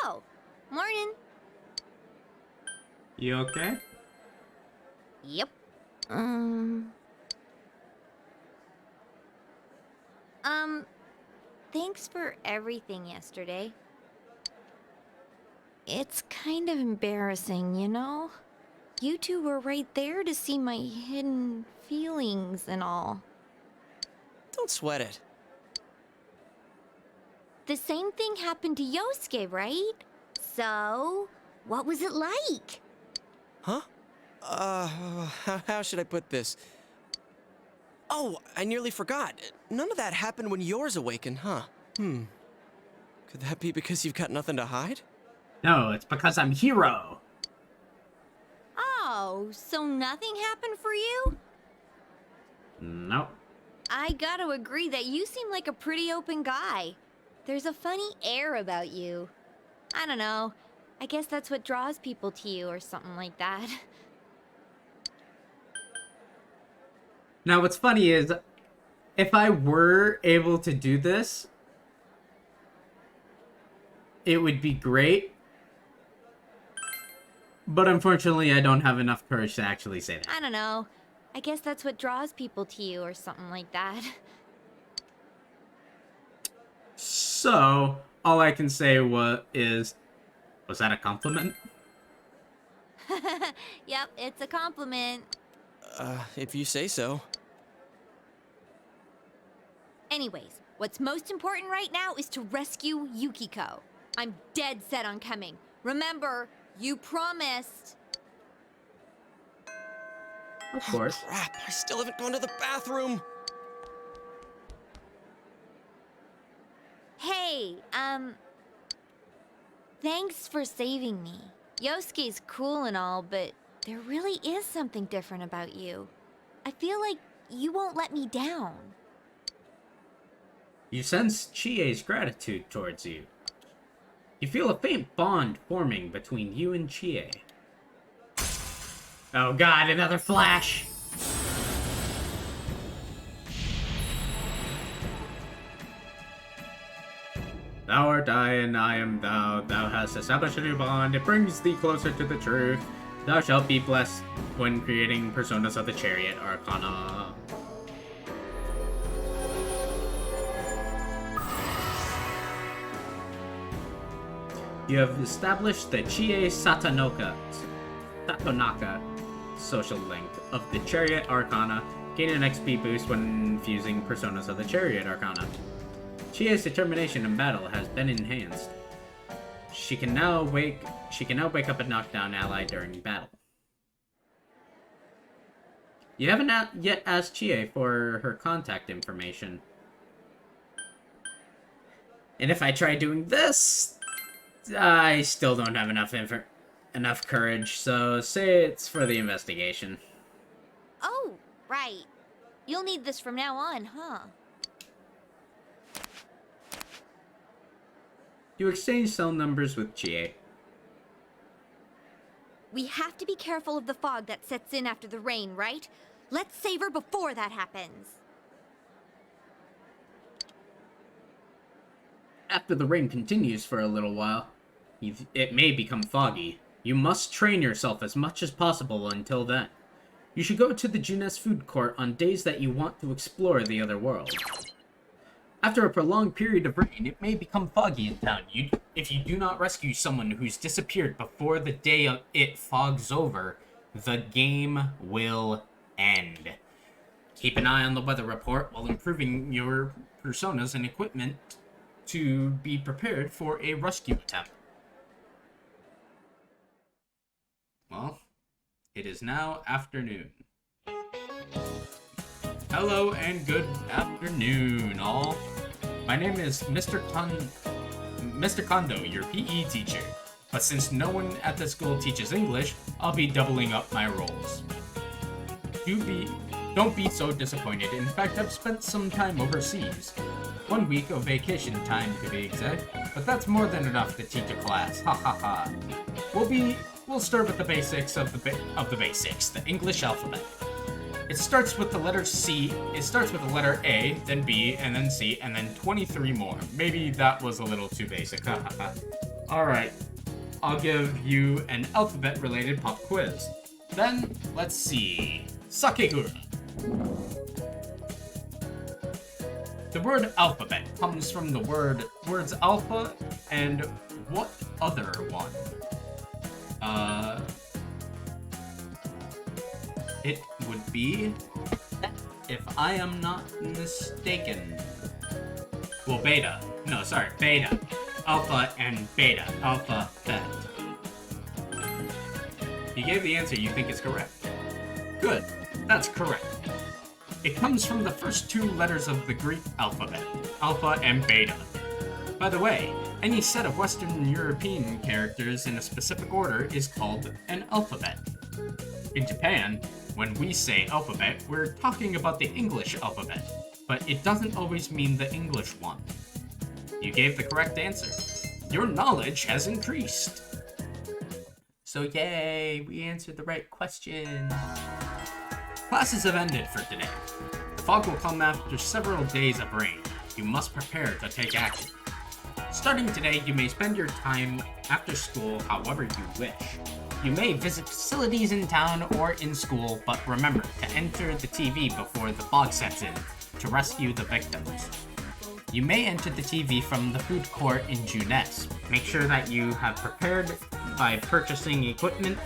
Oh, morning. You okay? Yep. Thanks for everything yesterday. It's kind of embarrassing, you know? You two were right there to see my hidden feelings and all. Don't sweat it. The same thing happened to Yosuke, right? So, what was it like? Huh? How should I put this? Oh, I nearly forgot. None of that happened when yours awakened, huh? Could that be because you've got nothing to hide? No, it's because I'm Hiro. Oh, so nothing happened for you? Nope. I gotta agree that you seem like a pretty open guy. There's a funny air about you. I don't know. I guess that's what draws people to you or something like that. Now, what's funny is, if I were able to do this, it would be great. But unfortunately, I don't have enough courage to actually say that. I don't know. I guess that's what draws people to you or something like that. So, all I can say was that a compliment? Yep, it's a compliment. If you say so. Anyways, what's most important right now is to rescue Yukiko. I'm dead set on coming. Remember, you promised. Of course. Oh, crap, I still haven't gone to the bathroom. Hey, thanks for saving me. Yosuke's cool and all, but there really is something different about you. I feel like you won't let me down. You sense Chie's gratitude towards you. You feel a faint bond forming between you and Chie. Oh god, another flash! Thou art I, and I am thou. Thou hast established a new bond. It brings thee closer to the truth. Thou shalt be blessed when creating personas of the Chariot Arcana. You have established the Chie Satonaka social link of the Chariot Arcana. Gain an XP boost when fusing personas of the Chariot Arcana. Chie's determination in battle has been enhanced. She can now wake up a knockdown ally during battle. You haven't yet asked Chie for her contact information. And if I try doing this, I still don't have enough courage, so say it's for the investigation. Oh, right. You'll need this from now on, huh? You exchange cell numbers with Chie. We have to be careful of the fog that sets in after the rain, right? Let's save her before that happens. After the rain continues for a little while, it may become foggy. You must train yourself as much as possible until then. You should go to the Junes food court on days that you want to explore the other world. After a prolonged period of rain, it may become foggy in town. If you do not rescue someone who's disappeared before the day it fogs over, the game will end. Keep an eye on the weather report while improving your personas and equipment to be prepared for a rescue attempt. Well, it is now afternoon. Hello and good afternoon, all. My name is Mr. Kondo, your PE teacher. But since no one at the school teaches English, I'll be doubling up my roles. Don't be so disappointed. In fact, I've spent some time overseas. 1 week of vacation time, to be exact. But that's more than enough to teach a class. Ha ha ha. We'll start with the basics of the basics, the English alphabet. It starts with the letter C. It starts with the letter A, then B, and then C, and then 23 more. Maybe that was a little too basic. Ha ha ha. Alright, I'll give you an alphabet-related pop quiz. Then, let's see. Sakegura. The word alphabet comes from the words alpha and what other one? It would be, if I am not mistaken, well, beta. No, sorry, beta. Alpha and beta. Alphabet. You gave the answer you think is correct. Good, that's correct. It comes from the first two letters of the Greek alphabet, alpha and beta. By the way, any set of Western European characters in a specific order is called an alphabet. In Japan, when we say alphabet, we're talking about the English alphabet, but it doesn't always mean the English one. You gave the correct answer. Your knowledge has increased. So yay, we answered the right question. Classes have ended for today. The fog will come after several days of rain. You must prepare to take action. Starting today, you may spend your time after school however you wish. You may visit facilities in town or in school, but remember to enter the TV before the fog sets in to rescue the victims. You may enter the TV from the food court in Junes. Make sure that you have prepared by purchasing equipment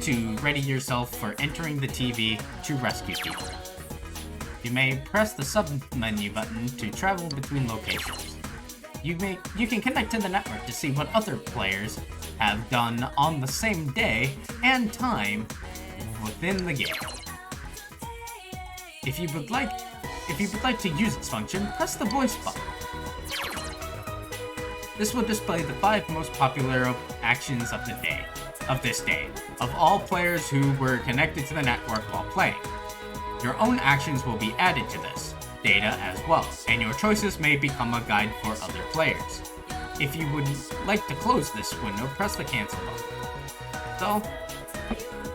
to ready yourself for entering the TV to rescue people. You may press the sub-menu button to travel between locations. You can connect to the network to see what other players have done on the same day and time within the game. If you would like to use this function, press the voice button. This will display the 5 most popular actions of this day, of all players who were connected to the network while playing. Your own actions will be added to this data as well, and your choices may become a guide for other players. If you would like to close this window, press the cancel button. So,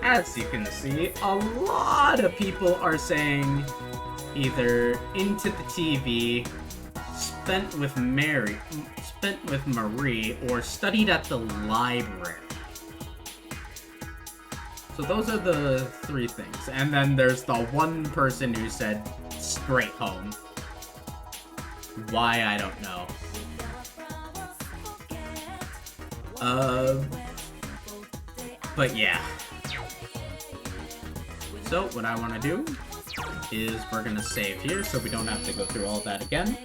as you can see, a lot of people are saying either into the TV, spent with Marie, or studied at the library. So those are the 3 things. And then there's the one person who said straight home. Why, I don't know. But yeah. So what I want to do is we're gonna save here so we don't have to go through all that again.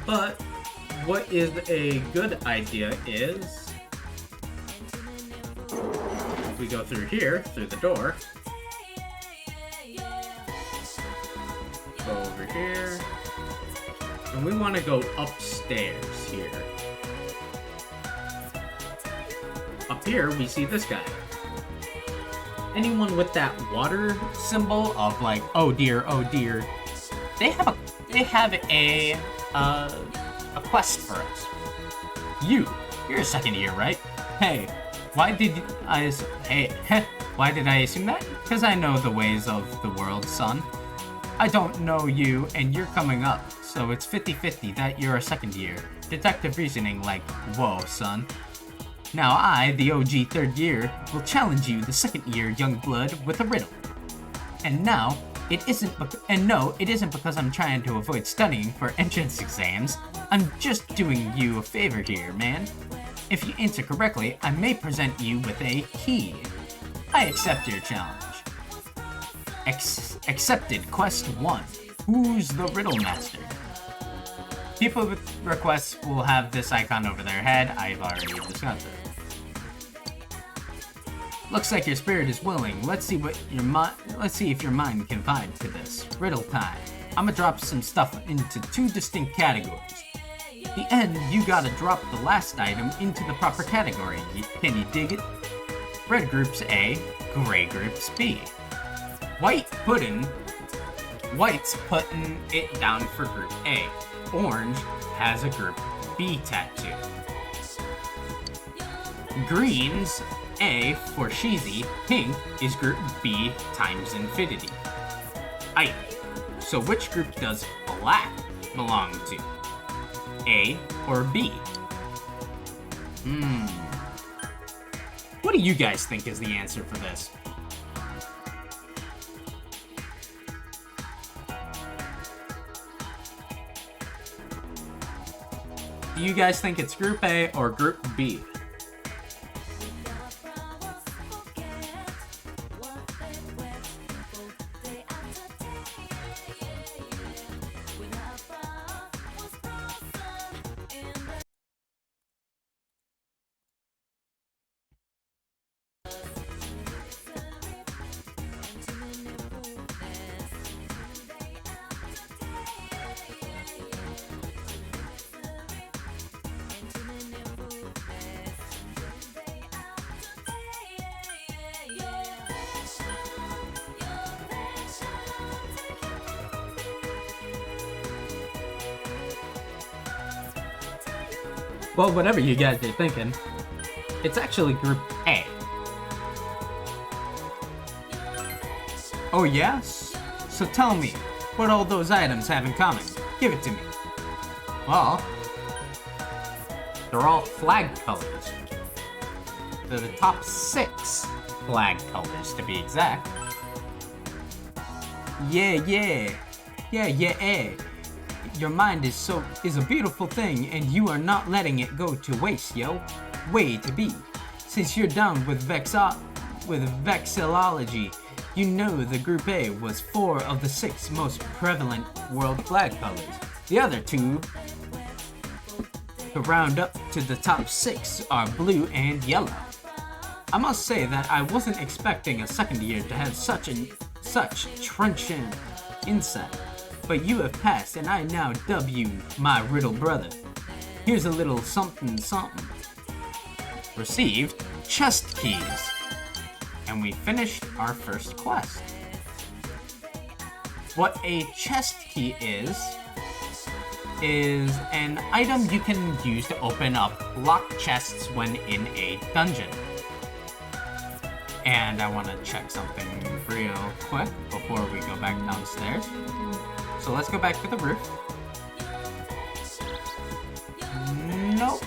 But what is a good idea is we go through here, through the door. Go over here. And we want to go upstairs here. Up here, we see this guy. Anyone with that water symbol of like, oh dear, they have a quest for us. You're a second year, right? Hey, why did I assume that? Because I know the ways of the world, son. I don't know you, and you're coming up, so it's 50-50 that you're a second year. Detective reasoning like, whoa, son. Now I, the OG third year, will challenge you, the second year young blood, with a riddle. And now, it isn't because I'm trying to avoid studying for entrance exams. I'm just doing you a favor here, man. If you answer correctly, I may present you with a key. I accept your challenge. Accepted quest 1. Who's the riddle master? People with requests will have this icon over their head. I've already discussed it. Looks like your spirit is willing. Let's see if your mind can vibe to this. Riddle time. I'ma drop some stuff into 2 distinct categories. At the end, you gotta drop the last item into the proper category. Can you dig it? Red groups A, gray groups B. White's putting it down for group A. Orange has a group B tattoo. Green's A for Sheezy, pink is group B times infinity. Aight, so which group does black belong to? A or B? What do you guys think is the answer for this? Do you guys think it's group A or group B? Well, whatever you guys are thinking, it's actually Group A. Oh, yes? So tell me, what all those items have in common? Give it to me. Well, they're all flag colors. They're the top 6 flag colors, to be exact. Yeah. Your mind is a beautiful thing, and you are not letting it go to waste, yo. Way to be. Since you're down with vexillology, you know the Group A was 4 of the 6 most prevalent world flag colors. The other 2, to round up to the top 6, are blue and yellow. I must say that I wasn't expecting a second year to have such trenchant insight. But you have passed, and I now dub you my riddle brother. Here's a little something. Received chest keys. And we finished our first quest. What a chest key is an item you can use to open up locked chests when in a dungeon. And I want to check something real quick before we go back downstairs. So let's go back to the roof. Nope.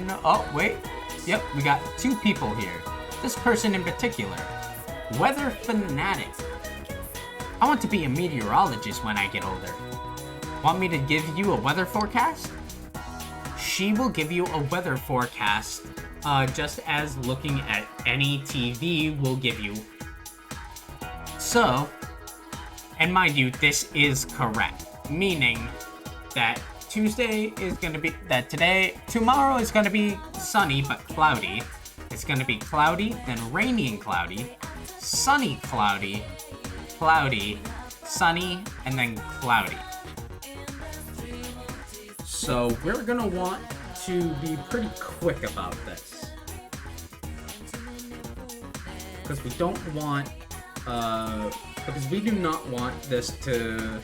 No. Oh, wait. Yep, we got 2 people here. This person in particular. Weather Fanatic. I want to be a meteorologist when I get older. Want me to give you a weather forecast? She will give you a weather forecast just as looking at any TV will give you. So, and mind you, this is correct, meaning that tomorrow is gonna be sunny but cloudy. It's gonna be cloudy, then rainy and cloudy, sunny, cloudy, cloudy, sunny, and then cloudy. So we're gonna want to be pretty quick about this. Because we do not want this to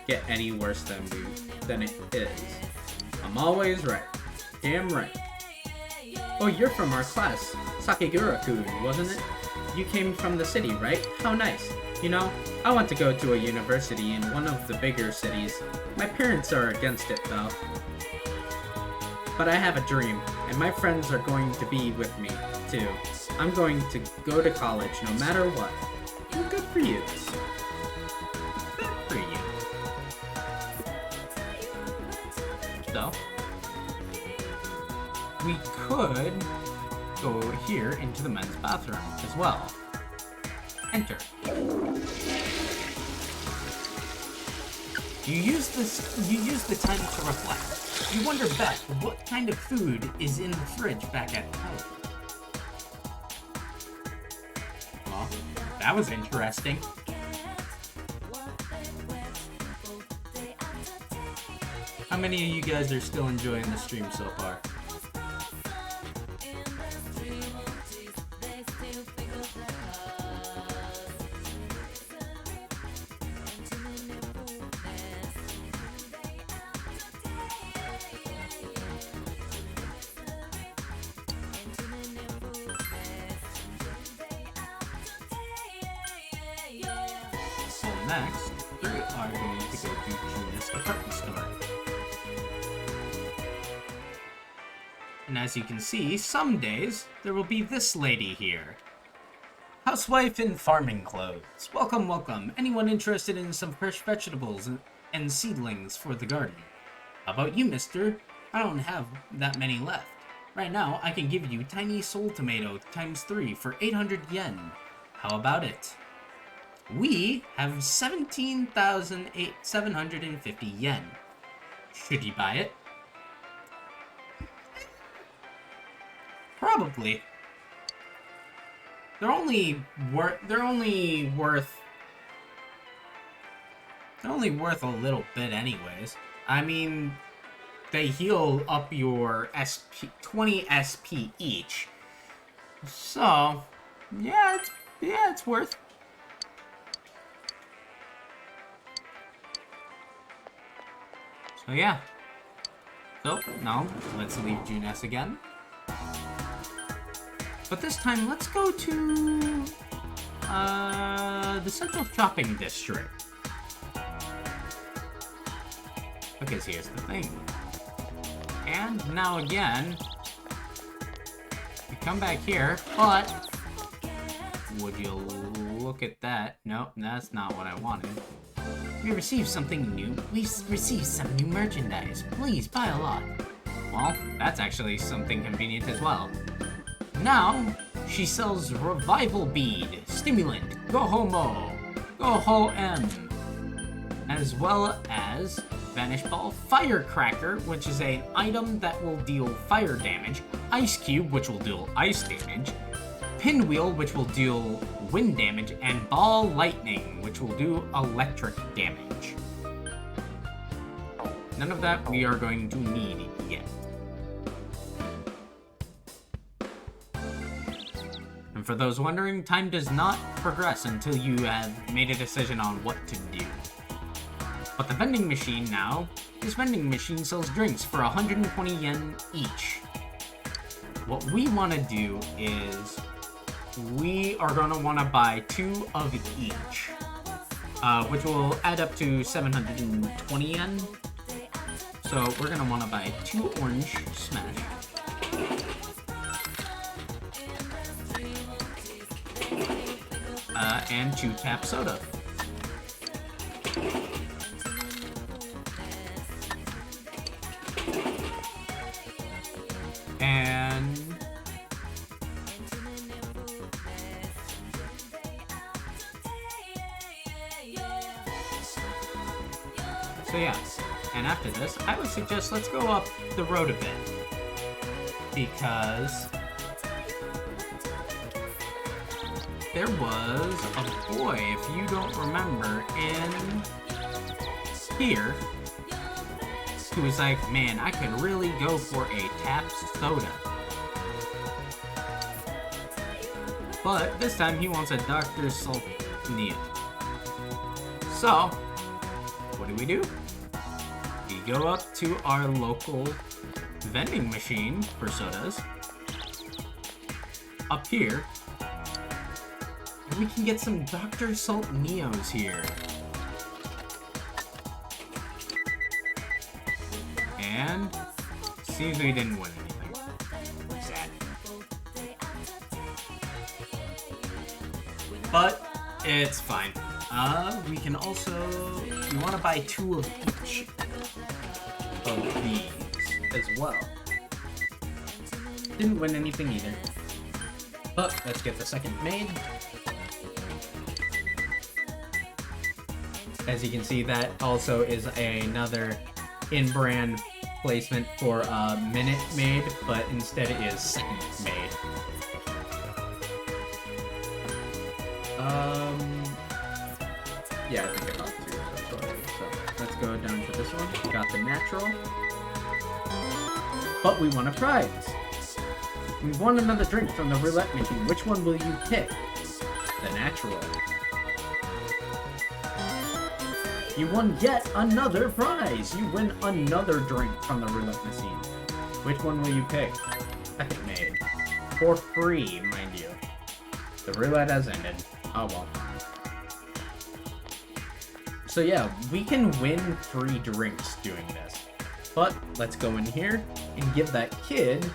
get any worse than it is. I'm always right. Damn right. Oh, you're from our class. Sakigura-kun, wasn't it? You came from the city, right? How nice. You know, I want to go to a university in one of the bigger cities. My parents are against it, though. But I have a dream, and my friends are going to be with me, too. I'm going to go to college no matter what. Well, good for you. Good for you. So, we could go here into the men's bathroom as well. Enter. You use the time to reflect. You wonder back what kind of food is in the fridge back at home. Well, that was interesting. How many of you guys are still enjoying the stream so far? Next, we are going to go to Julia's department store. And as you can see, some days there will be this lady here. Housewife in farming clothes. Welcome, welcome. Anyone interested in some fresh vegetables and seedlings for the garden? How about you, mister? I don't have that many left. Right now, I can give you tiny soul tomato ×3 for 800 yen. How about it? We have 17,750 yen. Should you buy it? Probably. They're only worth a little bit anyways. I mean, they heal up your SP 20 SP each. So, yeah, it's worth. So yeah, Oh, no. Let's leave Junes again. But this time, let's go to... the Central Shopping District. Because here's the thing. And now again... we come back here, but... would you look at that? Nope, that's not what I wanted. We received something new. We received some new merchandise. Please buy a lot. Well, that's actually something convenient as well. Now, she sells Revival Bead, Stimulant, Go Homo, Go Ho M, as well as Vanish Ball Firecracker, which is an item that will deal fire damage, Ice Cube, which will deal ice damage, Pinwheel, which will deal wind damage, and Ball Lightning, which will do electric damage. None of that we are going to need yet. And for those wondering, time does not progress until you have made a decision on what to do. But the vending machine now, this vending machine sells drinks for 120 yen each. What we want to do is we are going to want to buy 2 of each, which will add up to 720 yen. So we're going to want to buy 2 orange smash. And 2 tap soda. And so yeah, and after this, I would suggest let's go up the road a bit, because there was a boy, if you don't remember, in here, who was like, man, I could really go for a tap soda. But this time he wants a Dr. Sultania. So, what do? We go up to our local vending machine for sodas. Up here. And we can get some Dr. Salt Neos here. And seems we didn't win anything. Sad. But it's fine. We can also, we want to buy 2 of each of these as well. Didn't win anything either. But let's get the second made. As you can see, that also is another in-brand placement for Minute Maid, but instead it is Second Maid. Yeah, I think I bought 2 of those already. So let's go down to this one. We got the natural. But we want a prize. We won another drink from the roulette machine. Which one will you pick? The natural. You won yet another prize! You win another drink from the roulette machine. Which one will you pick? Second Maid. For free, mind you. The roulette has ended. Oh well. So yeah, we can win free drinks doing this. But let's go in here and give that kid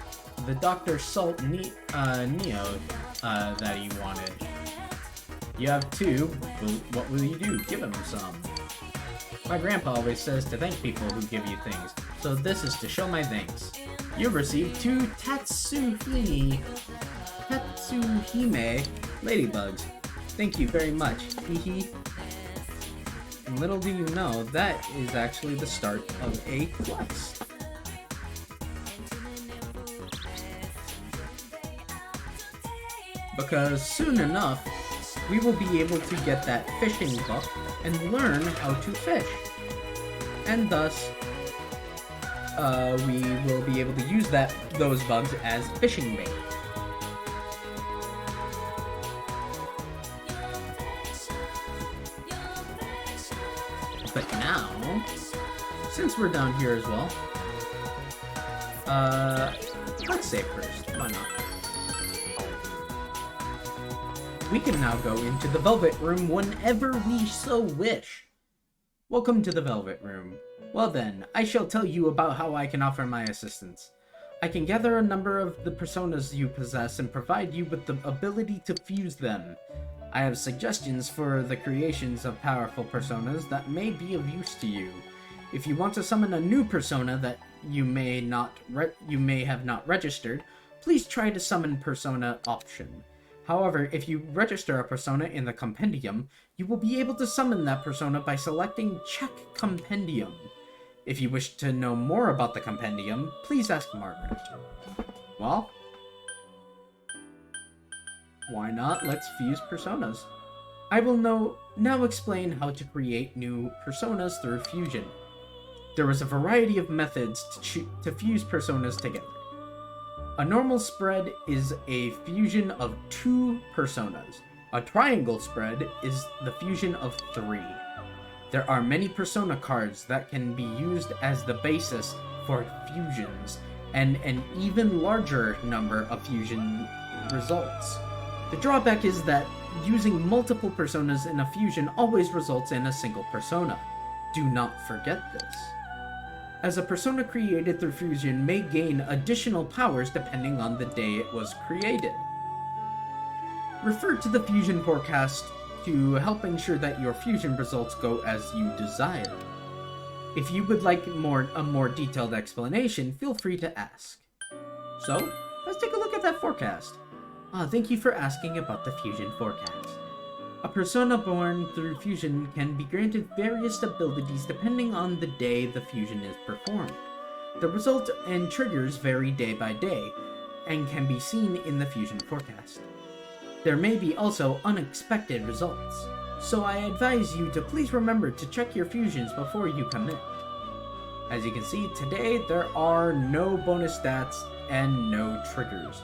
the Dr. Salt Neo that he wanted. You have 2. What will you do? Give him some. My grandpa always says to thank people who give you things, so this is to show my thanks. You've received 2 Tatsuhime ladybugs. Thank you very much. Hehe. And little do you know, that is actually the start of a quest. Because soon enough, we will be able to get that fishing book and learn how to fish. And thus, we will be able to use those bugs as fishing bait. But now, since we're down here as well, Let's save first. Why not? We can now go into the Velvet Room whenever we so wish. Welcome to the Velvet Room. Well then, I shall tell you about how I can offer my assistance. I can gather a number of the personas you possess and provide you with the ability to fuse them. I have suggestions for the creations of powerful personas that may be of use to you. If you want to summon a new persona that you may have not registered, please try to summon persona option. However, if you register a persona in the compendium, you will be able to summon that persona by selecting Check Compendium. If you wish to know more about the compendium, please ask Margaret. Well, why not? Let's fuse personas. I will now explain how to create new personas through fusion. There is a variety of methods to fuse personas together. A normal spread is a fusion of 2 personas. A triangle spread is the fusion of 3. There are many persona cards that can be used as the basis for fusions, and an even larger number of fusion results. The drawback is that using multiple personas in a fusion always results in a single persona. Do not forget this, as a persona created through fusion may gain additional powers depending on the day it was created. Refer to the fusion forecast to help ensure that your fusion results go as you desire. If you would like a more detailed explanation, feel free to ask. So, let's take a look at that forecast. Thank you for asking about the fusion forecast. A persona born through fusion can be granted various abilities depending on the day the fusion is performed. The result and triggers vary day by day, and can be seen in the fusion forecast. There may be also unexpected results, so I advise you to please remember to check your fusions before you commit. As you can see, today there are no bonus stats and no triggers.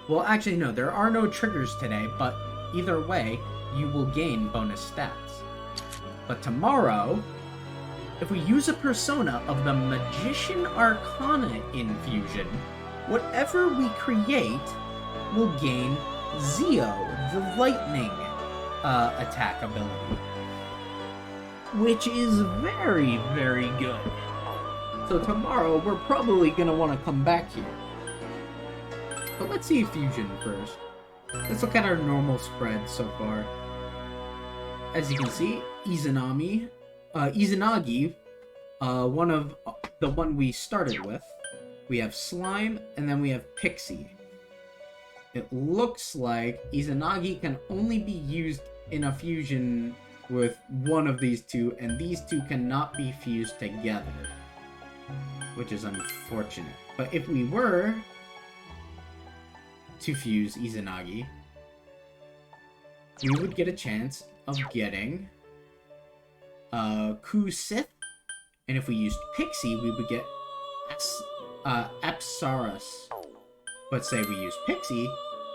Well, actually no, there are no triggers today, but either way, you will gain bonus stats. But tomorrow, if we use a persona of the Magician Arcana in Fusion, whatever we create will gain Zeo, the lightning attack ability. Which is very, very good. So tomorrow, we're probably going to want to come back here. But let's see Fusion first. Let's look at our normal spread so far. As you can see, Izanagi, the one we started with. We have Slime, and then we have Pixie. It looks like Izanagi can only be used in a fusion with one of these two, and these two cannot be fused together, which is unfortunate. But if we were to fuse Izanagi, we would get a chance of getting Kusith, and if we used Pixie, we would get Apsaras. But say we use Pixie,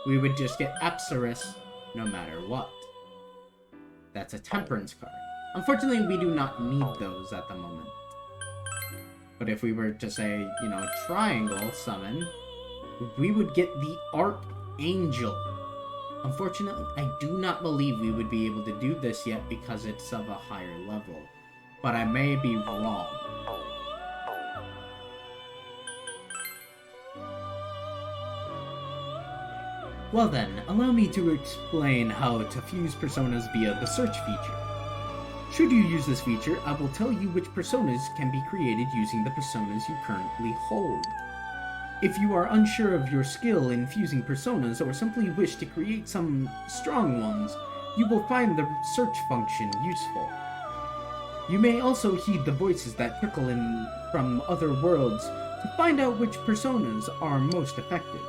we would just get Apsaras no matter what. That's a Temperance card. Unfortunately, we do not need those at the moment. But if we were to say, you know, Triangle Summon, we would get the Archangel. Unfortunately, I do not believe we would be able to do this yet because it's of a higher level. But I may be wrong. Well then, allow me to explain how to fuse personas via the search feature. Should you use this feature, I will tell you which personas can be created using the personas you currently hold. If you are unsure of your skill in fusing personas or simply wish to create some strong ones, you will find the search function useful. You may also heed the voices that trickle in from other worlds to find out which personas are most effective.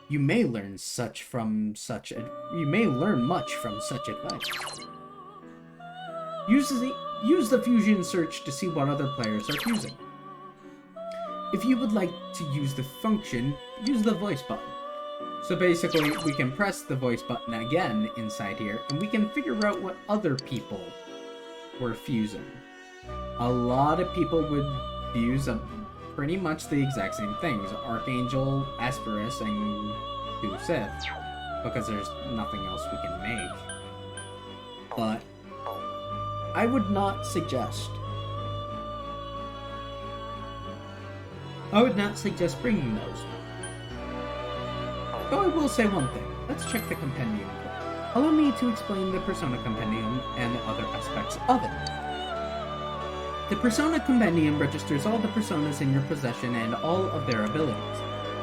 You may learn much from such advice. Use the fusion search to see what other players are fusing. If you would like to use the function, use the voice button. So basically, we can press the voice button again inside here, and we can figure out what other people were fusing. A lot of people would fuse a pretty much the exact same things. Archangel, Asperus, and 2 Sith. Because there's nothing else we can make. But I would not suggest bringing those. Though I will say one thing. Let's check the compendium. Allow me to explain the Persona Compendium and other aspects of it. The Persona Compendium registers all the personas in your possession and all of their abilities.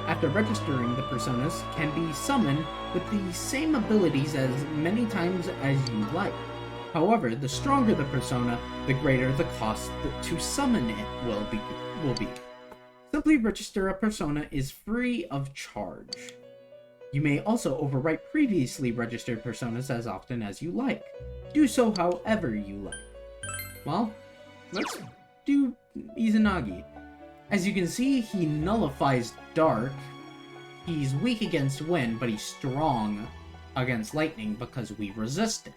After registering, the personas can be summoned with the same abilities as many times as you like. However, the stronger the persona, the greater the cost to summon it will be. Simply register a persona is free of charge. You may also overwrite previously registered personas as often as you like. Do so however you like. Well, let's do Izanagi. As you can see, he nullifies dark. He's weak against wind, but he's strong against lightning because we resist it.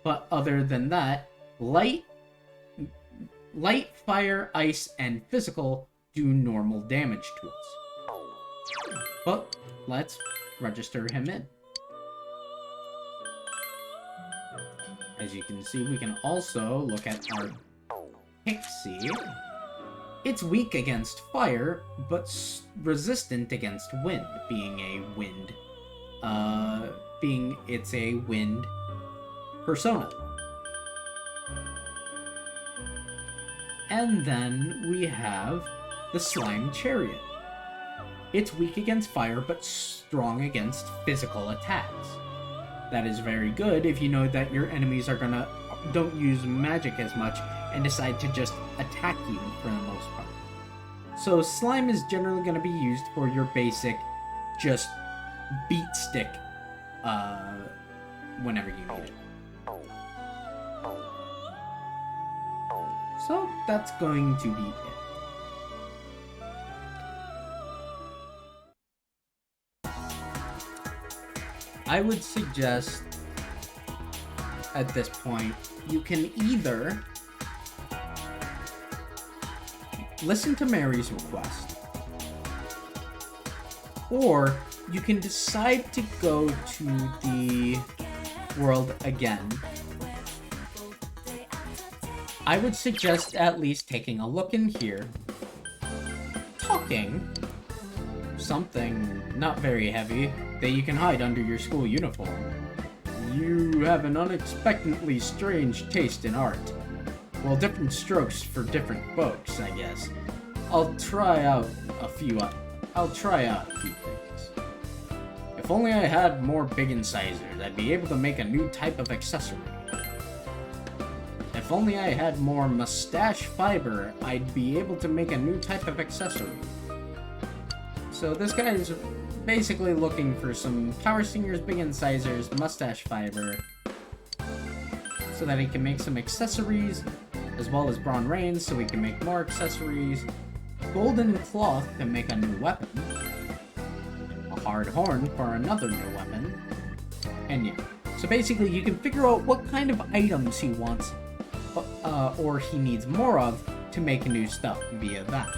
But other than that, light, fire, ice, and physical do normal damage to us. But let's register him in. As you can see, we can also look at our Pixie. It's weak against fire, but resistant against wind, it's a wind persona. And then we have the Slime Chariot. It's weak against fire, but strong against physical attacks. That is very good if you know that your enemies don't use magic as much and decide to just attack you for the most part. So slime is generally going to be used for your basic, just beat stick, whenever you need it. So that's going to be it. I would suggest, at this point, you can either listen to Mary's request, or you can decide to go to the world again. I would suggest at least taking a look in here, talking something not very heavy that you can hide under your school uniform. You have an unexpectedly strange taste in art. Well, different strokes for different folks, I guess. I'll try out a few things. If only I had more big incisors, I'd be able to make a new type of accessory. If only I had more mustache fiber, I'd be able to make a new type of accessory. So this guy is basically looking for some Power Stingers, big incisors, mustache fiber, so that he can make some accessories, as well as Braun Reigns, so we can make more accessories, golden cloth to make a new weapon, a hard horn for another new weapon, and yeah. So basically you can figure out what kind of items he wants, or he needs more of, to make new stuff via that.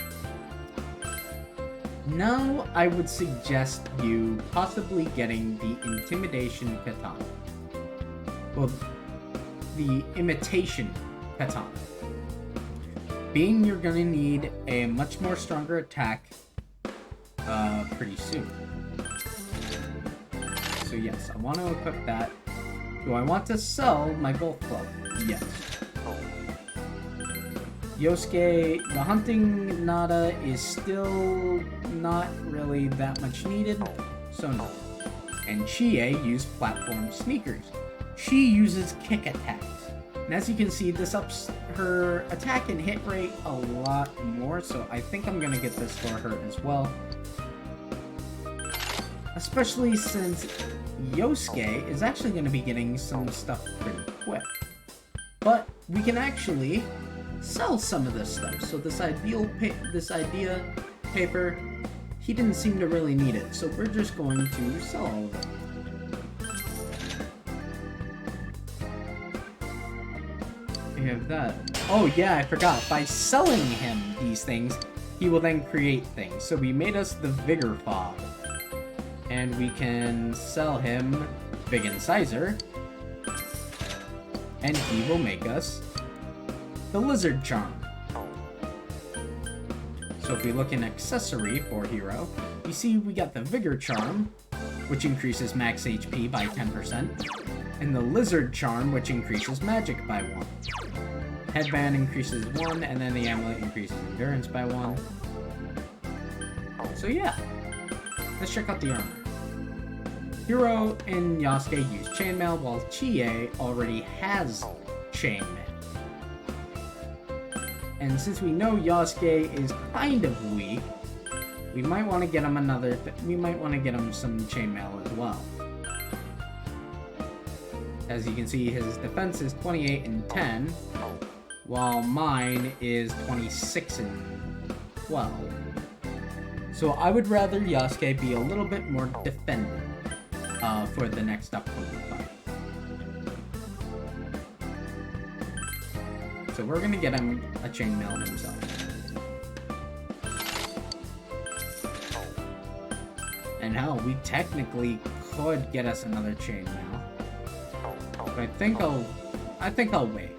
Now, I would suggest you possibly getting the Intimidation Katana. Well, the Imitation Katana. Being you're gonna need a much more stronger attack pretty soon. So yes, I want to equip that. Do I want to sell my golf club? Yes. Yosuke, the hunting nada is still not really that much needed, so no. And Chie used platform sneakers. She uses kick attacks. And as you can see, this ups her attack and hit rate a lot more, so I think I'm gonna get this for her as well. Especially since Yosuke is actually gonna be getting some stuff pretty quick. But we can actually sell some of this stuff. So this idea paper, he didn't seem to really need it, so we're just going to sell all of it. We have that. Oh yeah, I forgot. By selling him these things, he will then create things. So we made us the Vigor Fog. And we can sell him Big Incisor. And he will make us the Lizard Charm. So if we look in accessory for hero, you see we got the Vigor Charm, which increases max HP by 10%, and the Lizard Charm, which increases magic by 1. Headband increases 1, and then the amulet increases endurance by 1. So yeah, let's check out the armor. Hiro and Yasuke use Chainmail, while Chie already has Chainmail. And since we know Yasuke is kind of weak, we might want to get him some Chainmail as well. As you can see, his defense is 28 and 10, while mine is 26 and 12. So I would rather Yasuke be a little bit more defended for the next upcoming fight. So we're gonna get him a Chainmail himself. And hell, we technically could get us another Chainmail. But I think I'll wait.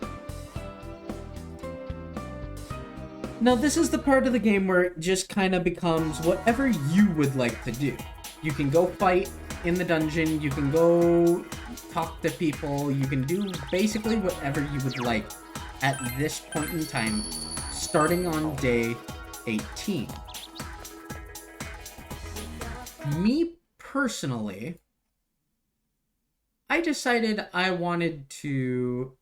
Now this is the part of the game where it just kind of becomes whatever you would like to do. You can go fight in the dungeon, you can go talk to people, you can do basically whatever you would like at this point in time, starting on day 18. Me personally, I decided I wanted to,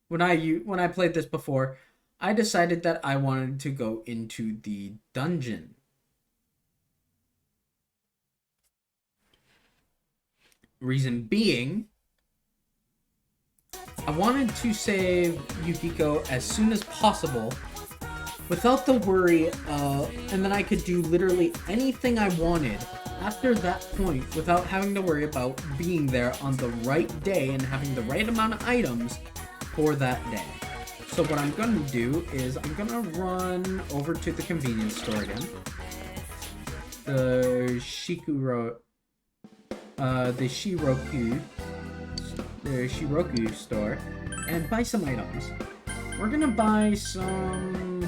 when I played this before, I decided that I wanted to go into the dungeon. Reason being, I wanted to save Yukiko as soon as possible without the worry and then I could do literally anything I wanted after that point without having to worry about being there on the right day and having the right amount of items for that day. So what I'm gonna do is I'm gonna run over to the convenience store again. The Shiroku store, and buy some items. We're gonna buy some...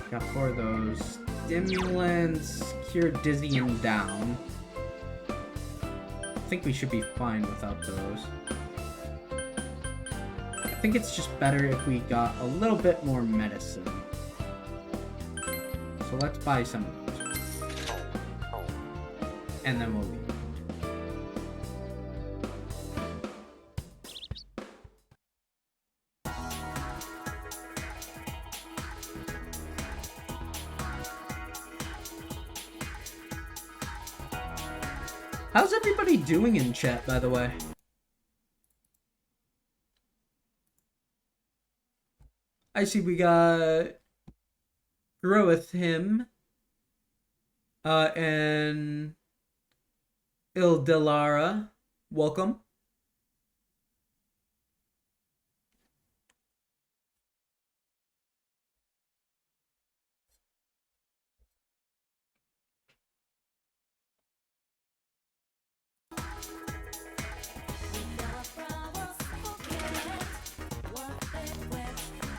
Got 4 of those. Stimulants, cure dizzy and down. I think we should be fine without those. I think it's just better if we got a little bit more medicine. So let's buy some of those. And then we'll leave. How's everybody doing in chat, by the way? I see we got Groweth him and Ildelara. Welcome.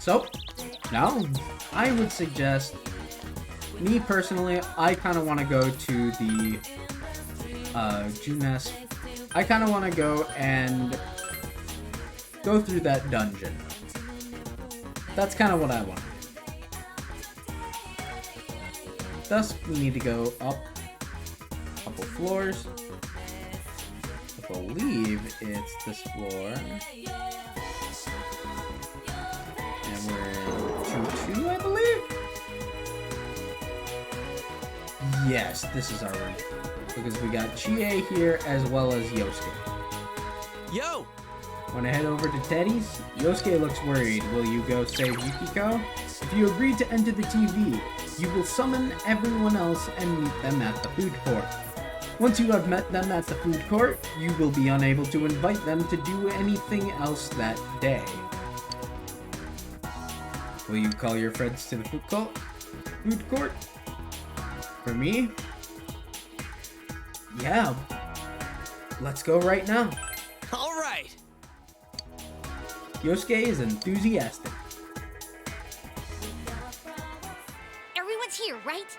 So, now, I would suggest, me personally, I kind of want to go to the, Junes. I kind of want to go and go through that dungeon. That's kind of what I want to do. Thus, we need to go up a couple floors. I believe it's this floor. And we're in 2-2, I believe? Yes, this is our room. Because we got Chie here as well as Yosuke. Yo! Wanna head over to Teddy's? Yosuke looks worried. Will you go save Yukiko? If you agree to enter the TV, you will summon everyone else and meet them at the food court. Once you have met them at the food court, you will be unable to invite them to do anything else that day. Will you call your friends to the food court? For me? Yeah. Let's go right now. All right. Yosuke is enthusiastic. Everyone's here, right?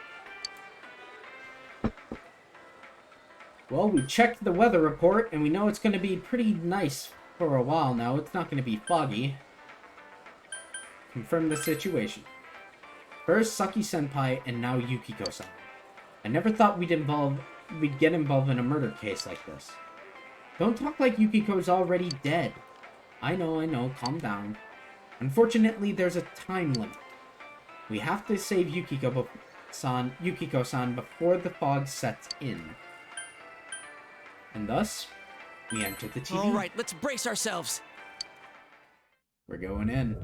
Well, we checked the weather report, and we know it's going to be pretty nice for a while now. It's not going to be foggy. Confirm the situation. First Saki-senpai, and now Yukiko-san. I never thought we'd get involved in a murder case like this. Don't talk like Yukiko's already dead. I know, calm down. Unfortunately, there's a time limit. We have to save Yukiko-san before the fog sets in. And thus, we enter the TV. All right, let's brace ourselves. We're going in.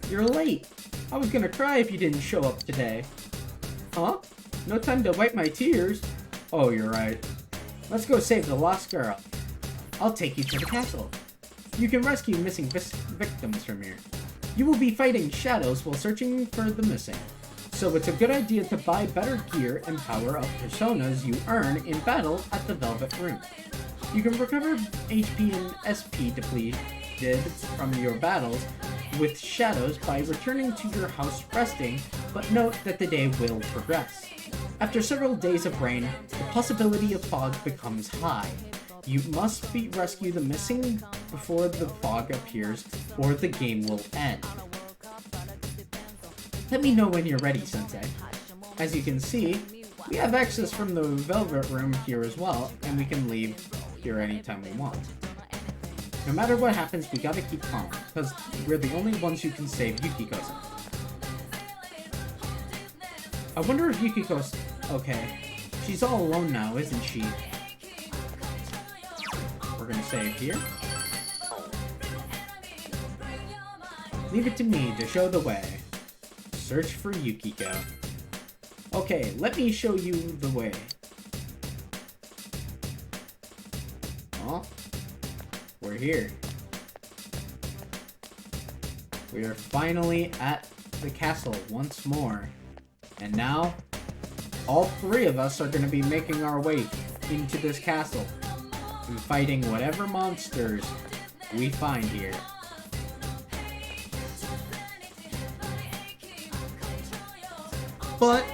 You're late. I was gonna cry if you didn't show up today. Huh? No time to wipe my tears. Oh, you're right. Let's go save the lost girl. I'll take you to the castle. You can rescue missing victims from here. You will be fighting shadows while searching for the missing. So it's a good idea to buy better gear and power up personas you earn in battle at the Velvet Room. You can recover HP and SP depleted from your battles with shadows by returning to your house resting, but note that the day will progress. After several days of rain, the possibility of fog becomes high. You must rescue the missing before the fog appears, or the game will end. Let me know when you're ready, Sensei. As you can see, we have access from the Velvet Room here as well, and we can leave here anytime we want. No matter what happens, we gotta keep calm, because we're the only ones who can save Yukiko-san. I wonder if Yukiko's... okay. She's all alone now, isn't she? We're gonna save here. Leave it to me to show the way. Search for Yukiko. Okay, let me show you the way. Oh, we're here. We are finally at the castle once more. And now, all three of us are going to be making our way into this castle and fighting whatever monsters we find here. But,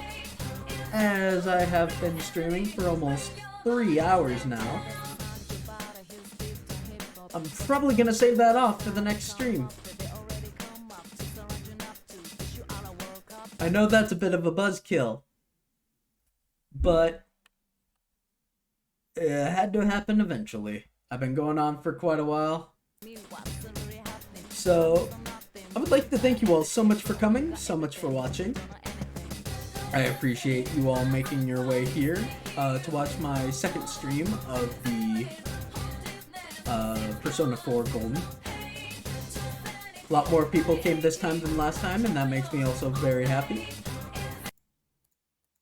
as I have been streaming for almost 3 hours now, I'm probably gonna save that off for the next stream. I know that's a bit of a buzzkill, but it had to happen eventually. I've been going on for quite a while. So, I would like to thank you all so much for coming, so much for watching. I appreciate you all making your way here to watch my second stream of the Persona 4 Golden. A lot more people came this time than last time, and that makes me also very happy.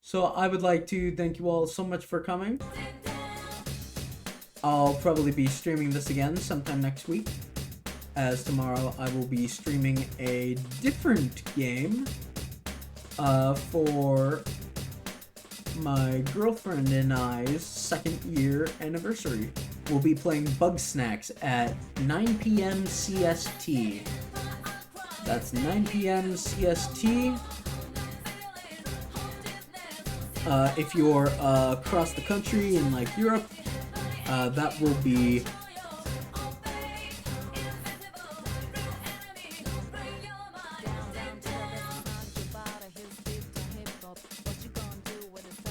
So I would like to thank you all so much for coming. I'll probably be streaming this again sometime next week, as tomorrow I will be streaming a different game for my girlfriend and I's 2nd year anniversary. We'll be playing Bugsnax at 9 p.m. CST. That's 9 p.m. CST. If you're across the country in like Europe, that will be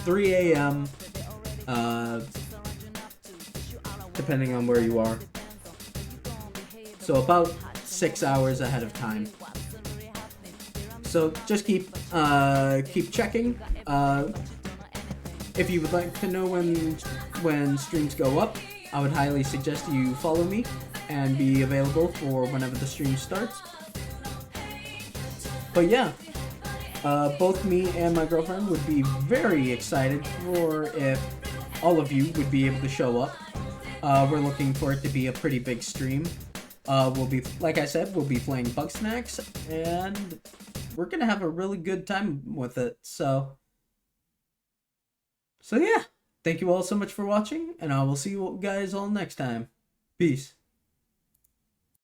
3 a.m. Depending on where you are. So about 6 hours ahead of time. So just keep checking. If you would like to know when streams go up, I would highly suggest you follow me and be available for whenever the stream starts. But yeah, Both me and my girlfriend would be very excited for if all of you would be able to show up. We're looking for it to be a pretty big stream. We'll be, like I said, we'll be playing Bugsnax, and we're gonna have a really good time with it. So yeah, thank you all so much for watching, and I will see you guys all next time. Peace.